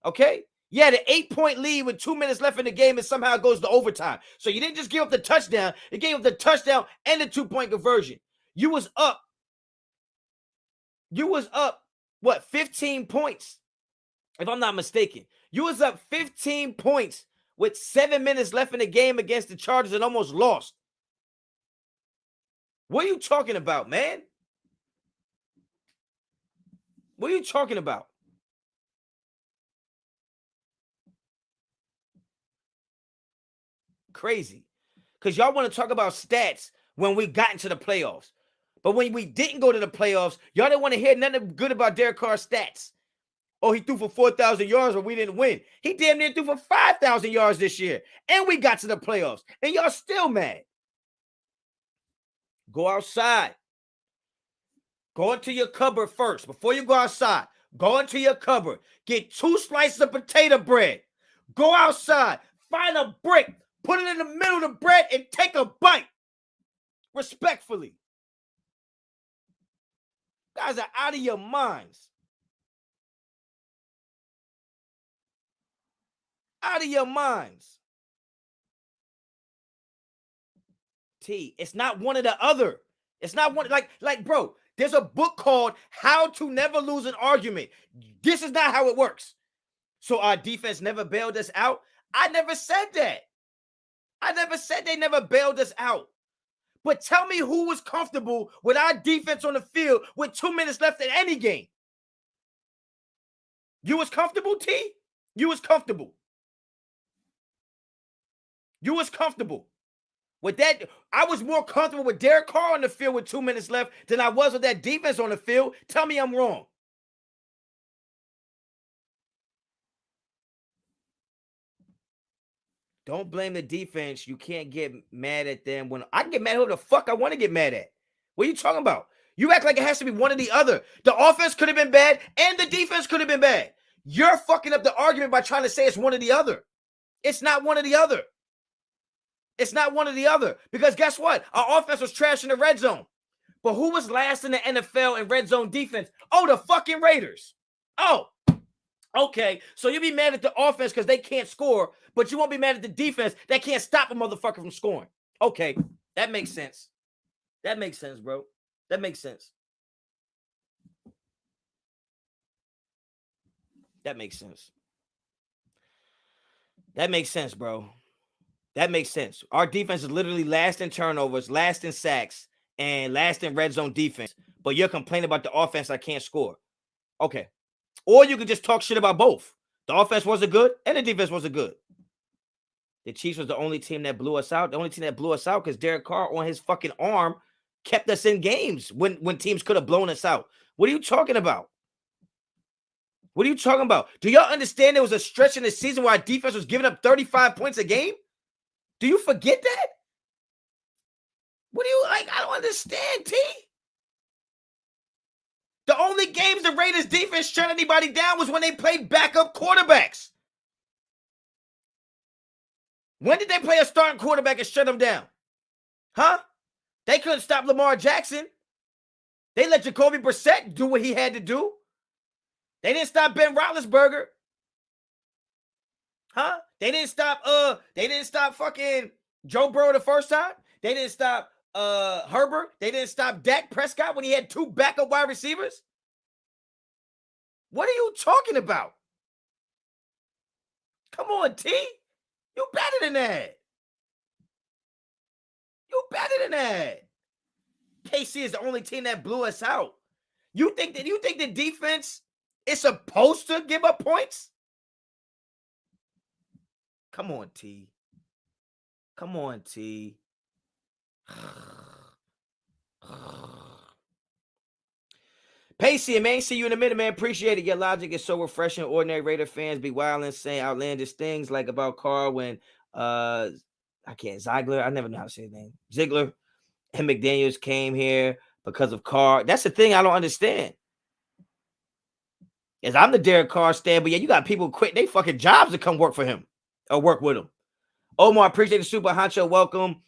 Okay? Yeah, the 8-point lead with 2 minutes left in the game and somehow it goes to overtime. So you didn't just give up the touchdown. You gave up the touchdown and the 2-point conversion. You was up, what, 15 points, if I'm not mistaken. You was up 15 points with 7 minutes left in the game against the Chargers and almost lost. What are you talking about, man? What are you talking about? Crazy. Because y'all want to talk about stats when we got into the playoffs. But when we didn't go to the playoffs, y'all didn't want to hear nothing good about Derek Carr's stats. Oh, he threw for 4,000 yards, but we didn't win. He damn near threw for 5,000 yards this year. And we got to the playoffs. And y'all still mad. Go outside. Go into your cupboard first. Before you go outside, go into your cupboard. Get 2 slices of potato bread. Go outside. Find a brick. Put it in the middle of the bread and take a bite. Respectfully. Guys are out of your minds. Out of your minds. T, it's not one or the other. It's not one, like, bro, there's a book called How to Never Lose an Argument. This is not how it works. So our defense never bailed us out? I never said that. I never said they never bailed us out. But tell me who was comfortable with our defense on the field with 2 minutes left in any game. You was comfortable, T? You was comfortable. You was comfortable. With that, I was more comfortable with Derek Carr on the field with 2 minutes left than I was with that defense on the field. Tell me I'm wrong. Don't blame the defense. You can't get mad at them. When I can get mad at who the fuck I want to get mad at. What are you talking about? You act like it has to be one or the other. The offense could have been bad and the defense could have been bad. You're fucking up the argument by trying to say it's one or the other. It's not one or the other. It's not one or the other. Because guess what? Our offense was trash in the red zone. But who was last in the NFL in red zone defense? Oh, the fucking Raiders. Oh, okay. So you be mad at the offense because they can't score, but you won't be mad at the defense that can't stop a motherfucker from scoring. Okay, that makes sense. That makes sense, bro. That makes sense. That makes sense. That makes sense, bro. That makes sense. Our defense is literally last in turnovers, last in sacks, and last in red zone defense. But you're complaining about the offense that can't score. Okay. Or you could just talk shit about both. The offense wasn't good and the defense wasn't good. The Chiefs was the only team that blew us out. The only team that blew us out because Derek Carr on his fucking arm kept us in games when teams could have blown us out. What are you talking about? What are you talking about? Do y'all understand there was a stretch in the season where our defense was giving up 35 points a game? Do you forget that? What do you like? I don't understand, T. The only games the Raiders defense shut anybody down was when they played backup quarterbacks. When did they play a starting quarterback and shut them down? Huh? They couldn't stop Lamar Jackson. They let Jacoby Brissett do what he had to do. They didn't stop Ben Roethlisberger. Huh? They didn't stop fucking Joe Burrow the first time. They didn't stop Herbert. They didn't stop Dak Prescott when he had two backup wide receivers. What are you talking about? Come on, T. You better than that. You better than that. KC is the only team that blew us out. You think the defense is supposed to give up points? Come on, T. Come on, T. Pacey, man, see you in a minute, man. Appreciate it. Your logic is so refreshing. Ordinary Raider fans be wild and saying outlandish things like about Carr when Ziegler. I never know how to say his name. Ziegler and McDaniels came here because of Carr. That's the thing I don't understand. Is I'm the Derek Carr stan, but yeah, you got people quit they fucking jobs to come work for him or work with him. Omar, appreciate the super Honcho. Welcome.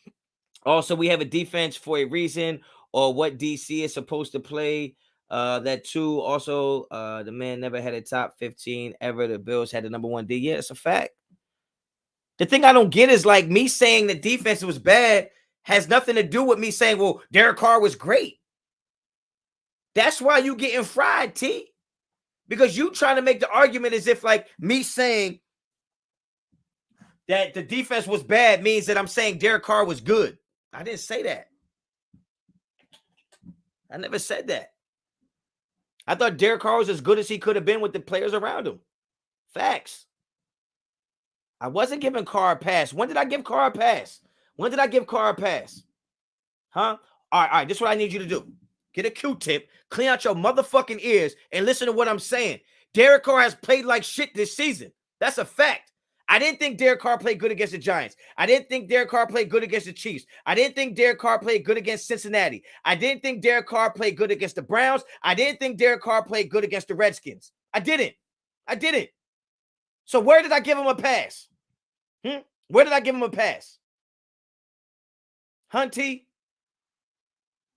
Also, we have a defense for a reason, or what DC is supposed to play. That too. Also, the man never had a top 15 ever. The Bills had the number 1 D. Yeah, it's a fact. The thing I don't get is like me saying the defense was bad has nothing to do with me saying, well, Derek Carr was great. That's why you getting fried, T. Because you trying to make the argument as if like me saying that the defense was bad means that I'm saying Derek Carr was good. I didn't say that. I never said that. I thought Derek Carr was as good as he could have been with the players around him. Facts. I wasn't giving Carr a pass. When did I give Carr a pass? When did I give Carr a pass? Huh? All right. This is what I need you to do. Get a Q-tip, clean out your motherfucking ears, and listen to what I'm saying. Derek Carr has played like shit this season. That's a fact. I didn't think Derek Carr played good against the Giants. I didn't think Derek Carr played good against the Chiefs. I didn't think Derek Carr played good against Cincinnati. I didn't think Derek Carr played good against the Browns. I didn't think Derek Carr played good against the Redskins. I didn't. So where did I give him a pass? Where did I give him a pass? Hunty?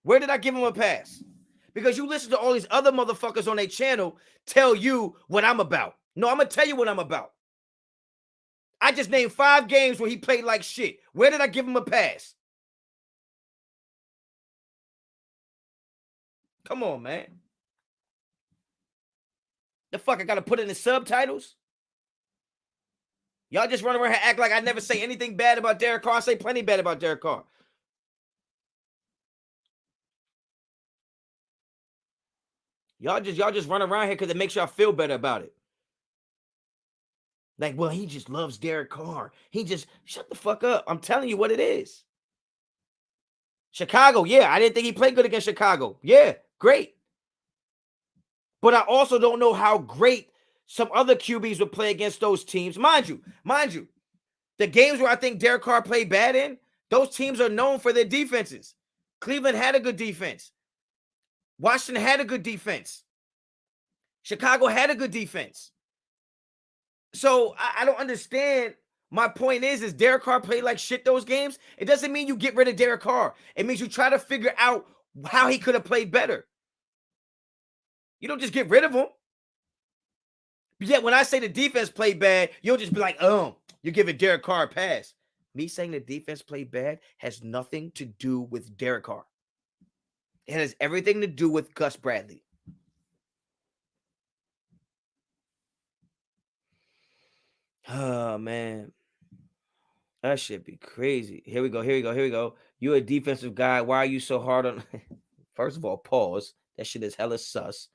Where did I give him a pass? Because you listen to all these other motherfuckers on their channel tell you what I'm about. No, I'm going to tell you what I'm about. I just named 5 games where he played like shit. Where did I give him a pass? Come on, man. The fuck, I got to put it in the subtitles? Y'all just run around and act like I never say anything bad about Derek Carr. I say plenty bad about Derek Carr. Y'all just run around here because it makes y'all feel better about it. Like, well, he just loves Derek Carr. Shut the fuck up. I'm telling you what it is. Chicago, yeah, I didn't think he played good against Chicago. Yeah, great. But I also don't know how great some other QBs would play against those teams. Mind you, the games where I think Derek Carr played bad in, those teams are known for their defenses. Cleveland had a good defense. Washington had a good defense. Chicago had a good defense. So I don't understand. My point is Derek Carr played like shit those games. It doesn't mean you get rid of Derek Carr. It means you try to figure out how he could have played better. You don't just get rid of him. But yet when I say the defense played bad, you'll just be like, you're giving Derek Carr a pass. Me saying the defense played bad has nothing to do with Derek Carr. It has everything to do with Gus Bradley. Oh man, that should be crazy. Here we go. You're a defensive guy. Why are you so hard on? First of all, pause. That shit is hella sus.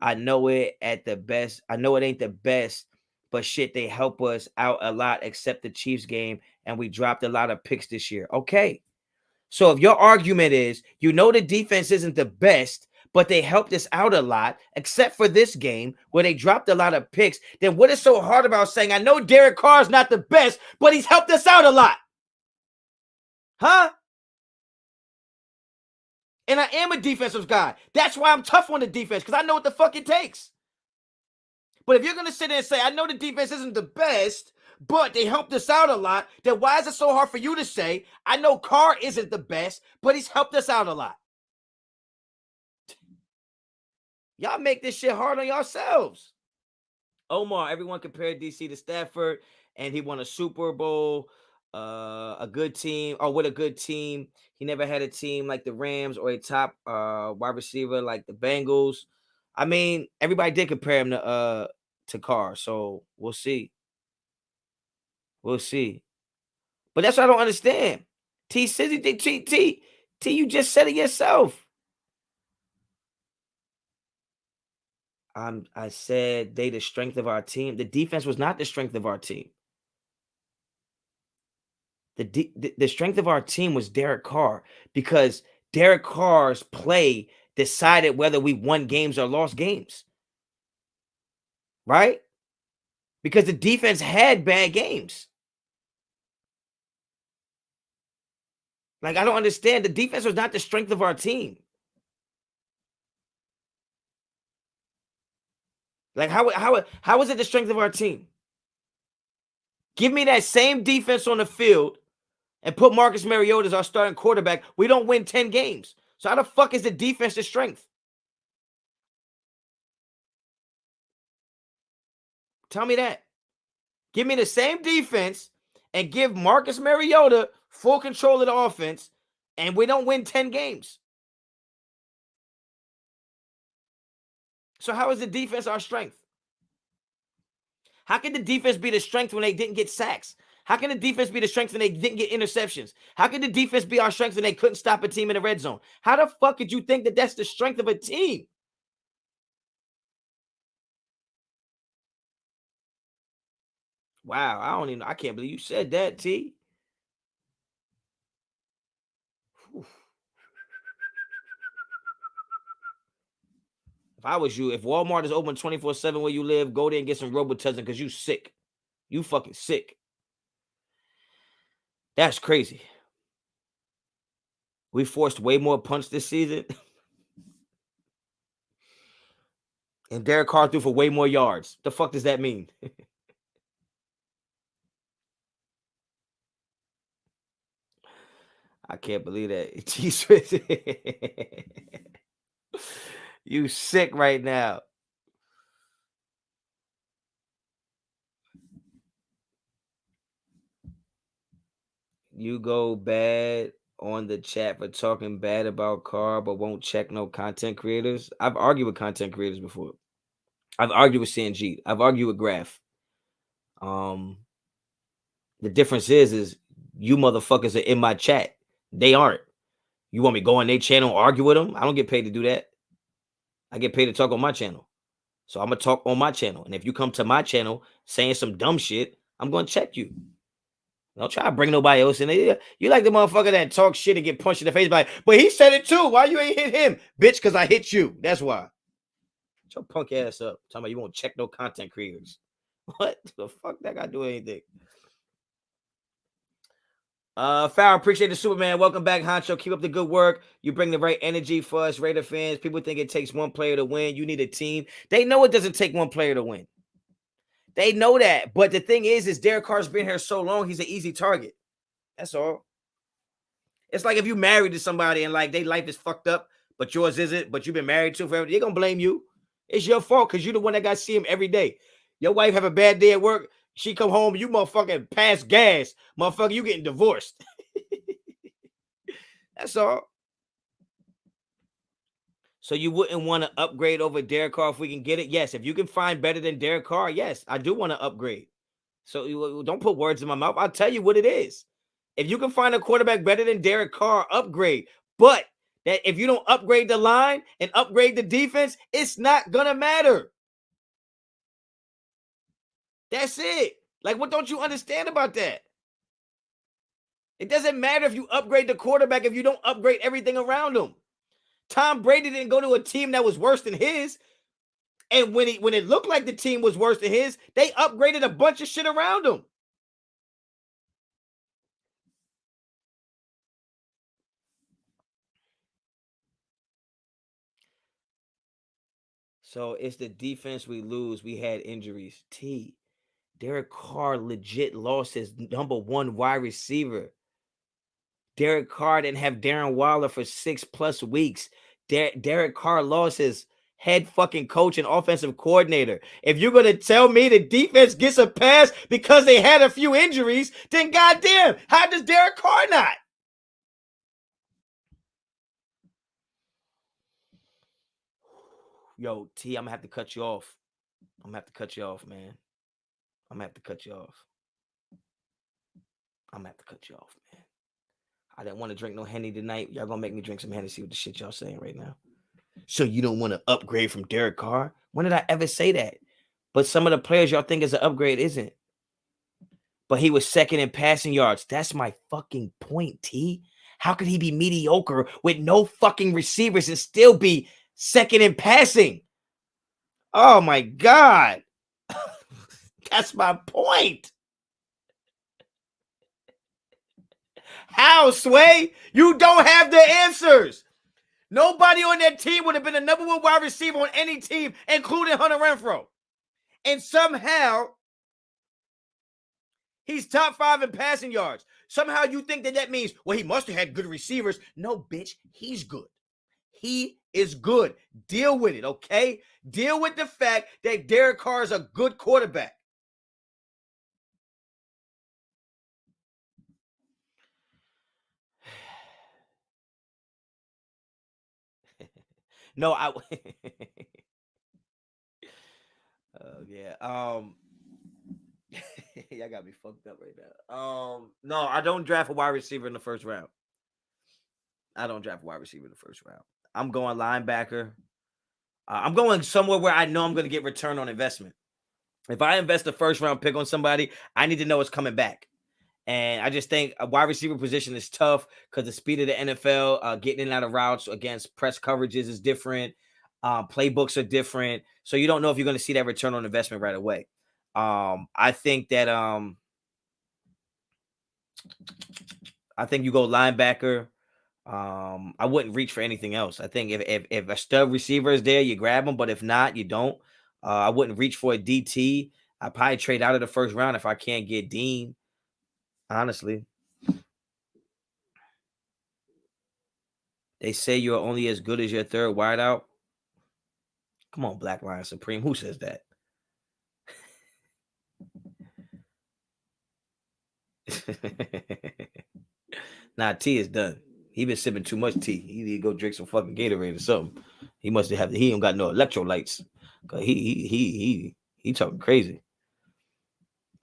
I know it at the best. I know it ain't the best, but shit, they help us out a lot, except the Chiefs game, and we dropped a lot of picks this year. Okay. So if your argument is, the defense isn't the best, but they helped us out a lot, except for this game where they dropped a lot of picks, then what is so hard about saying, I know Derek Carr is not the best, but he's helped us out a lot? Huh? And I am a defensive guy. That's why I'm tough on the defense, because I know what the fuck it takes. But if you're going to sit there and say, I know the defense isn't the best, but they helped us out a lot, then why is it so hard for you to say, I know Carr isn't the best, but he's helped us out a lot? Y'all make this shit hard on yourselves. Omar, everyone compared DC to Stafford, and he won a Super Bowl. A good team, or with a good team. He never had a team like the Rams or a top wide receiver like the Bengals. I mean, everybody did compare him to Carr, so we'll see. We'll see. But that's what I don't understand. T, you just said it yourself. I said they the strength of our team. The defense was not the strength of our team. The strength of our team was Derek Carr, because Derek Carr's play decided whether we won games or lost games. Right? Because the defense had bad games. Like, I don't understand. The defense was not the strength of our team. Like, how is it the strength of our team? Give me that same defense on the field and put Marcus Mariota as our starting quarterback. We don't win 10 games. So how the fuck is the defense the strength? Tell me that. Give me the same defense and give Marcus Mariota full control of the offense, and we don't win 10 games. So how is the defense our strength? How can the defense be the strength when they didn't get sacks? How can the defense be the strength when they didn't get interceptions? How can the defense be our strength when they couldn't stop a team in the red zone? How the fuck did you think that that's the strength of a team? Wow, I can't believe you said that, T. Whew. If I was you, if Walmart is open 24/7 where you live, go there and get some Robitussin because you sick. You fucking sick. That's crazy. We forced way more punts this season. And Derek Carr threw for way more yards. The fuck does that mean? I can't believe that. Jesus. You sick right now. You go bad on the chat for talking bad about Carr, but won't check no content creators. I've argued with content creators before. I've argued with CNG. I've argued with Graph. The difference is you motherfuckers are in my chat. They aren't. You want me to go on their channel and argue with them? I don't get paid to do that. I get paid to talk on my channel. So I'm going to talk on my channel. And if you come to my channel saying some dumb shit, I'm going to check you. Don't try to bring nobody else in there. You like the motherfucker that talk shit and get punched in the face by, but he said it too. Why you ain't hit him? Bitch, because I hit you. That's why. Shut your punk ass up. Talking about you won't check no content creators. What the fuck that got to do anything? Farrell, appreciate the Superman. Welcome back, Honcho. Keep up the good work. You bring the right energy for us, Raider fans. People think it takes one player to win. You need a team. They know it doesn't take one player to win. They know that. But the thing is Derek Carr's been here so long, he's an easy target. That's all. It's like if you married to somebody and like their life is fucked up, but yours isn't, but you've been married to forever, they're going to blame you. It's your fault because you're the one that got to see him every day. Your wife have a bad day at work. She come home, you motherfucking pass gas. Motherfucker, you getting divorced. That's all. So you wouldn't want to upgrade over Derek Carr if we can get it? Yes. If you can find better than Derek Carr, yes, I do want to upgrade. So don't put words in my mouth. I'll tell you what it is. If you can find a quarterback better than Derek Carr, upgrade. But that if you don't upgrade the line and upgrade the defense, it's not gonna matter. That's it. Like, what don't you understand about that? It doesn't matter if you upgrade the quarterback if you don't upgrade everything around him. Tom Brady didn't go to a team that was worse than his. And when it looked like the team was worse than his, they upgraded a bunch of shit around him. So it's the defense we lose. We had injuries. Derek Carr legit lost his number one wide receiver. Derek Carr didn't have Darren Waller for 6+ weeks. Derek Carr lost his head fucking coach and offensive coordinator. If you're going to tell me the defense gets a pass because they had a few injuries, then goddamn, how does Derek Carr not? Yo, T, I'm going to have to cut you off. I'm going to have to cut you off, man. I'm going to have to cut you off. I'm going to have to cut you off, man. I didn't want to drink no Henny tonight. Y'all gonna make me drink some Hennessy with the shit y'all saying right now. So you don't want to upgrade from Derek Carr? When did I ever say that? But some of the players y'all think is an upgrade isn't. But he was second in passing yards. That's my fucking point, T. How could he be mediocre with no fucking receivers and still be second in passing? Oh my God. That's my point. How, Sway? You don't have the answers. Nobody on that team would have been the number one wide receiver on any team, including Hunter Renfrow. And somehow, he's top 5 in passing yards. Somehow you think that means, well, he must have had good receivers. No, bitch, he's good. He is good. Deal with it, okay? Deal with the fact that Derek Carr is a good quarterback. No, yeah. Y'all got me fucked up right now. No, I don't draft a wide receiver in the first round. I don't draft a wide receiver in the first round. I'm going linebacker. I'm going somewhere where I know I'm going to get return on investment. If I invest a first round pick on somebody, I need to know it's coming back. And I just think a wide receiver position is tough because the speed of the NFL, getting in and out of routes against press coverages is different. Playbooks are different. So you don't know if you're going to see that return on investment right away. I think that I think you go linebacker. I wouldn't reach for anything else. I think if a stud receiver is there, you grab him. But if not, you don't. I wouldn't reach for a DT. I'd probably trade out of the first round if I can't get Dean. Honestly. They say you're only as good as your third wideout. Come on, Black Lion Supreme. Who says that? Nah, T is done. He been sipping too much tea. He need to go drink some fucking Gatorade or something. He must have. He ain't got no electrolytes. Cause he talking crazy.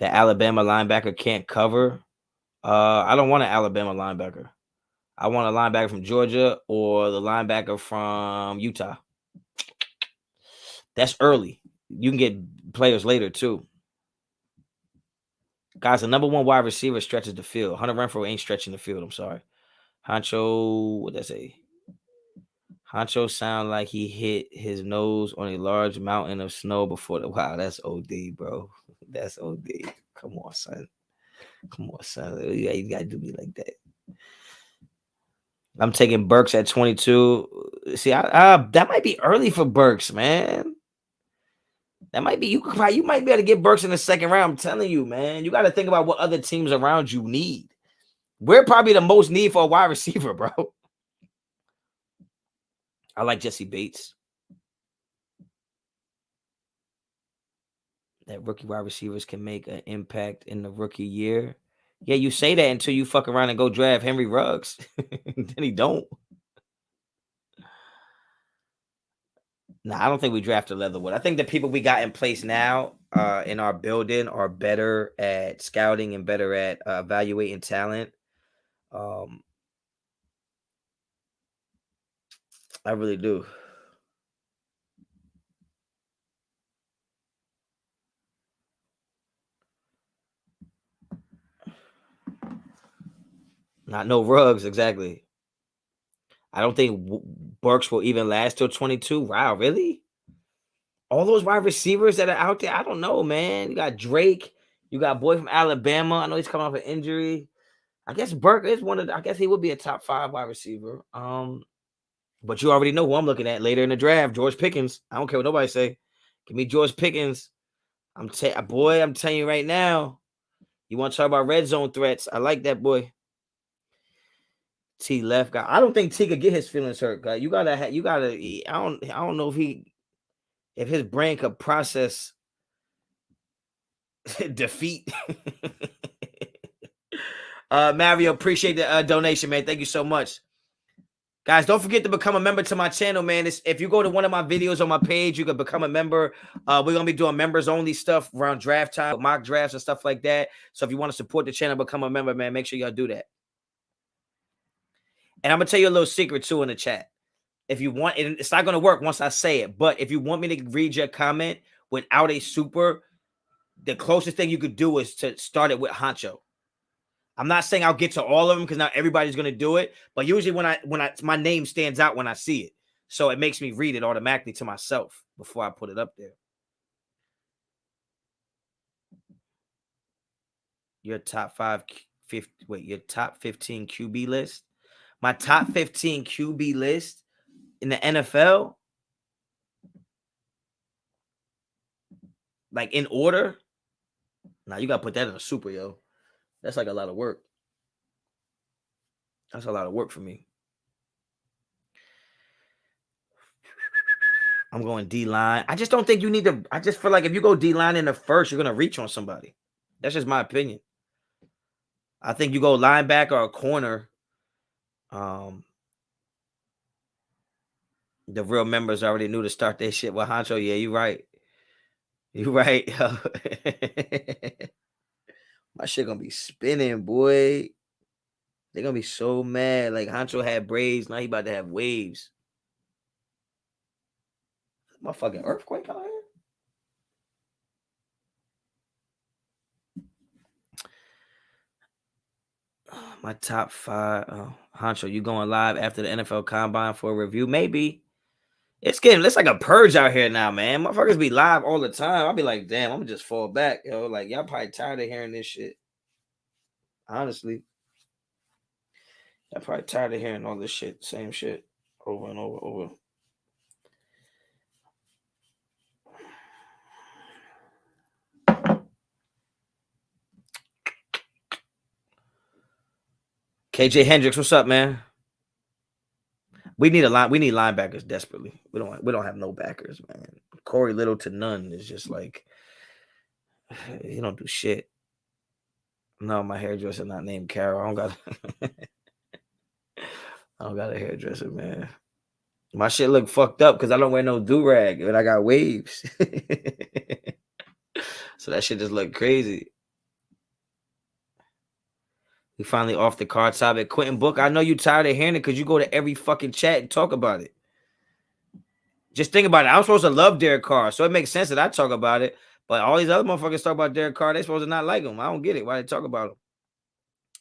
The Alabama linebacker can't cover. I don't want an Alabama linebacker. I want a linebacker from Georgia or the linebacker from Utah. That's early. You can get players later too. Guys, the number one wide receiver stretches the field. Hunter Renfrow ain't stretching the field. I'm sorry. Honcho, what did I say? Honcho sound like he hit his nose on a large mountain of snow before the. Wow, that's OD, bro. That's OD. Come on, son. You gotta do me like that. I'm taking Burks at 22. See, that might be early for Burks, man. That might be you might be able to get Burks in the second round. I'm telling you, man. You got to think about what other teams around you need. We're probably the most need for a wide receiver, bro. I like Jesse Bates. That rookie wide receivers can make an impact in the rookie year. Yeah, you say that until you fuck around and go draft Henry Ruggs. Then he don't. Nah, I don't think we drafted Leatherwood. I think the people we got in place now in our building are better at scouting and better at evaluating talent. I really do. Not no Ruggs, exactly. I don't think Burks will even last till 22. Wow, really? All those wide receivers that are out there, I don't know, man. You got Drake, you got boy from Alabama. I know he's coming off an injury. I guess Burke is one of I guess he would be a top 5 wide receiver. But you already know who I'm looking at later in the draft, George Pickens. I don't care what nobody say. Give me George Pickens. I'm telling you right now. You want to talk about red zone threats? I like that boy. T left guy. I don't think T could get his feelings hurt, guy. You gotta. I don't know if his brain could process defeat. Mario, appreciate the donation, man. Thank you so much. Guys, don't forget to become a member to my channel, man. If you go to one of my videos on my page, you can become a member. We're going to be doing members-only stuff around draft time, mock drafts and stuff like that. So if you want to support the channel, become a member, man, make sure y'all do that. And I'm going to tell you a little secret, too, in the chat. If you want, it's not going to work once I say it, but if you want me to read your comment without a super, the closest thing you could do is to start it with Honcho. I'm not saying I'll get to all of them because not everybody's going to do it, but usually when my name stands out when I see it. So it makes me read it automatically to myself before I put it up there. Your top 15 QB list? My top 15 QB list in the NFL? Like in order? Nah, you got to put that in a super, yo. That's like a lot of work. That's a lot of work for me. I'm going D-line. I just don't think you need to. I just feel like if you go D-line in the first, you're going to reach on somebody. That's just my opinion. I think you go linebacker or corner. The real members already knew to start their shit with Honcho. Yeah, you right. You right. My shit gonna be spinning, boy. They're gonna be so mad. Like Honcho had braids, now he about to have waves. Motherfucking earthquake out here. My top 5. Honcho, you going live after the NFL Combine for a review? Maybe. It's like a purge out here now, man. Motherfuckers be live all the time. I'll be like, damn, I'm gonna just fall back, yo. Like, y'all probably tired of hearing this shit. Honestly. Y'all probably tired of hearing all this shit. Same shit. Over and over. KJ Hendricks, what's up, man? We need linebackers desperately. We don't have no backers, man. Corey Little to none is just like he don't do shit. No, my hairdresser not named Carol. I don't got a hairdresser, man. My shit look fucked up because I don't wear no do-rag and I got waves. So that shit just look crazy. We finally off the card topic. Quentin Book, I know you tired of hearing it because you go to every fucking chat and talk about it. Just think about it. I'm supposed to love Derek Carr, so it makes sense that I talk about it. But all these other motherfuckers talk about Derek Carr, they supposed to not like him. I don't get it. Why they talk about him?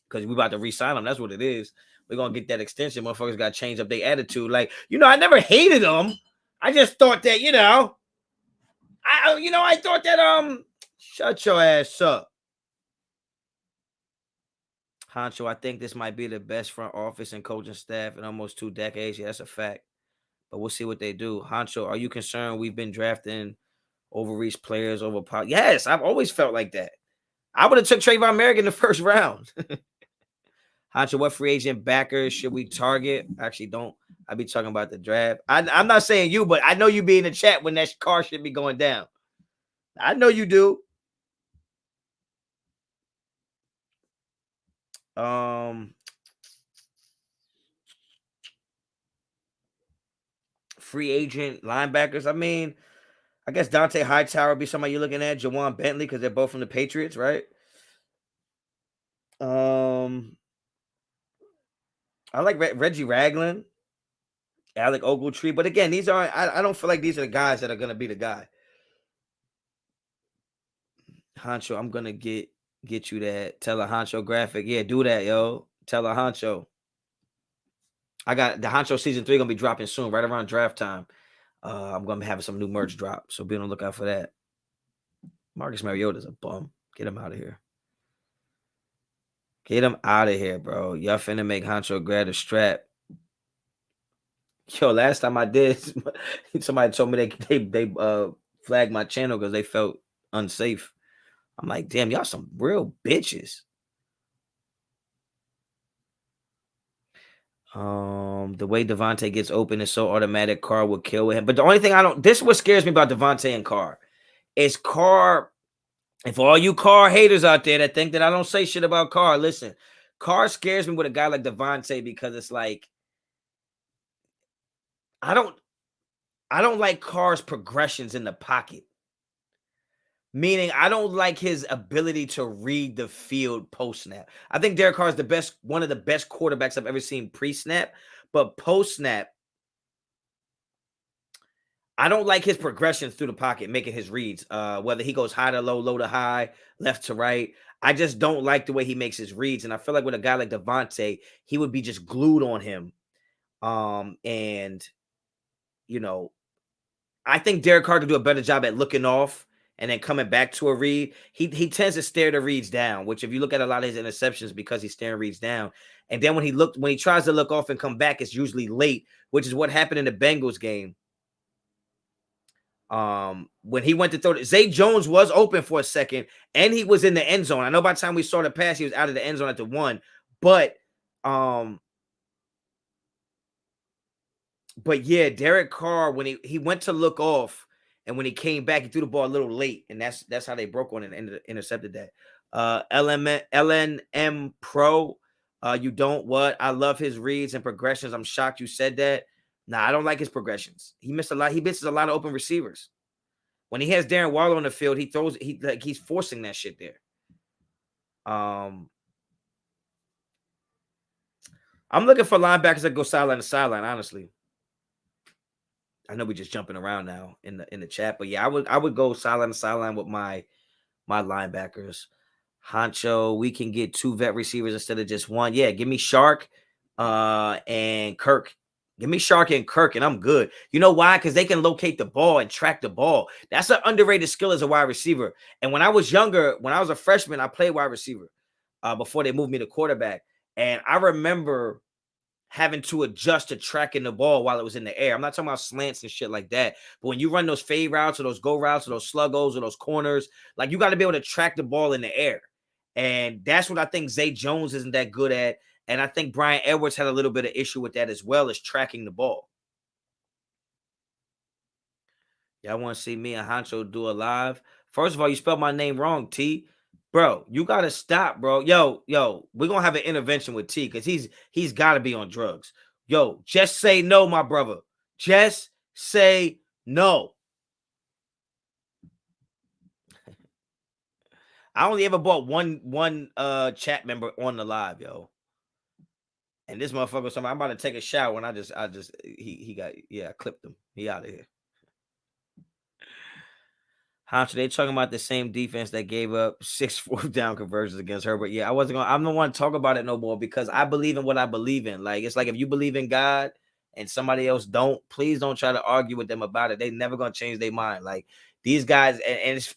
Because we about to re-sign him. That's what it is. We're gonna get that extension. Motherfuckers got to change up their attitude. Like, I never hated him. I just thought that, I thought that shut your ass up. Honcho, I think this might be the best front office and coaching staff in almost 2 decades. Yeah, that's a fact. But we'll see what they do. Honcho, are you concerned we've been drafting overreach players over power? Yes, I've always felt like that. I would have took Trayvon Merrick in the first round. Honcho, what free agent backers should we target? Actually, don't. I be talking about the draft. I'm not saying you, but I know you be in the chat when that car should be going down. I know you do. free agent linebackers. I mean, I guess Dante Hightower would be somebody you're looking at. Jawan Bentley, because they're both from the Patriots, right? I like Reggie Ragland, Alec Ogletree, but again, these aren't. I don't feel like these are the guys that are gonna be the guy. Honcho, I'm gonna get you that. Tell a Honcho graphic. Yeah, do that, yo. Tell a Honcho. I got the Honcho season 3 gonna be dropping soon, right around draft time. I'm gonna be having some new merch drop, so be on the lookout for that. Marcus Mariota's a bum. Get him out of here. Get him out of here, bro. Y'all finna make Honcho grab a strap. Yo, last time I did, somebody told me they flagged my channel because they felt unsafe. I'm like, damn, y'all some real bitches. The way Devontae gets open is so automatic. Carr would kill him. But the only thing this is what scares me about Devontae and Carr. Is Carr, and for all you Carr haters out there that think that I don't say shit about Carr, listen, Carr scares me with a guy like Devontae because it's like, I don't like Carr's progressions in the pocket. Meaning, I don't like his ability to read the field post-snap. I think Derek Carr is one of the best quarterbacks I've ever seen pre-snap, but post-snap, I don't like his progressions through the pocket, making his reads, whether he goes high to low, low to high, left to right. I just don't like the way he makes his reads, and I feel like with a guy like Devontae, he would be just glued on him. And, you know, I think Derek Carr could do a better job at looking off and then coming back to a read. He tends to stare the reads down, which if you look at a lot of his interceptions, because he's staring reads down. And then when he tries to look off and come back, it's usually late, which is what happened in the Bengals game. When he went to throw Zay Jones was open for a second and he was in the end zone. I know by the time we saw the pass, he was out of the end zone at the 1, but yeah, Derek Carr, when he went to look off and when he came back, he threw the ball a little late, and that's how they broke on it and intercepted that. LNM Pro, you don't what? I love his reads and progressions. I'm shocked you said that. Nah, I don't like his progressions. He misses a lot of open receivers. When he has Darren Waller on the field, he's forcing that shit there. I'm looking for linebackers that go sideline to sideline, honestly. I know we're just jumping around now in the chat, but yeah, I would go sideline to sideline with my linebackers. Honcho, we can get 2 vet receivers instead of just 1. Yeah, give me Shark and Kirk. Give me Shark and Kirk, and I'm good. You know why? Because they can locate the ball and track the ball. That's an underrated skill as a wide receiver. And when I was younger, when I was a freshman, I played wide receiver before they moved me to quarterback. And I remember having to adjust to tracking the ball while it was in the air. I'm not talking about slants and shit like that. But when you run those fade routes or those go routes or those sluggos or those corners, like you got to be able to track the ball in the air. And that's what I think Zay Jones isn't that good at. And I think Brian Edwards had a little bit of issue with that as well, as tracking the ball. Y'all want to see me and Honcho do a live? First of all, you spelled my name wrong, T. Bro, you got to stop, bro. Yo, we're going to have an intervention with T because he's got to be on drugs. Yo, just say no, my brother. Just say no. I only ever bought one chat member on the live, yo. And this motherfucker, somebody, I'm about to take a shower, and I clipped him. He out of here. Honcho, they talking about the same defense that gave up 6 fourth down conversions against Herbert. Yeah, I'm the one to talk about it no more because I believe in what I believe in. Like, it's like if you believe in God and somebody else don't, please don't try to argue with them about it. They never gonna change their mind. Like these guys,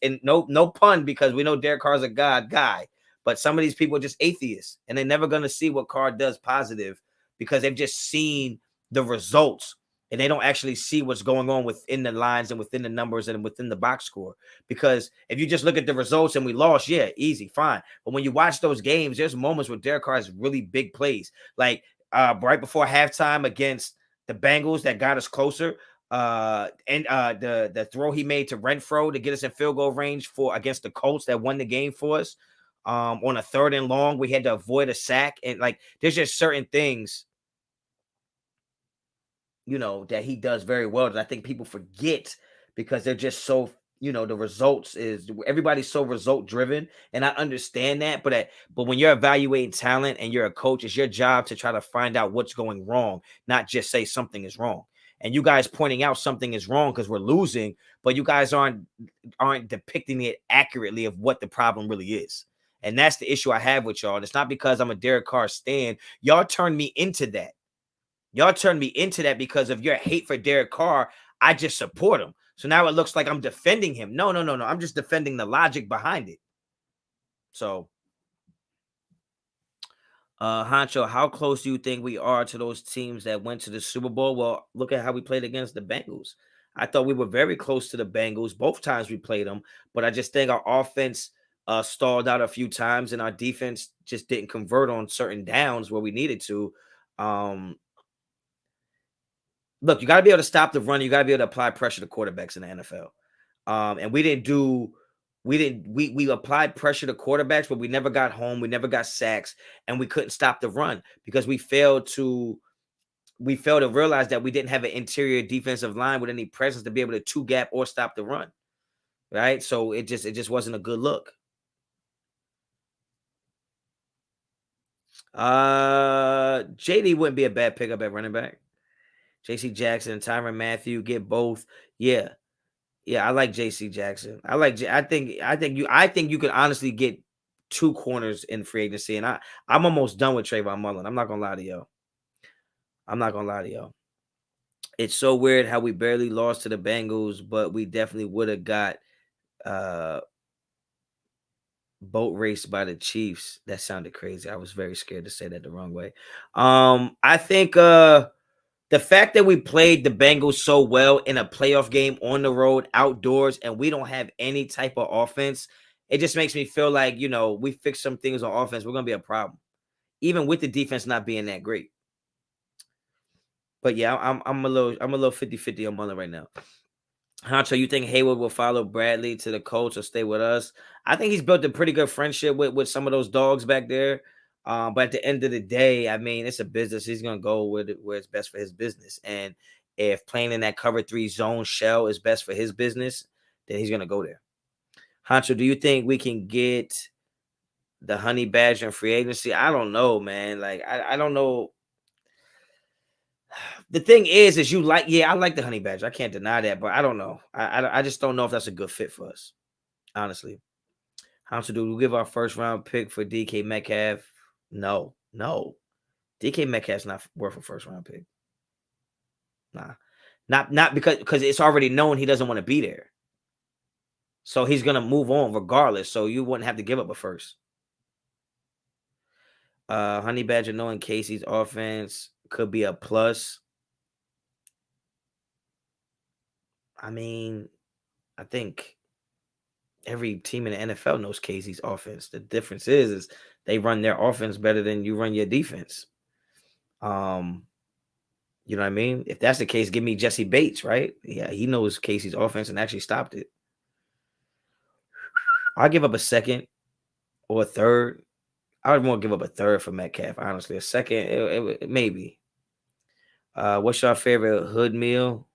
and no pun, because we know Derek Carr's a God guy, but some of these people are just atheists and they're never gonna see what Carr does positive because they've just seen the results. And they don't actually see what's going on within the lines and within the numbers and within the box score. Because if you just look at the results and we lost, yeah, easy, fine. But when you watch those games, there's moments where Derek Carr has really big plays. Like right before halftime against the Bengals that got us closer. And the throw he made to Renfro to get us in field goal range against the Colts that won the game for us. On a 3rd and long, we had to avoid a sack. And like there's just certain things. that he does very well. And I think people forget because they're just so, the results is everybody's so result driven. And I understand that. But when you're evaluating talent and you're a coach, it's your job to try to find out what's going wrong, not just say something is wrong. And you guys pointing out something is wrong because we're losing, but you guys aren't depicting it accurately of what the problem really is. And that's the issue I have with y'all. And it's not because I'm a Derek Carr stan. Y'all turned me into that. Y'all turned me into that because of your hate for Derek Carr. I just support him. So now it looks like I'm defending him. No. I'm just defending the logic behind it. So, Honcho, how close do you think we are to those teams that went to the Super Bowl? Well, look at how we played against the Bengals. I thought we were very close to the Bengals both times we played them, but I just think our offense stalled out a few times and our defense just didn't convert on certain downs where we needed to. Look, you got to be able to stop the run. You got to be able to apply pressure to quarterbacks in the NFL. And we applied pressure to quarterbacks, but we never got home. We never got sacks, and we couldn't stop the run because we failed to realize that we didn't have an interior defensive line with any presence to be able to two gap or stop the run. Right. So it just wasn't a good look. JD wouldn't be a bad pickup at running back. JC Jackson and Tyrann Mathieu get both. Yeah. I like JC Jackson. I think you could honestly get two corners in free agency. And I'm almost done with Trayvon Mullen. I'm not gonna lie to y'all. It's so weird how we barely lost to the Bengals, but we definitely would have got boat raced by the Chiefs. That sounded crazy. I was very scared to say that the wrong way. I think the fact that we played the Bengals so well in a playoff game on the road, outdoors, and we don't have any type of offense, it just makes me feel like, we fixed some things on offense. We're going to be a problem, even with the defense not being that great. But yeah, I'm a little 50-50 on Mullen right now. Honcho, you think Hayward will follow Bradley to the Colts or stay with us? I think he's built a pretty good friendship with some of those dogs back there. But at the end of the day, I mean, it's a business. He's going to go where it's best for his business. And if playing in that cover 3 zone shell is best for his business, then he's going to go there. Honcho, do you think we can get the Honey Badger in free agency? I don't know, man. Like, I don't know. The thing is I like the Honey Badger. I can't deny that, but I don't know. I just don't know if that's a good fit for us, honestly. Honcho, do we give our first round pick for DK Metcalf? No. DK Metcalf's not worth a first round pick. Nah. Not because it's already known he doesn't want to be there. So he's gonna move on regardless. So you wouldn't have to give up a first. Honey Badger knowing Casey's offense could be a plus. I mean, I think every team in the NFL knows Casey's offense. The difference is they run their offense better than you run your defense. You know what I mean? If that's the case, give me Jesse Bates, right? Yeah, he knows Casey's offense and actually stopped it. I'll give up a second or a third. I would want to give up a third for Metcalf, honestly. A second, it maybe. What's your favorite hood meal?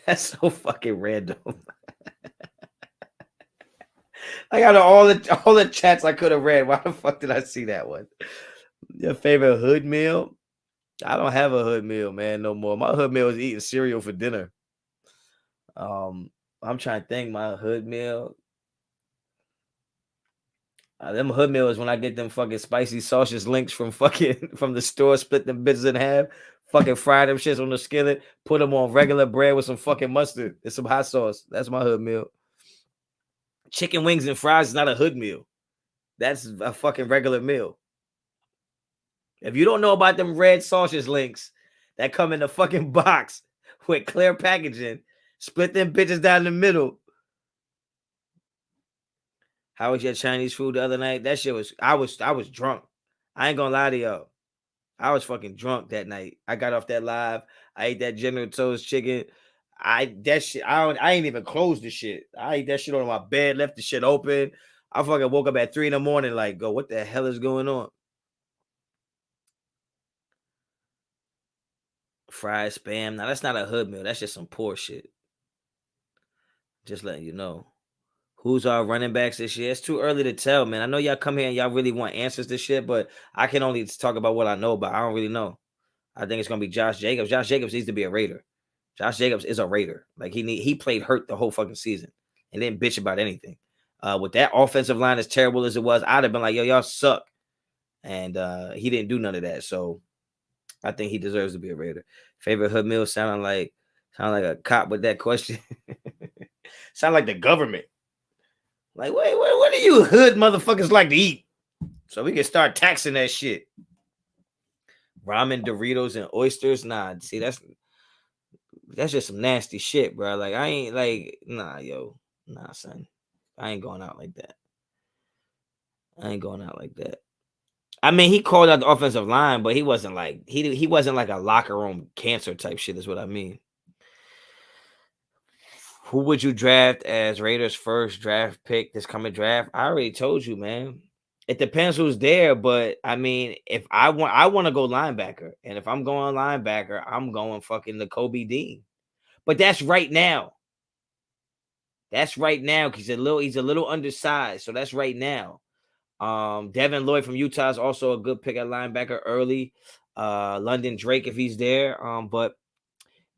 That's so fucking random. I got all the chats I could have read. Why the fuck did I see that one? Your favorite hood meal? I don't have a hood meal, man, no more. My hood meal is eating cereal for dinner. I'm trying to think my hood meal. Them hood meals when I get them fucking spicy sausage links from the store, split them bitches in half, fucking fry them shits on the skillet, put them on regular bread with some fucking mustard and some hot sauce. That's my hood meal. Chicken wings and fries is not a hood meal. That's a fucking regular meal. If you don't know about them red sausage links that come in the fucking box with clear packaging, split them bitches down the middle. How was your Chinese food the other night? That shit was, I was drunk. I ain't gonna lie to y'all. I was fucking drunk that night. I got off that live. I ate that General Tso's chicken. I ain't even closed the shit. I ate that shit on my bed, left the shit open. I fucking woke up at 3 a.m. like, go, what the hell is going on? Fried spam. Now that's not a hood meal. That's just some poor shit. Just letting you know. Who's our running backs this year? It's too early to tell, man. I know y'all come here and y'all really want answers to shit, but I can only talk about what I know, but I don't really know. I think it's gonna be Josh Jacobs. Josh Jacobs needs to be a Raider. Josh Jacobs is a Raider. Like he played hurt the whole fucking season and didn't bitch about anything. With that offensive line as terrible as it was, I'd have been like, yo, y'all suck. And he didn't do none of that. So I think he deserves to be a Raider. Favorite hood meal sound like a cop with that question. Sound like the government. Like, wait, what do you hood motherfuckers like to eat? So we can start taxing that shit. Ramen, Doritos, and oysters. Nah, see, that's just some nasty shit, bro. Like, I ain't like, nah, yo. Nah, son. I ain't going out like that. I mean, he called out the offensive line, but he wasn't like he wasn't like a locker room cancer type shit, is what I mean. Who would you draft as Raiders' first draft pick this coming draft? I already told you, man. It depends who's there, but I mean, if I want to go linebacker, and if I'm going linebacker, I'm going fucking Nicolby Dean. But that's right now. That's right now because he's a little undersized, so that's right now. Devin Lloyd from Utah is also a good pick at linebacker early. London Drake if he's there. But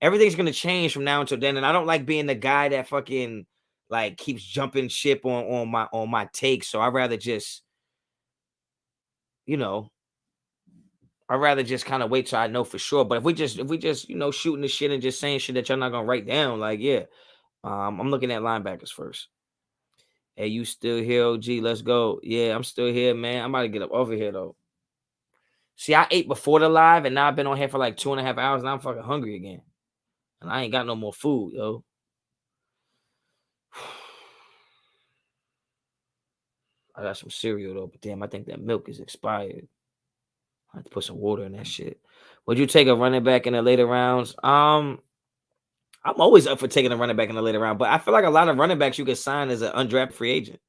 everything's gonna change from now until then, and I don't like being the guy that fucking like keeps jumping ship on my takes. So I'd rather just, you know, I'd rather just kind of wait till I know for sure. But if we just shooting the shit and just saying shit that you're not gonna write down, like yeah, I'm looking at linebackers first. Hey, you still here, OG? Let's go. Yeah, I'm still here, man. I'm about to get up over here though. See, I ate before the live, and now I've been on here for like 2.5 hours, and I'm fucking hungry again. And I ain't got no more food, yo. I got some cereal though, but damn, I think that milk is expired. I have to put some water in that shit. Would you take a running back in the later rounds? I'm always up for taking a running back in the later round, but I feel like a lot of running backs you can sign as an undrafted free agent.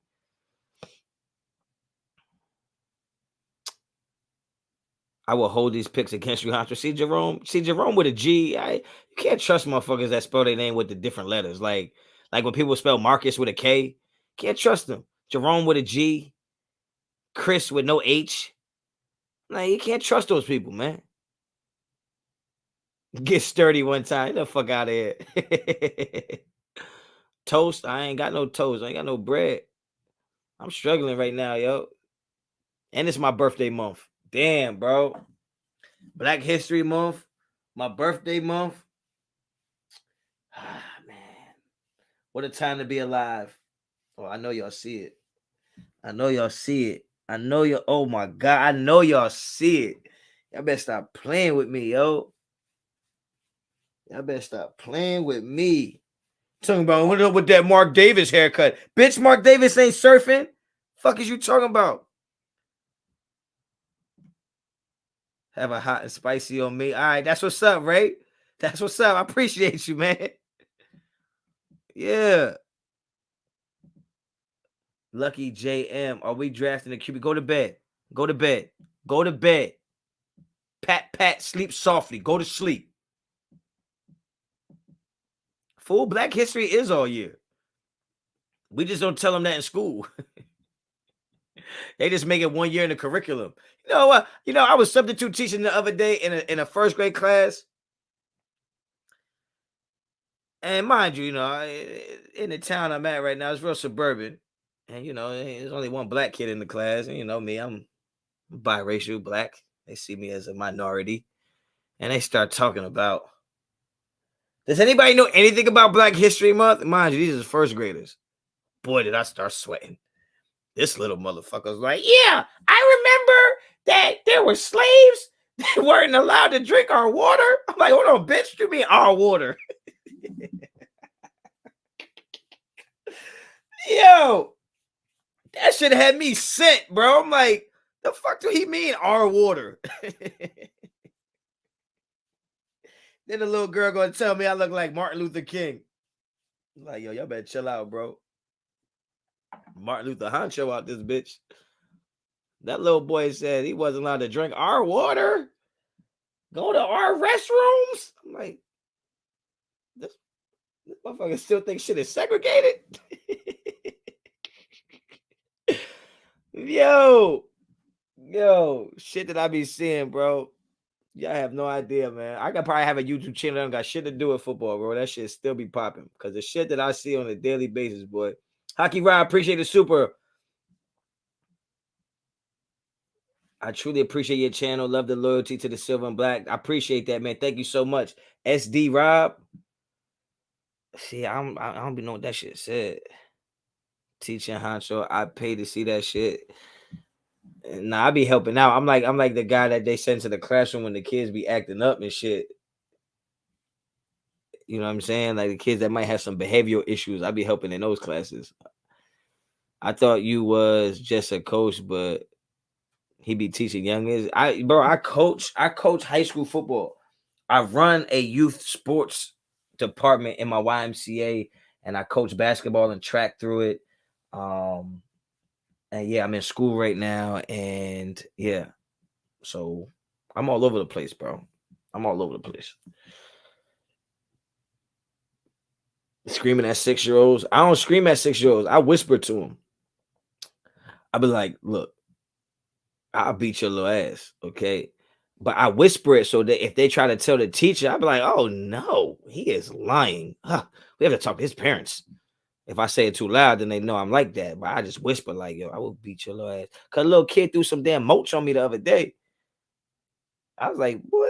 I will hold these picks against you, Honcho. See Jerome with a G. You can't trust motherfuckers that spell their name with the different letters. Like when people spell Marcus with a K, can't trust them. Jerome with a G, Chris with no H. Like you can't trust those people, man. Get sturdy one time. Get the fuck out of here. Toast. I ain't got no toast. I ain't got no bread. I'm struggling right now, yo. And it's my birthday month. Damn, bro. Black History Month. My birthday month. Ah, man. What a time to be alive. Oh, I know y'all see it. Oh my God. I know y'all see it. Y'all better stop playing with me, yo. Talking about what up with that Mark Davis haircut. Bitch, Mark Davis ain't surfing. Fuck is you talking about? Have a hot and spicy on me. All right, that's what's up, Ray. That's what's up. I appreciate you, man. Yeah. Lucky JM. Are we drafting a QB? Go to bed. Pat, sleep softly. Go to sleep. Full Black History is all year. We just don't tell them that in school. They just make it 1 year in the curriculum. You know what? I was substitute teaching the other day in a first grade class. And mind you, in the town I'm at right now, it's real suburban. And, there's only one black kid in the class. And, me, I'm biracial, black. They see me as a minority. And they start talking about, does anybody know anything about Black History Month? Mind you, these are first graders. Boy, did I start sweating. This little motherfucker was like, yeah, I remember that there were slaves that weren't allowed to drink our water. I'm like, hold on, bitch, you mean our water? Yo, that shit had me sent, bro. I'm like, the fuck do he mean our water? Then the little girl gonna tell me I look like Martin Luther King. I'm like, yo, y'all better chill out, bro. Martin Luther Honcho out this bitch. That little boy said he wasn't allowed to drink our water. Go to our restrooms. I'm like, this motherfucker still think shit is segregated. Yo, shit that I be seeing, bro. Y'all have no idea, man. I could probably have a YouTube channel that don't got shit to do with football, bro. That shit still be popping. Because the shit that I see on a daily basis, boy. Hockey Rod, appreciate the super. I truly appreciate your channel. Love the loyalty to the silver and black. I appreciate that, man. Thank you so much. SD Rob. See, I don't be know what that shit said. Teaching Honcho, I pay to see that shit. Nah, I be helping out. I'm like the guy that they send to the classroom when the kids be acting up and shit. You know what I'm saying? Like the kids that might have some behavioral issues, I be helping in those classes. I thought you was just a coach, but he be teaching youngins. I coach high school football. I run a youth sports department in my YMCA, and I coach basketball and track through it. And yeah, I'm in school right now, and yeah, so I'm all over the place, bro. I'm all over the place. Screaming at 6-year-olds. I don't scream at 6-year-olds. I whisper to them. I be like, look, I'll beat your little ass, okay? But I whisper it so that if they try to tell the teacher, I'll be like, oh no, he is lying. We have to talk to his parents. If I say it too loud, then they know I'm like that. But I just whisper like, yo, I will beat your little ass. Cause a little kid threw some damn mulch on me the other day. I was like, boy.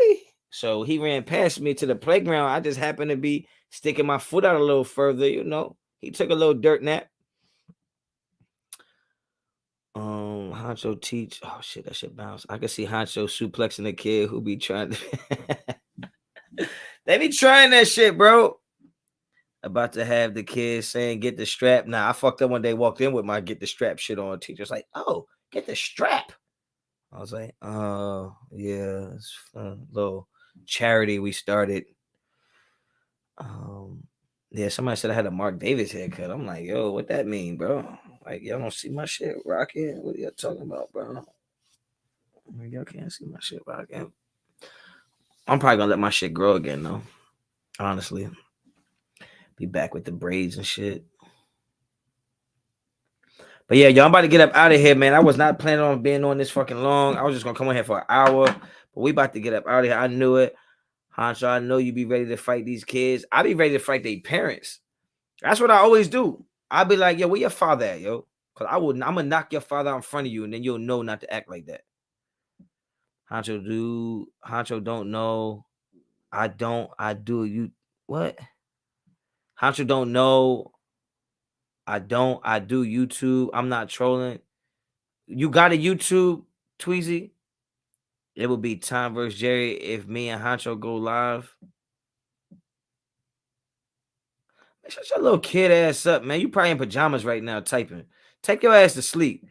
So he ran past me to the playground. I just happened to be sticking my foot out a little further, you know. He took a little dirt nap. Honcho teach. Oh shit, that shit bounce. I can see Honcho suplexing the kid who be trying to. They be trying that shit, bro. About to have the kids saying get the strap. Nah, I fucked up when they walked in with my get the strap shit on. Teacher's like, oh, get the strap. I was like, oh yeah, it's a little charity we started. Yeah, somebody said I had a Mark Davis haircut. I'm like, yo, what that mean, bro? Like, y'all don't see my shit rocking? What are y'all talking about, bro? Y'all can't see my shit rocking. I'm probably gonna let my shit grow again, though. Honestly, be back with the braids and shit. But yeah, y'all, I'm about to get up out of here, man. I was not planning on being on this fucking long. I was just gonna come on here for an hour, but we about to get up out of here. I knew it. Honcho, I know you be ready to fight these kids. I be ready to fight their parents. That's what I always do. I'll be like, yo, where your father at, yo? Cause I'm gonna knock your father out in front of you, and then you'll know not to act like that. Honcho don't know. I do. You what? Honcho don't know. I do YouTube. I'm not trolling. You got a YouTube, Tweezy? It would be Tom versus Jerry if me and Honcho go live. Shut your little kid ass up, man. You probably in pajamas right now typing. Take your ass to sleep.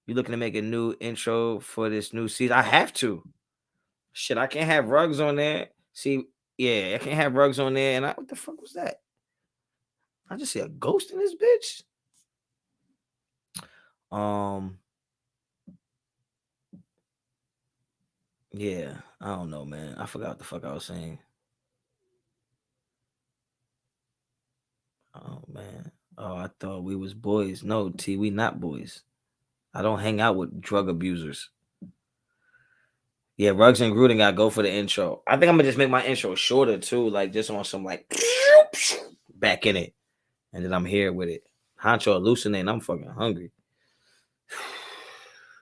You looking to make a new intro for this new season? I have to. Shit, I can't have rugs on there. See, yeah, I can't have rugs on there. And what the fuck was that? I just see a ghost in this bitch. Yeah, I don't know, man. I forgot what the fuck I was saying. Oh man. Oh, I thought we was boys. No, T, we not boys. I don't hang out with drug abusers. Yeah, Ruggs and Gruden gotta go for the intro. I think I'm gonna just make my intro shorter too, like just on some like back in it, and then I'm here with it. Honcho hallucinating. I'm fucking hungry.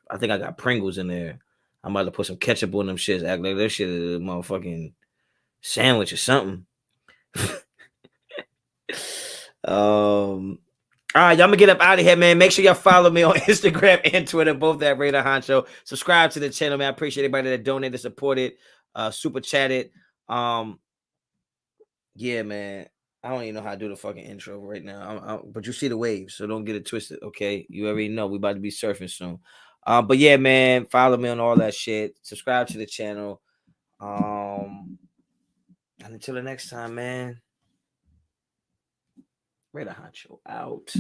I think I got Pringles in there. I'm about to put some ketchup on them shits. Act like that shit is a motherfucking sandwich or something. All right, y'all, I'm gonna get up out of here, man. Make sure y'all follow me on Instagram and Twitter, both at Radar Honcho. Subscribe to the channel, man. I appreciate everybody that donated, supported, super chatted. Yeah, man. I don't even know how to do the fucking intro right now. But you see the waves, so don't get it twisted, okay? You already know we about to be surfing soon. But yeah, man, follow me on all that shit. Subscribe to the channel. And until the next time, man. Radar Honcho out.